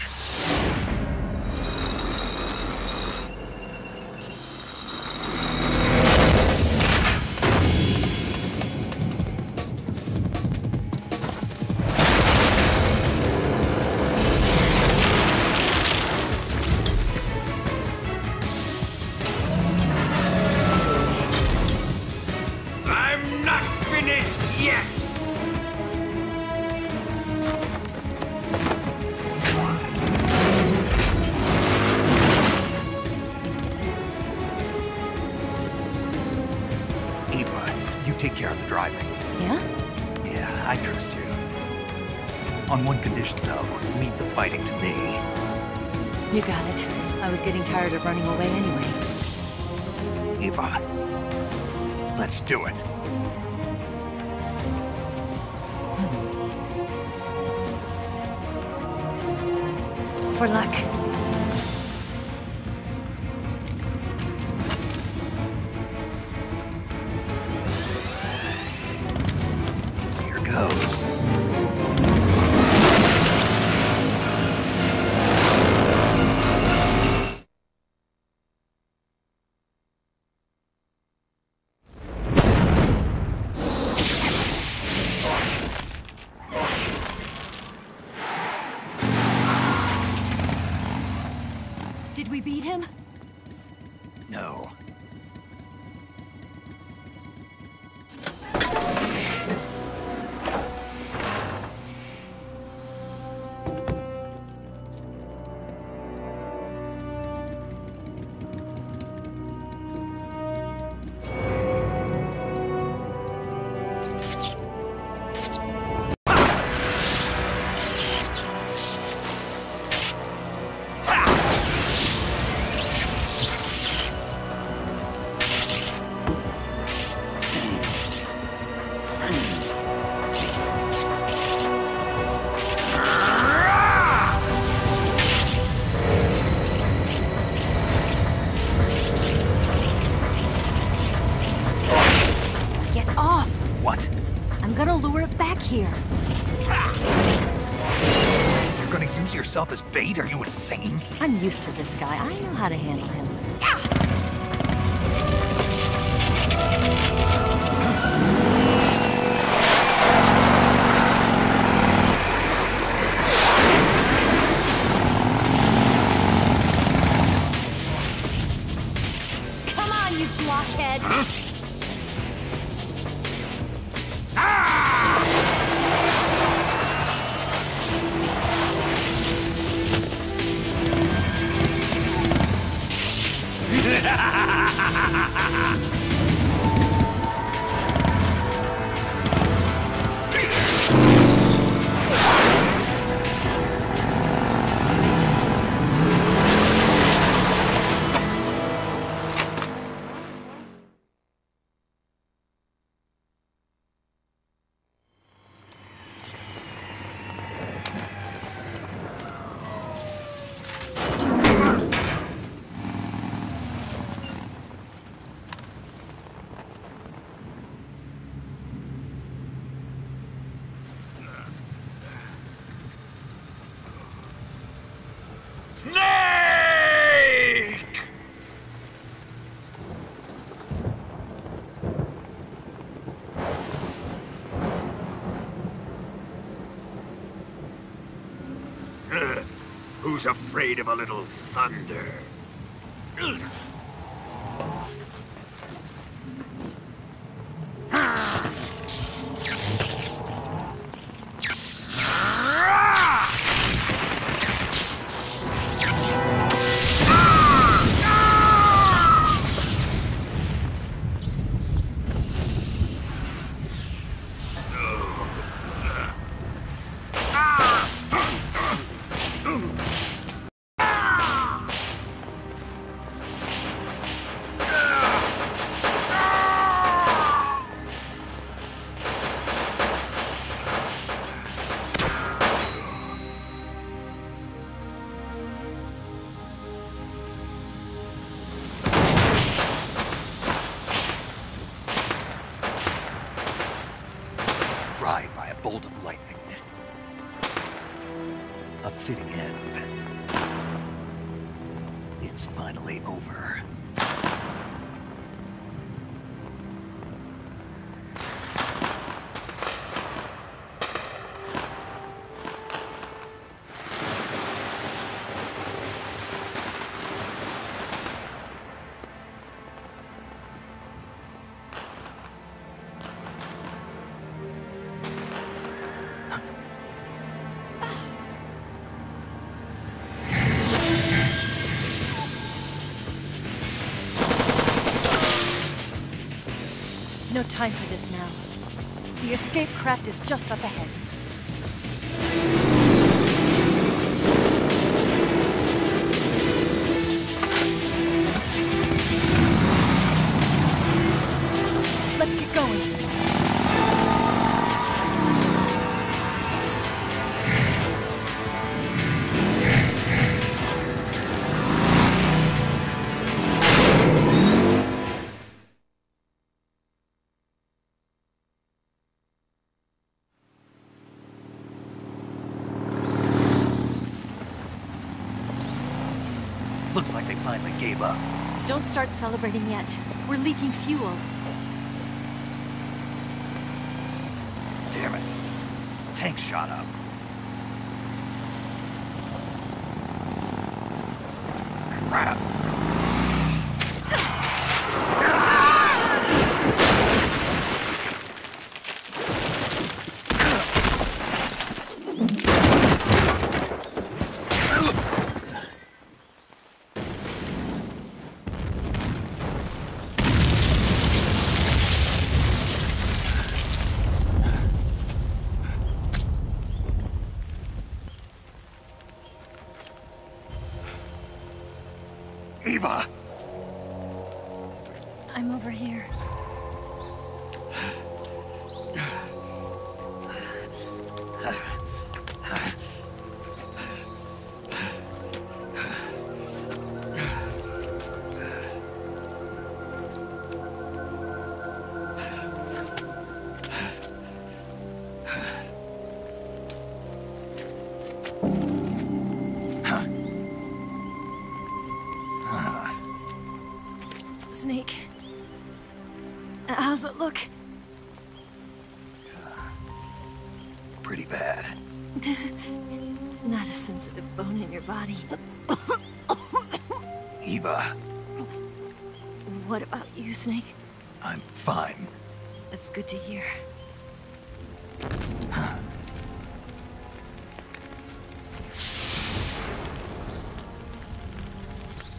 I'm not finished yet! Eva, you take care of the driving. Yeah? Yeah, I trust you. On one condition, though, leave the fighting to me. You got it. I was getting tired of running away anyway. Eva, let's do it. For luck. Here goes. Did we beat him? No. Get off! What? I'm gonna lure it back here. You're gonna use yourself as bait? Are you insane? I'm used to this guy. I know how to handle him. Come on, you blockhead! Snake! Who's afraid of a little thunder? bolt of lightning. A fitting end. It's finally over. No time for this now. The escape craft is just up ahead. Let's get going. Looks like they finally gave up. Don't start celebrating yet. We're leaking fuel. Damn it. Tank shot up. Crap. Eva! I'm over here. Snake. How's it look? Pretty bad. Not a sensitive bone in your body. Eva. What about you, Snake? I'm fine. That's good to hear.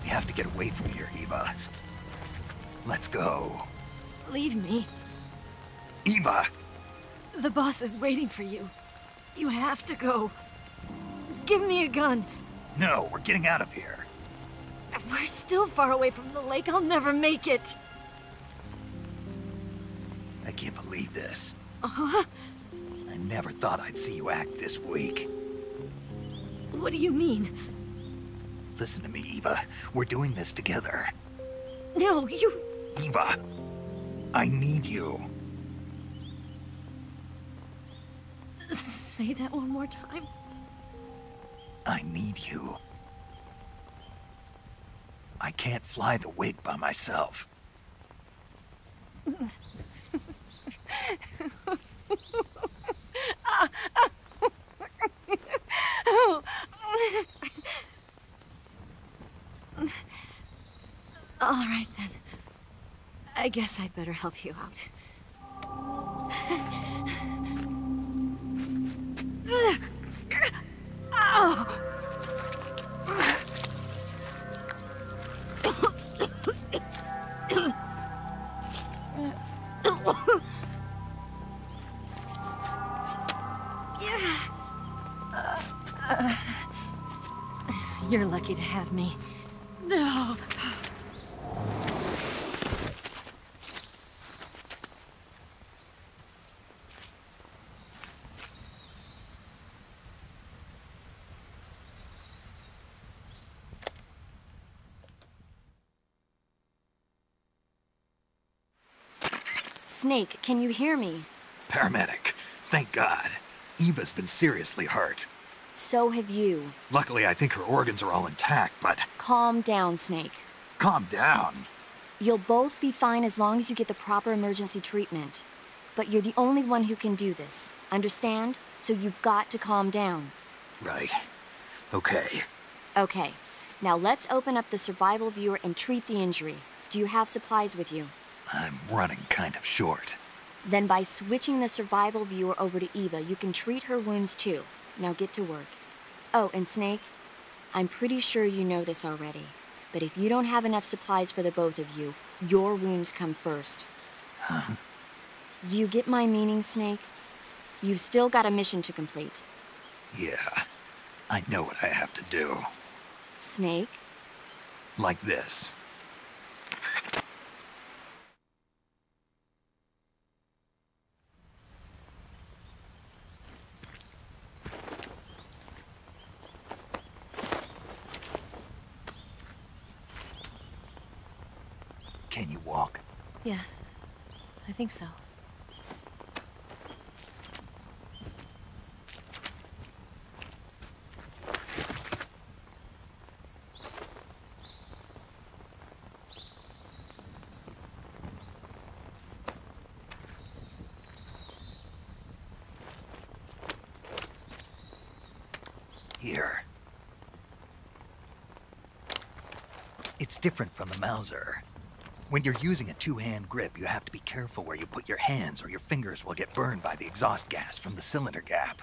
We have to get away from here, Eva. Let's go. Leave me. Eva! The boss is waiting for you. You have to go. Give me a gun. No, we're getting out of here. We're still far away from the lake. I'll never make it. I can't believe this. Uh-huh. I never thought I'd see you act this weak. What do you mean? Listen to me, Eva. We're doing this together. No, you... Eva, I need you. Say that one more time. I need you. I can't fly the wig by myself. All right, then. I guess I'd better help you out. You're lucky to have me. No. Snake, can you hear me? Paramedic, thank God. Eva's been seriously hurt. So have you. Luckily, I think her organs are all intact, but... Calm down, Snake. Calm down. You'll both be fine as long as you get the proper emergency treatment. But you're the only one who can do this. Understand? So you've got to calm down. Right. Okay. Okay. Now let's open up the survival viewer and treat the injury. Do you have supplies with you? I'm running kind of short. Then by switching the survival viewer over to Eva, you can treat her wounds too. Now get to work. Oh, and Snake, I'm pretty sure you know this already, but if you don't have enough supplies for the both of you, your wounds come first. Huh? Do you get my meaning, Snake? You've still got a mission to complete. Yeah, I know what I have to do. Snake? Like this. Can you walk? Yeah, I think so. Here. It's different from the Mauser. When you're using a two-hand grip, you have to be careful where you put your hands or your fingers will get burned by the exhaust gas from the cylinder gap.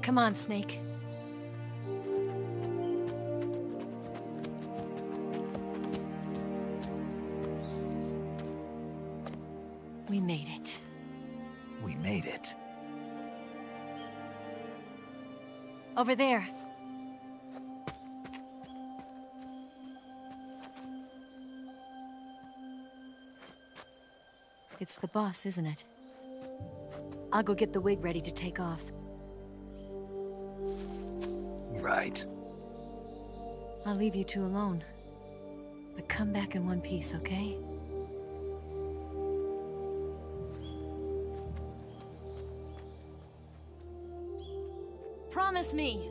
Come on, Snake. We made it. We made it. Over there. It's the boss, isn't it? I'll go get the wig ready to take off. Right. I'll leave you two alone. But come back in one piece, okay? Promise me!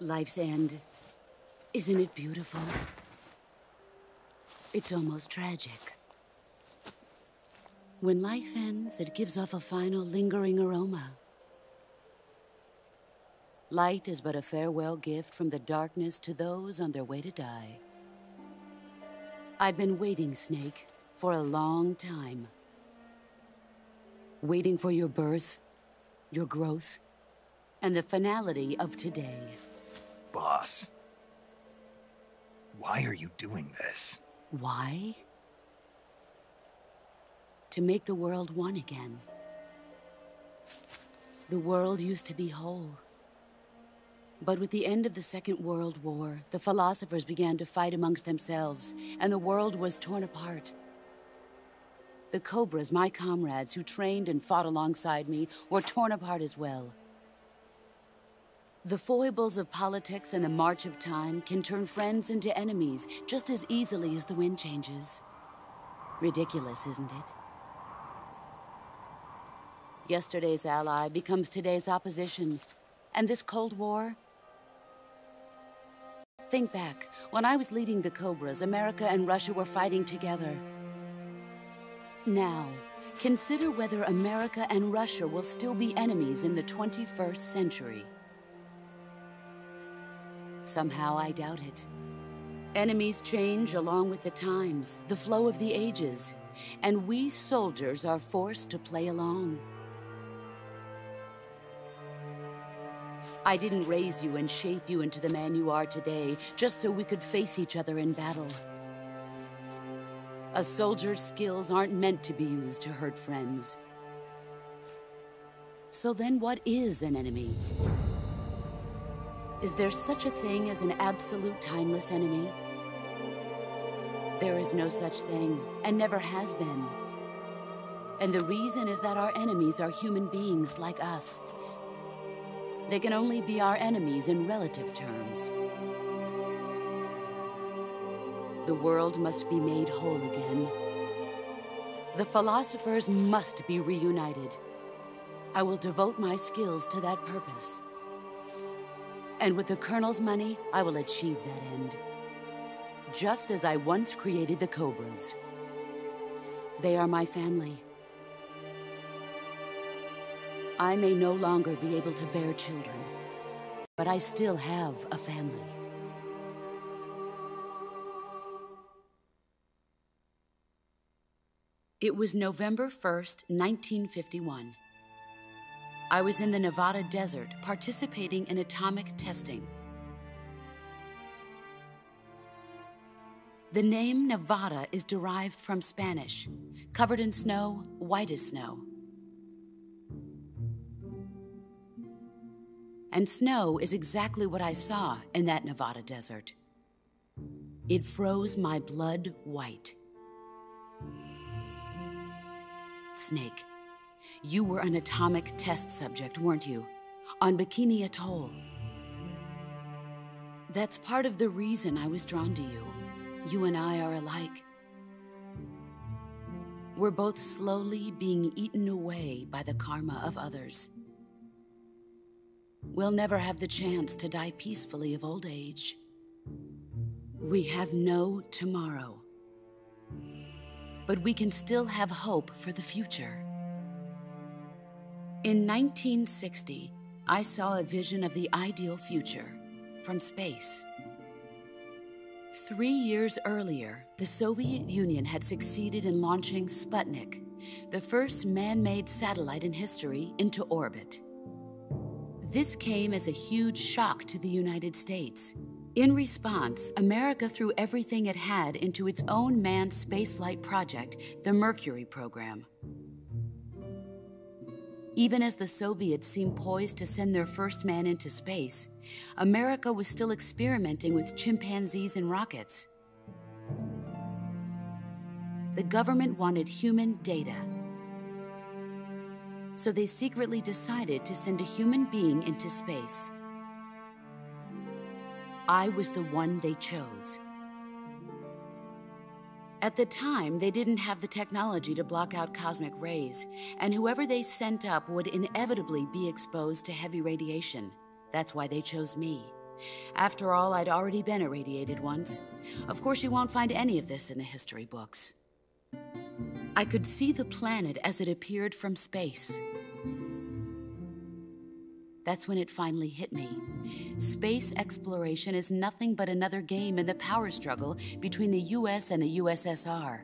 Life's end. Isn't it beautiful? It's almost tragic. When life ends, it gives off a final lingering aroma. Light is but a farewell gift from the darkness to those on their way to die. I've been waiting, Snake, for a long time. Waiting for your birth, your growth, and the finality of today. Boss, why are you doing this? Why? to make the world one again. The world used to be whole. But with the end of the Second World War, the philosophers began to fight amongst themselves, and the world was torn apart. The Cobras, my comrades who trained and fought alongside me, were torn apart as well. The foibles of politics and the march of time can turn friends into enemies just as easily as the wind changes. Ridiculous, isn't it? Yesterday's ally becomes today's opposition. And this Cold War? Think back. When I was leading the Cobras, America and Russia were fighting together. Now, consider whether America and Russia will still be enemies in the 21st century. Somehow I doubt it. Enemies change along with the times, the flow of the ages, and we soldiers are forced to play along. I didn't raise you and shape you into the man you are today just so we could face each other in battle. A soldier's skills aren't meant to be used to hurt friends. So then what is an enemy? Is there such a thing as an absolute timeless enemy? There is no such thing, and never has been. And the reason is that our enemies are human beings like us. They can only be our enemies in relative terms. The world must be made whole again. The philosophers must be reunited. I will devote my skills to that purpose. And with the Colonel's money, I will achieve that end. Just as I once created the Cobras. They are my family. I may no longer be able to bear children, but I still have a family. It was November 1st, 1951. I was in the Nevada desert participating in atomic testing. The name Nevada is derived from Spanish, covered in snow, white as snow. And snow is exactly what I saw in that Nevada desert. It froze my blood white. Snake, you were an atomic test subject, weren't you? On Bikini Atoll. That's part of the reason I was drawn to you. You and I are alike. We're both slowly being eaten away by the karma of others. We'll never have the chance to die peacefully of old age. We have no tomorrow. But we can still have hope for the future. In 1960, I saw a vision of the ideal future from space. 3 years earlier, the Soviet Union had succeeded in launching Sputnik, the first man-made satellite in history, into orbit. This came as a huge shock to the United States. In response, America threw everything it had into its own manned spaceflight project, the Mercury program. Even as the Soviets seemed poised to send their first man into space, America was still experimenting with chimpanzees and rockets. The government wanted human data. So they secretly decided to send a human being into space. I was the one they chose. At the time, they didn't have the technology to block out cosmic rays, and whoever they sent up would inevitably be exposed to heavy radiation. That's why they chose me. After all, I'd already been irradiated once. Of course, you won't find any of this in the history books. I could see the planet as it appeared from space. That's when it finally hit me. Space exploration is nothing but another game in the power struggle between the US and the USSR.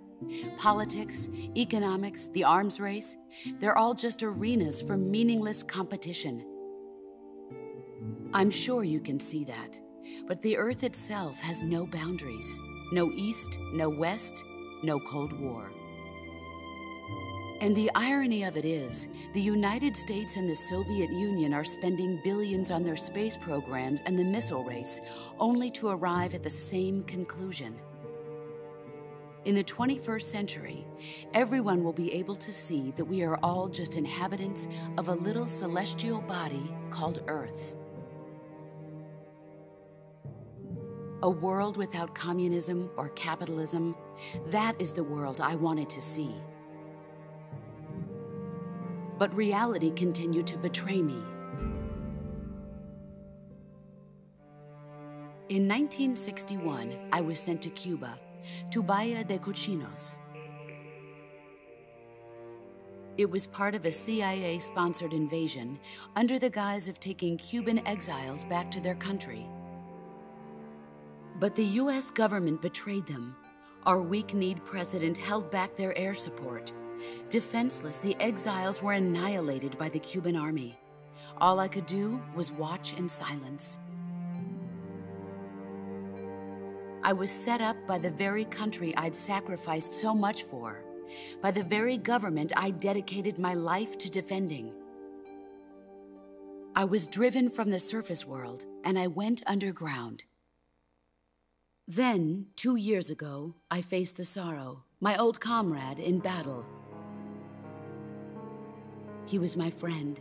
Politics, economics, the arms race, they're all just arenas for meaningless competition. I'm sure you can see that, but the Earth itself has no boundaries. No East, no West, no Cold War. And the irony of it is, the United States and the Soviet Union are spending billions on their space programs and the missile race, only to arrive at the same conclusion. In the 21st century, everyone will be able to see that we are all just inhabitants of a little celestial body called Earth. A world without communism or capitalism, that is the world I wanted to see. But reality continued to betray me. In 1961, I was sent to Cuba, to Bahia de Cochinos. It was part of a CIA-sponsored invasion under the guise of taking Cuban exiles back to their country. But the US government betrayed them. Our weak-kneed president held back their air support. Defenseless, the exiles were annihilated by the Cuban army. All I could do was watch in silence. I was set up by the very country I'd sacrificed so much for, by the very government I dedicated my life to defending. I was driven from the surface world, and I went underground. Then, 2 years ago, I faced the sorrow, my old comrade in battle. He was my friend.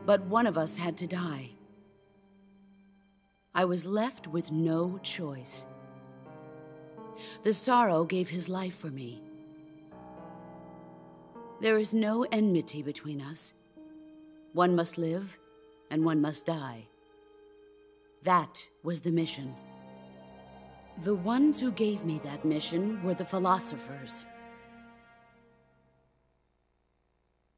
But one of us had to die. I was left with no choice. The sorrow gave his life for me. There is no enmity between us. One must live, and one must die. That was the mission. The ones who gave me that mission were the philosophers.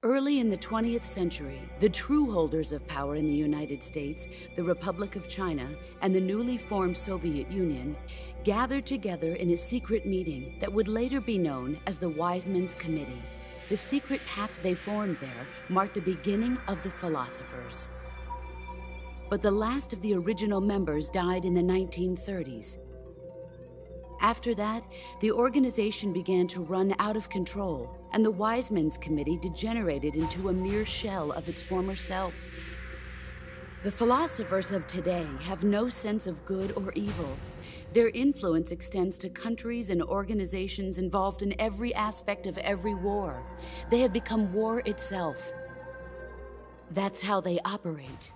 Early in the 20th century, the true holders of power in the United States, the Republic of China, and the newly formed Soviet Union gathered together in a secret meeting that would later be known as the Wise Men's Committee. The secret pact they formed there marked the beginning of the philosophers. But the last of the original members died in the 1930s. After that, the organization began to run out of control, and the Wise Men's Committee degenerated into a mere shell of its former self. The philosophers of today have no sense of good or evil. Their influence extends to countries and organizations involved in every aspect of every war. They have become war itself. That's how they operate.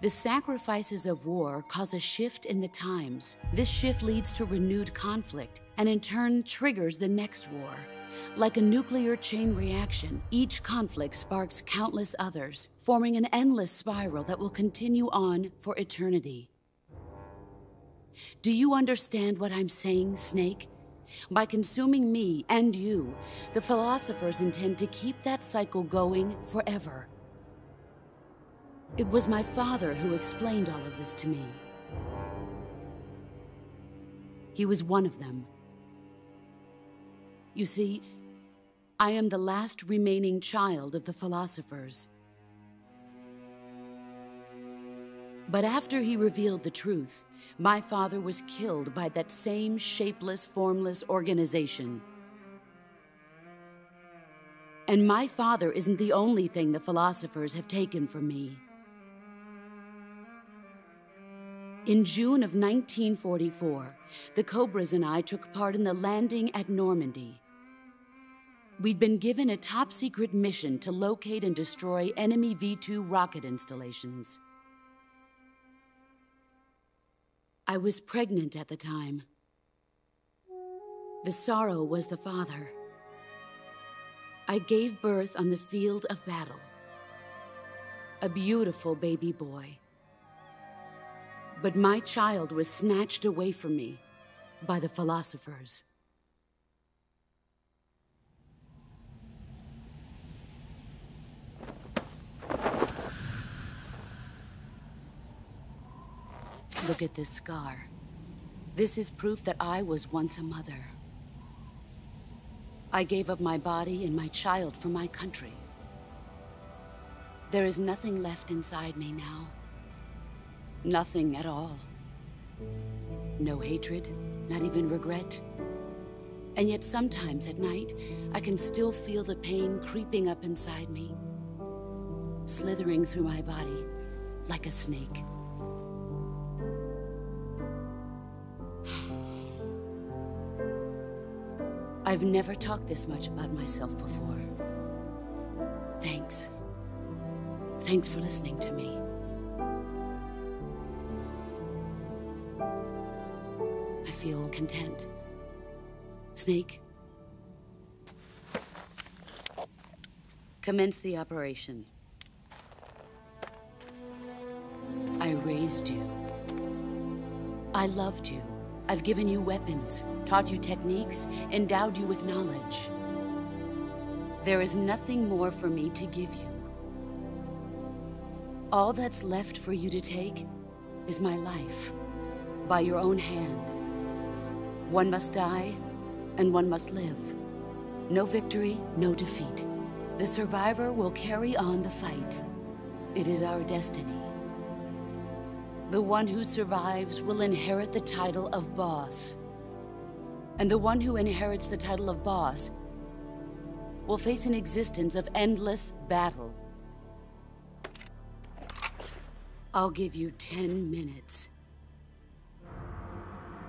The sacrifices of war cause a shift in the times. This shift leads to renewed conflict, and in turn triggers the next war. Like a nuclear chain reaction, each conflict sparks countless others, forming an endless spiral that will continue on for eternity. Do you understand what I'm saying, Snake? By consuming me and you, the philosophers intend to keep that cycle going forever. It was my father who explained all of this to me. He was one of them. You see, I am the last remaining child of the philosophers. But after he revealed the truth, my father was killed by that same shapeless, formless organization. And my father isn't the only thing the philosophers have taken from me. In June of 1944, the Cobras and I took part in the landing at Normandy. We'd been given a top-secret mission to locate and destroy enemy V-2 rocket installations. I was pregnant at the time. The sorrow was the father. I gave birth on the field of battle. A beautiful baby boy. But my child was snatched away from me by the philosophers. Look at this scar. This is proof that I was once a mother. I gave up my body and my child for my country. There is nothing left inside me now. Nothing at all. No hatred, not even regret. And yet sometimes at night, I can still feel the pain creeping up inside me, slithering through my body like a snake. I've never talked this much about myself before. Thanks. Thanks for listening to me. I feel content. Snake, commence the operation. I raised you. I loved you. I've given you weapons, taught you techniques, endowed you with knowledge. There is nothing more for me to give you. All that's left for you to take is my life, by your own hand. One must die, and one must live. No victory, no defeat. The survivor will carry on the fight. It is our destiny. The one who survives will inherit the title of boss. And the one who inherits the title of boss will face an existence of endless battle. I'll give you 10 minutes.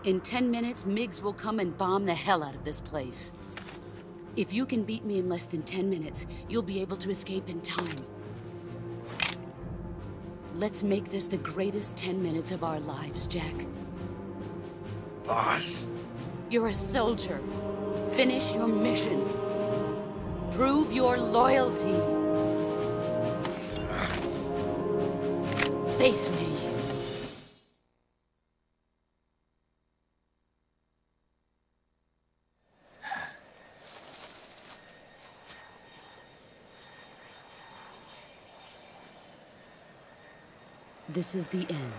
In 10 minutes, MiGs will come and bomb the hell out of this place. If you can beat me in less than 10 minutes, you'll be able to escape in time. Let's make this the greatest 10 minutes of our lives, Jack. Boss? You're a soldier. Finish your mission. Prove your loyalty. Face me. This is the end.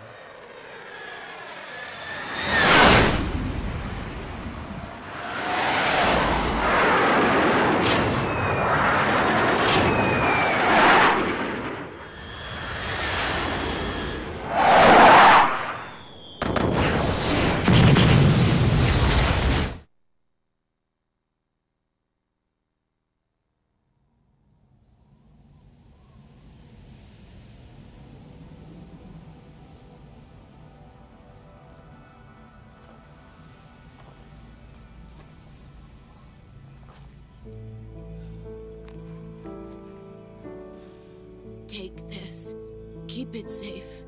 Take this. Keep it safe.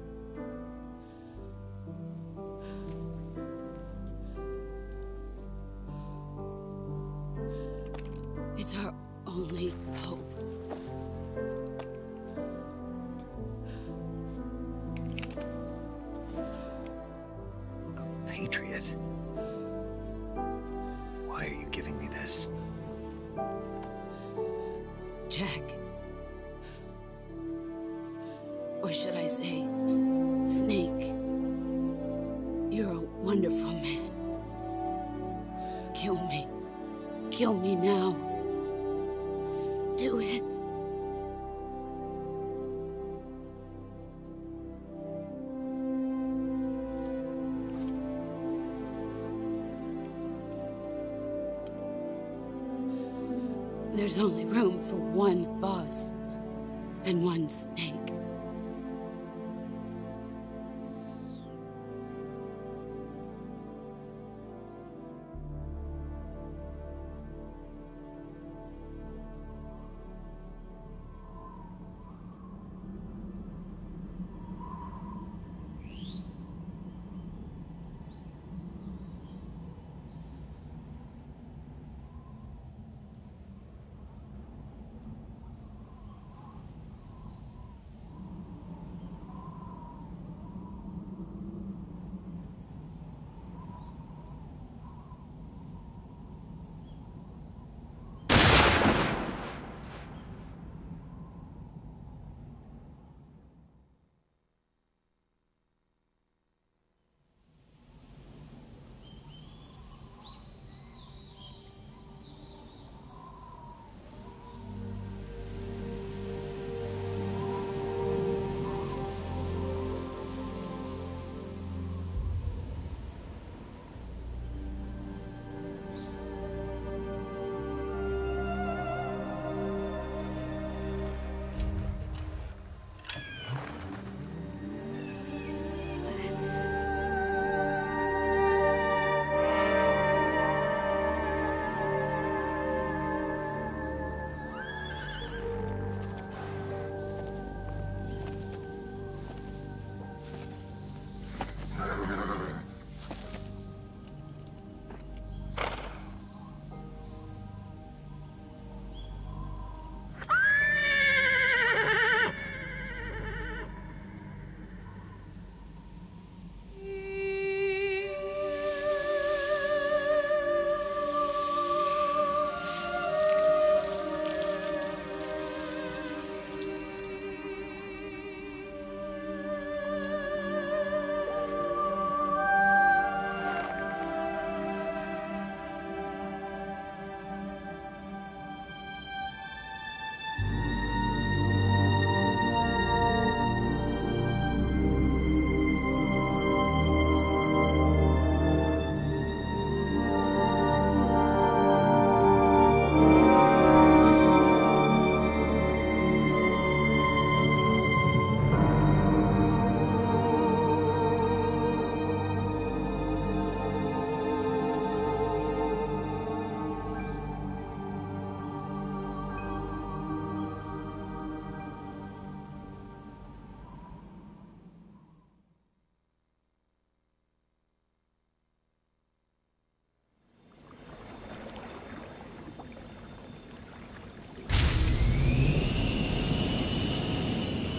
It's our only hope. A patriot? Why are you giving me this? Jack. Or should I say, Snake, you're a wonderful man. Kill me. Kill me now. Do it. There's only room for one boss and one Snake.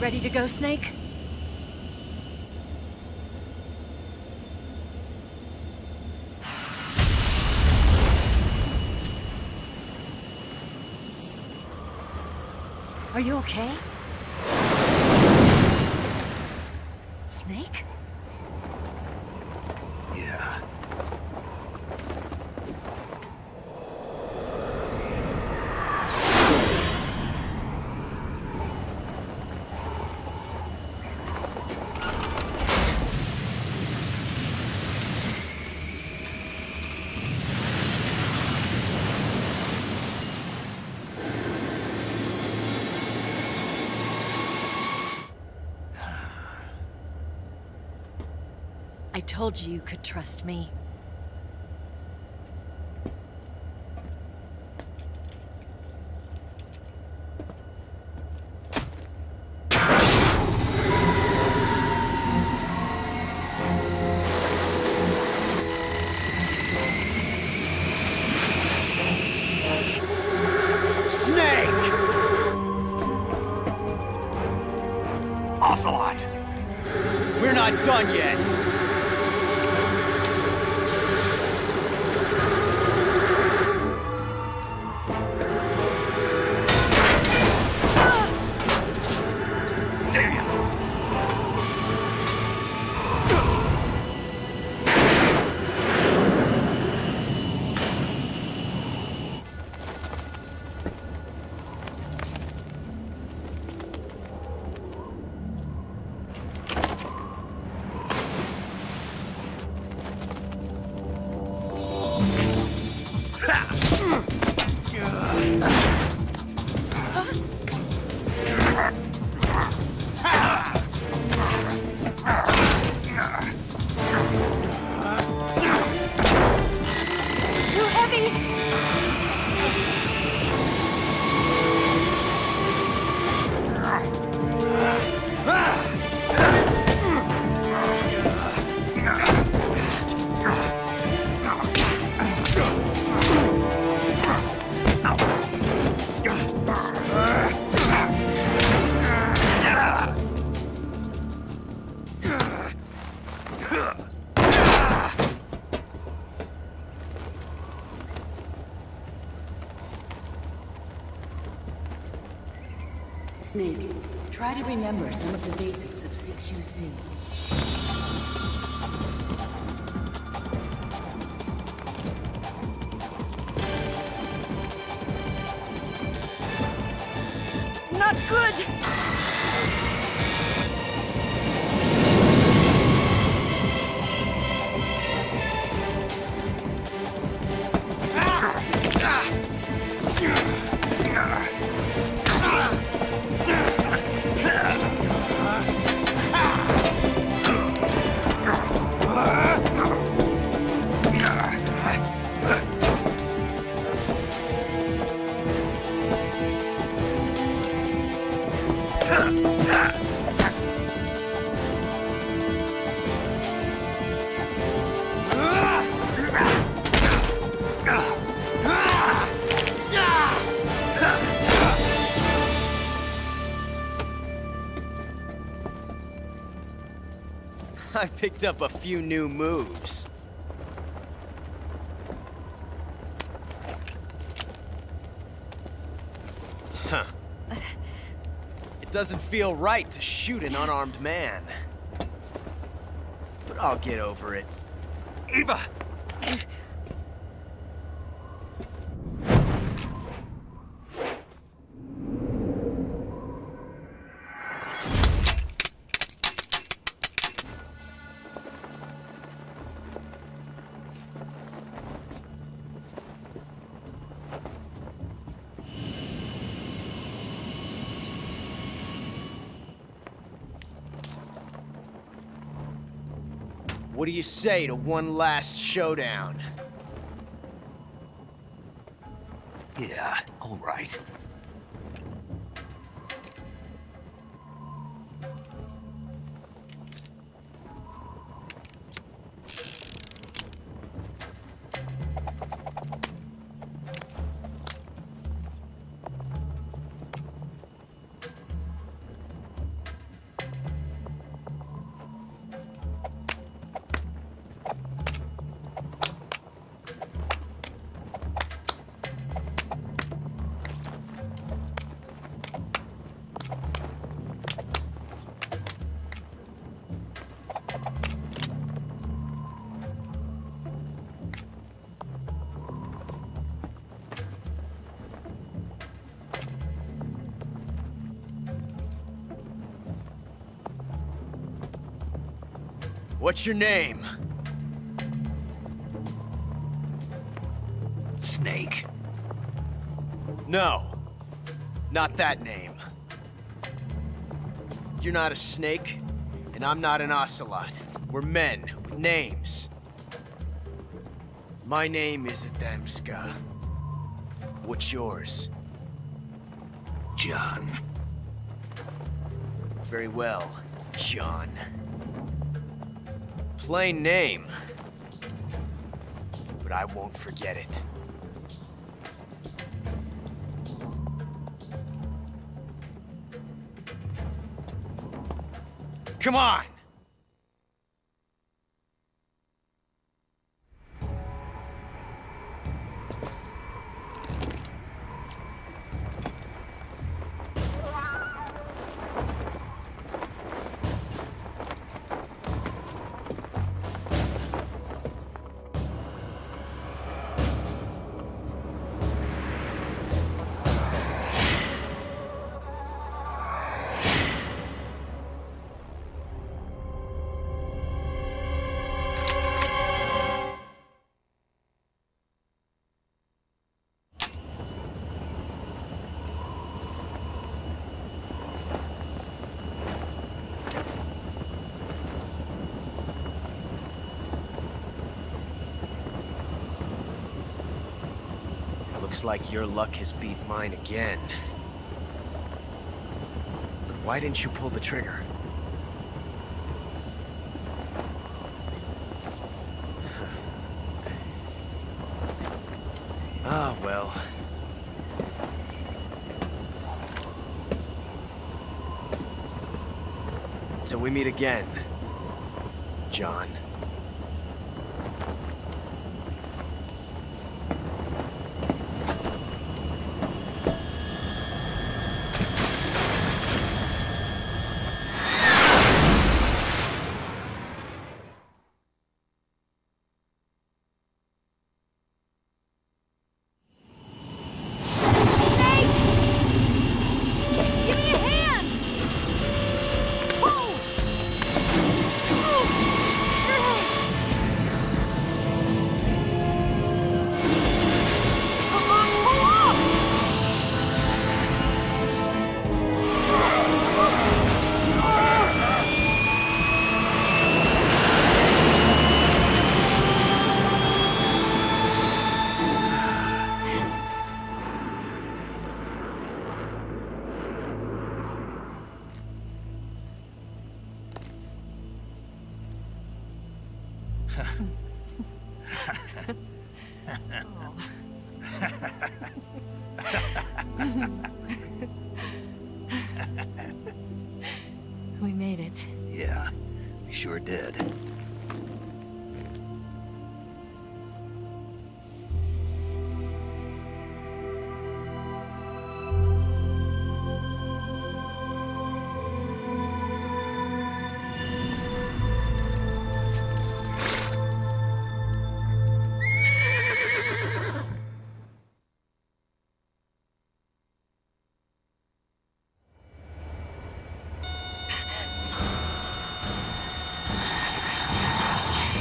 ready to go, Snake? Are you okay? Snake? Yeah. I told you you could trust me. Snake! Ocelot! We're not done yet! Snake, try to remember some of the basics of CQC. Not good! I picked up a few new moves. Huh. It doesn't feel right to shoot an unarmed man. But I'll get over it. Eva! What do you say to one last showdown? Yeah, all right. What's your name? Snake. No. Not that name. You're not a snake, and I'm not an ocelot. We're men with names. My name is Adamska. What's yours? John. Very well, John. Plain name. But I won't forget it. Come on! Looks like your luck has beat mine again. But why didn't you pull the trigger? Ah, well. Till we meet again, John. We made it. Yeah, we sure did.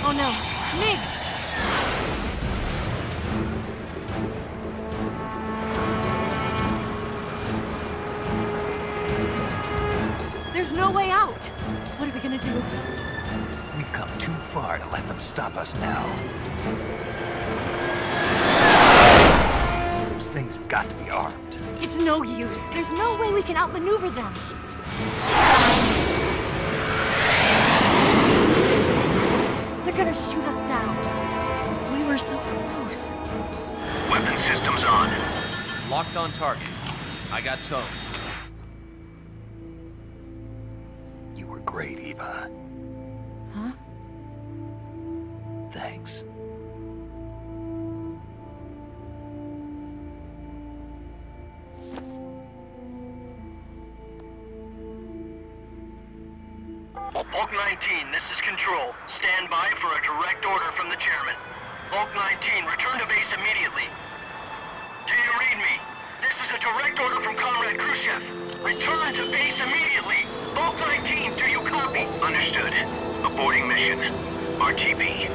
Oh no, Nix! There's no way out! What are we gonna do? We've come too far to let them stop us now. Those things have got to be armed. It's no use. There's no way we can outmaneuver them. They're gonna shoot us down. We were so close. Weapon systems on. Locked on target. I got towed. You were great, Eva. Huh? Thanks. Bulk 19, this is Control. Stand by for a direct order from the chairman. Bulk 19, return to base immediately. Do you read me? This is a direct order from Comrade Khrushchev. Return to base immediately. Bulk 19, do you copy? Understood. A Aborting mission. RTB.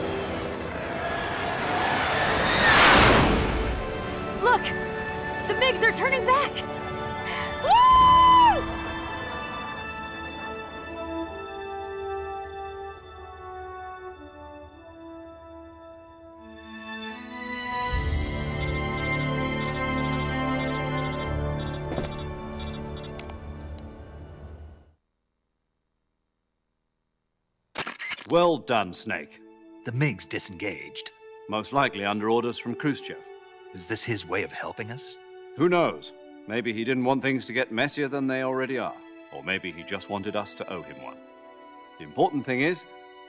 Look! The MiGs are turning back! Woo! Well done, Snake. The MiGs disengaged. Most likely under orders from Khrushchev. Is this his way of helping us? Who knows? Maybe he didn't want things to get messier than they already are. Or maybe he just wanted us to owe him one. The important thing is,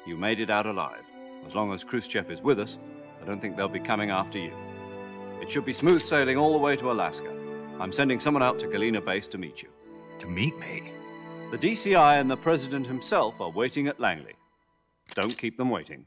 you made it out alive. As long as Khrushchev is with us, I don't think they'll be coming after you. It should be smooth sailing all the way to Alaska. I'm sending someone out to Galena Base to meet you. To meet me? The DCI and the President himself are waiting at Langley. Don't keep them waiting.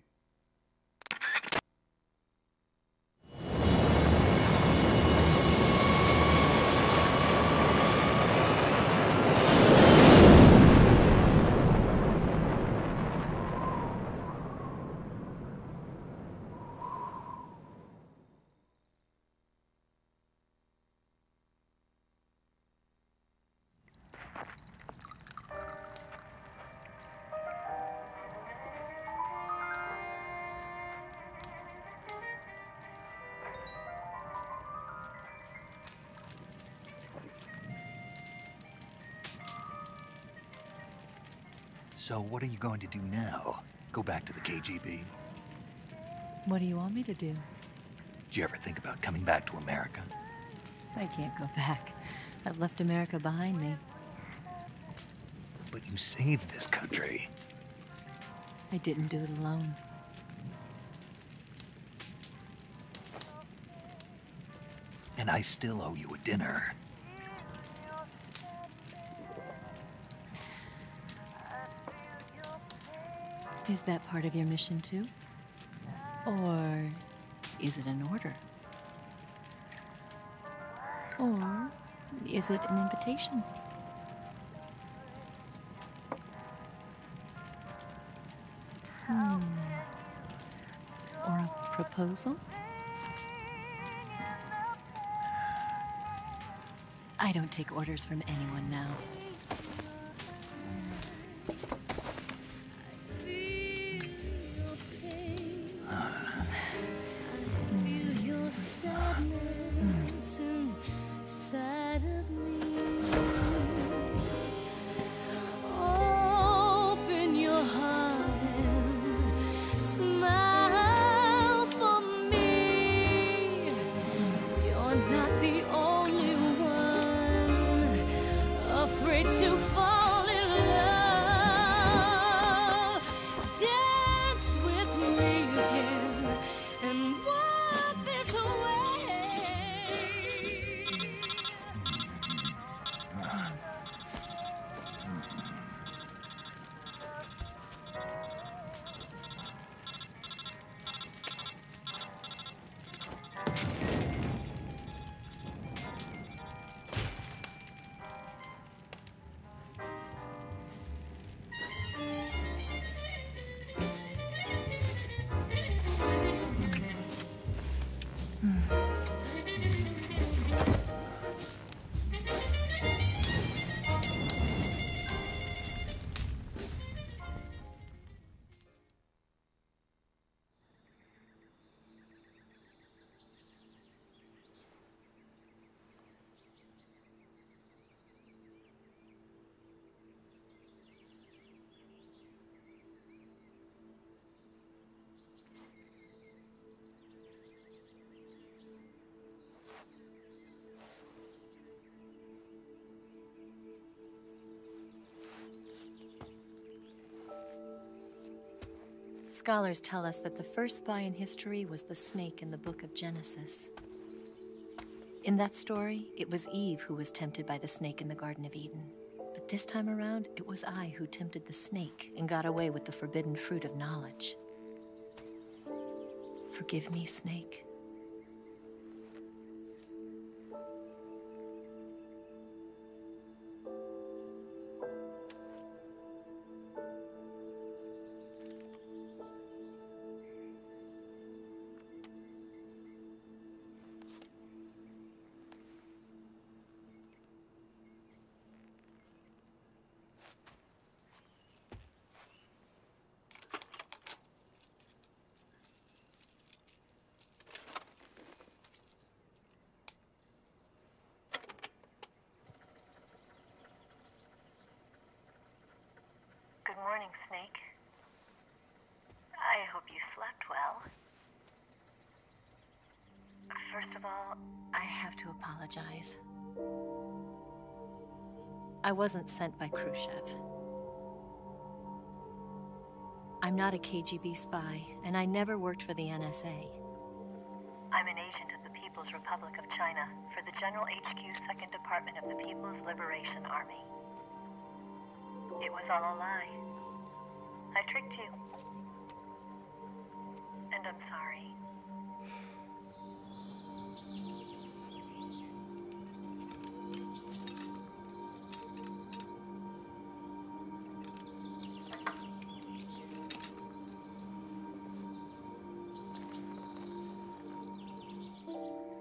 So what are you going to do now? Go back to the KGB? What do you want me to do? Did you ever think about coming back to America? I can't go back. I've left America behind me. But you saved this country. I didn't do it alone. And I still owe you a dinner. Is that part of your mission too? Or is it an order? Or is it an invitation? Or a proposal? I don't take orders from anyone now. Scholars tell us that the first spy in history was the snake in the book of Genesis. In that story, it was Eve who was tempted by the snake in the Garden of Eden. But this time around, it was I who tempted the snake and got away with the forbidden fruit of knowledge. Forgive me, snake. morning, Snake. I hope you slept well. First of all, I have to apologize. I wasn't sent by Khrushchev. I'm not a KGB spy, and I never worked for the NSA. I'm an agent of the People's Republic of China for the General HQ 2nd Department of the People's Liberation Army. It was all a lie. I tricked you. And I'm sorry.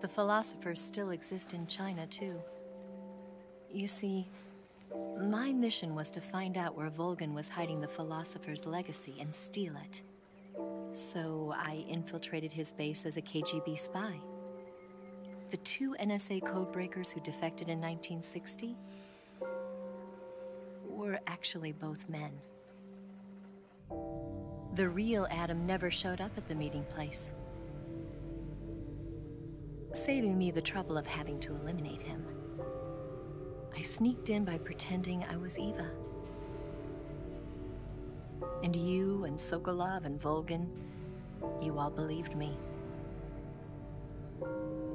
The philosophers still exist in China, too. You see, my mission was to find out where Volgan was hiding the philosopher's legacy and steal it. So I infiltrated his base as a KGB spy. The 2 NSA codebreakers who defected in 1960 were actually both men. The real Adam never showed up at the meeting place, saving me the trouble of having to eliminate him. I sneaked in by pretending I was Eva. And you and Sokolov and Volgan, you all believed me.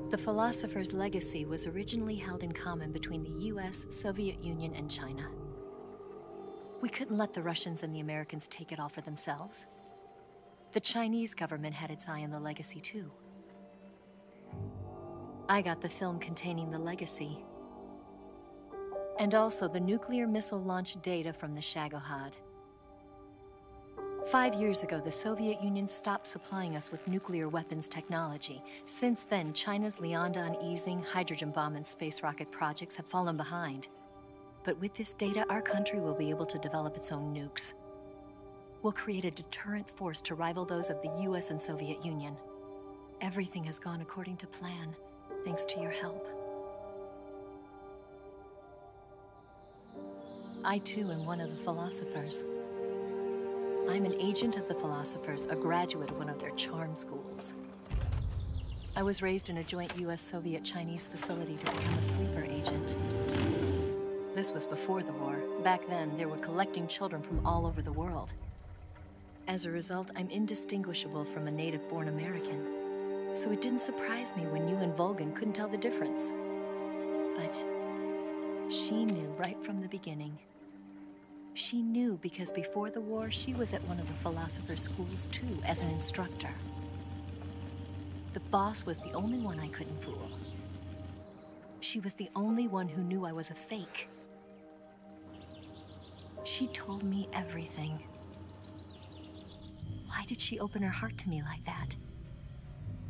The philosopher's legacy was originally held in common between the US, Soviet Union, and China. We couldn't let the Russians and the Americans take it all for themselves. The Chinese government had its eye on the legacy, too. I got the film containing the legacy, and also the nuclear missile launch data from the Shagohod. 5 years ago, the Soviet Union stopped supplying us with nuclear weapons technology. Since then, China's Liaodong easing, hydrogen bomb, and space rocket projects have fallen behind. But with this data, our country will be able to develop its own nukes. We'll create a deterrent force to rival those of the US and Soviet Union. Everything has gone according to plan, thanks to your help. I, too, am one of the philosophers. I'm an agent of the philosophers, a graduate of one of their charm schools. I was raised in a joint US-Soviet-Chinese facility to become a sleeper agent. This was before the war. Back then, they were collecting children from all over the world. As a result, I'm indistinguishable from a native-born American. So it didn't surprise me when you and Volgan couldn't tell the difference. But she knew right from the beginning. She knew because before the war, she was at one of the philosopher's schools too, as an instructor. The boss was the only one I couldn't fool. She was the only one who knew I was a fake. She told me everything. Why did she open her heart to me like that?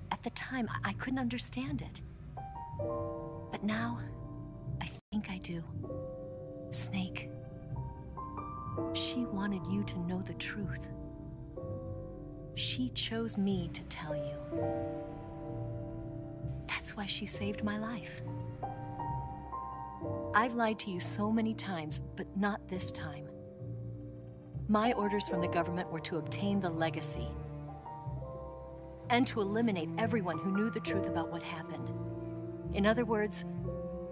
At the time, I couldn't understand it. But now, I think I do. Snake. She wanted you to know the truth. She chose me to tell you. That's why she saved my life. I've lied to you so many times, but not this time. My orders from the government were to obtain the legacy and to eliminate everyone who knew the truth about what happened. In other words,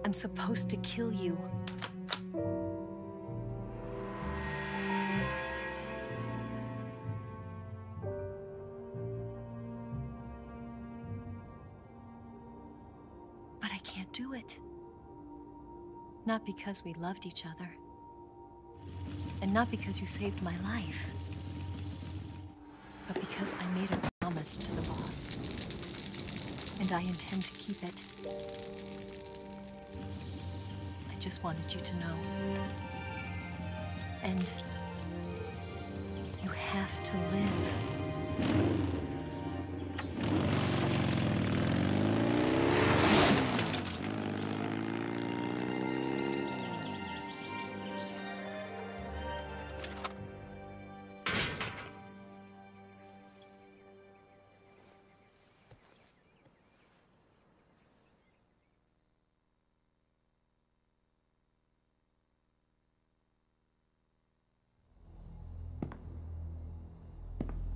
I'm supposed to kill you. But I can't do it. Not because we loved each other. And not because you saved my life. But because I made a promise to the boss. And I intend to keep it. I just wanted you to know. And you have to live.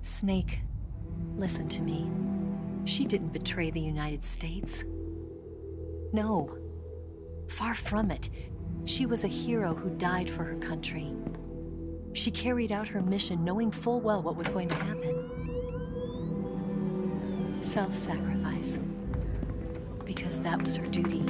Snake, listen to me. She didn't betray the United States. No. Far from it. She was a hero who died for her country. She carried out her mission knowing full well what was going to happen. Self-sacrifice. Because that was her duty.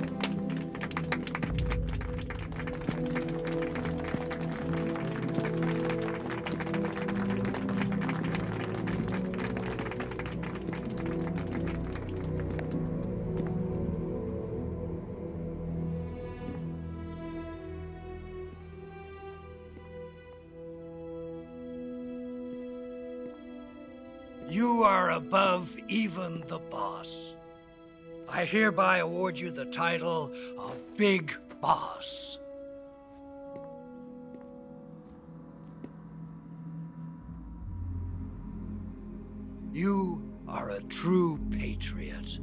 You are above even the boss. I hereby award you the title of Big Boss. You are a true patriot.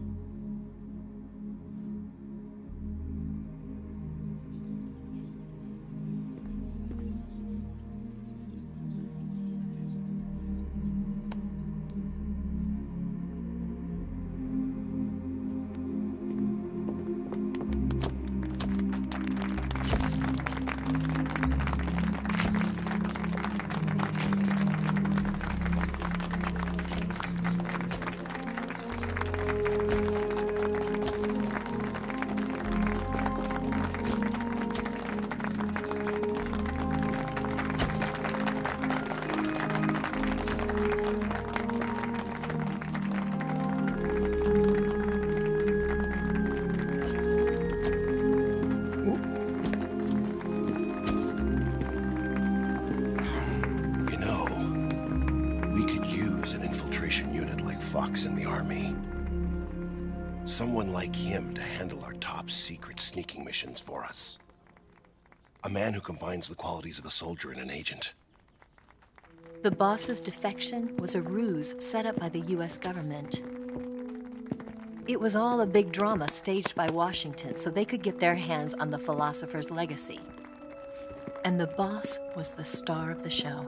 Someone like him to handle our top secret sneaking missions for us. A man who combines the qualities of a soldier and an agent. The boss's defection was a ruse set up by the US government. It was all a big drama staged by Washington so they could get their hands on the philosopher's legacy. And the boss was the star of the show.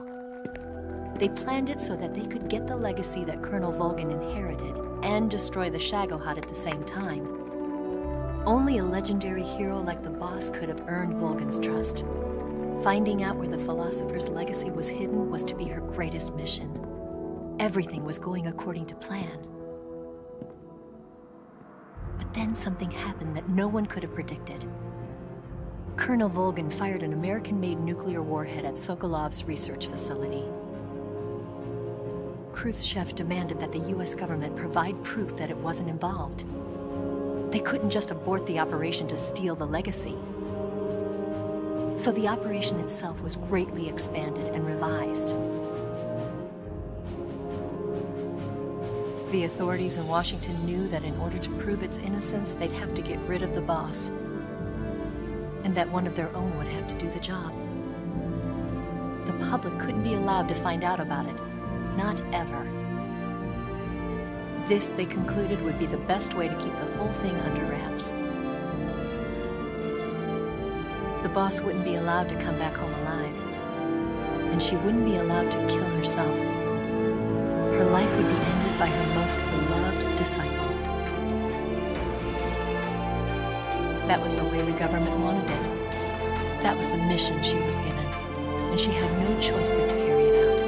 They planned it so that they could get the legacy that Colonel Volgin inherited and destroy the Shagohod at the same time. Only a legendary hero like the boss could have earned Volgin's trust. Finding out where the philosopher's legacy was hidden was to be her greatest mission. Everything was going according to plan. But then something happened that no one could have predicted. Colonel Volgin fired an American-made nuclear warhead at Sokolov's research facility. Khrushchev demanded that the US government provide proof that it wasn't involved. They couldn't just abort the operation to steal the legacy. So the operation itself was greatly expanded and revised. The authorities in Washington knew that in order to prove its innocence, they'd have to get rid of the boss, and that one of their own would have to do the job. The public couldn't be allowed to find out about it. Not ever. This, they concluded, would be the best way to keep the whole thing under wraps. The boss wouldn't be allowed to come back home alive, and she wouldn't be allowed to kill herself. Her life would be ended by her most beloved disciple. That was the way the government wanted it. That was the mission she was given, and she had no choice but to carry it out.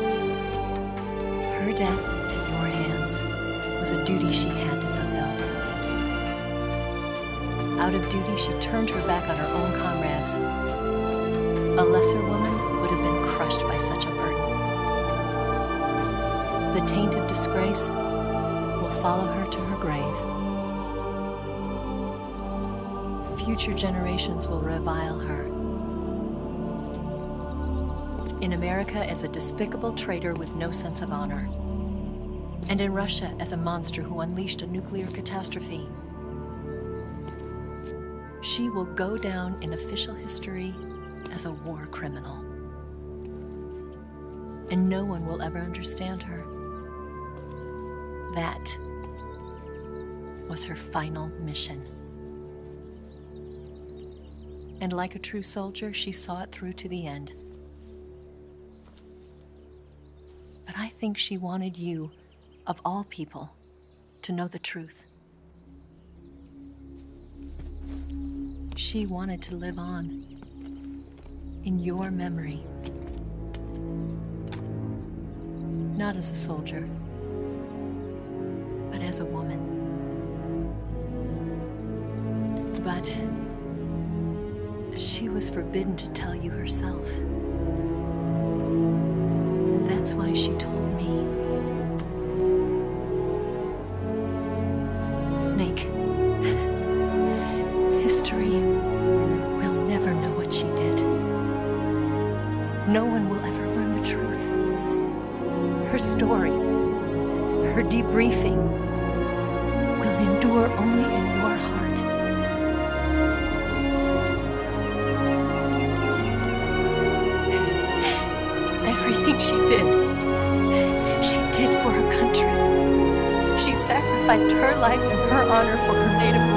Her death at your hands was a duty she had to fulfill. Out of duty, she turned her back on her own comrades. A lesser woman would have been crushed by such a burden. The taint of disgrace will follow her to her grave. Future generations will revile her. In America as a despicable traitor with no sense of honor. And in Russia as a monster who unleashed a nuclear catastrophe. She will go down in official history as a war criminal. And no one will ever understand her. That was her final mission. And like a true soldier, she saw it through to the end. But I think think she wanted you, of all people, to know the truth. She wanted to live on in your memory. Not as a soldier, but as a woman. But she was forbidden to tell you herself. And that's why she told me. Snake, history will never know what she did. No one will ever learn the truth. Her story, her debriefing, will endure only in your heart. Everything she did for her country. She sacrificed her life and her honor for her native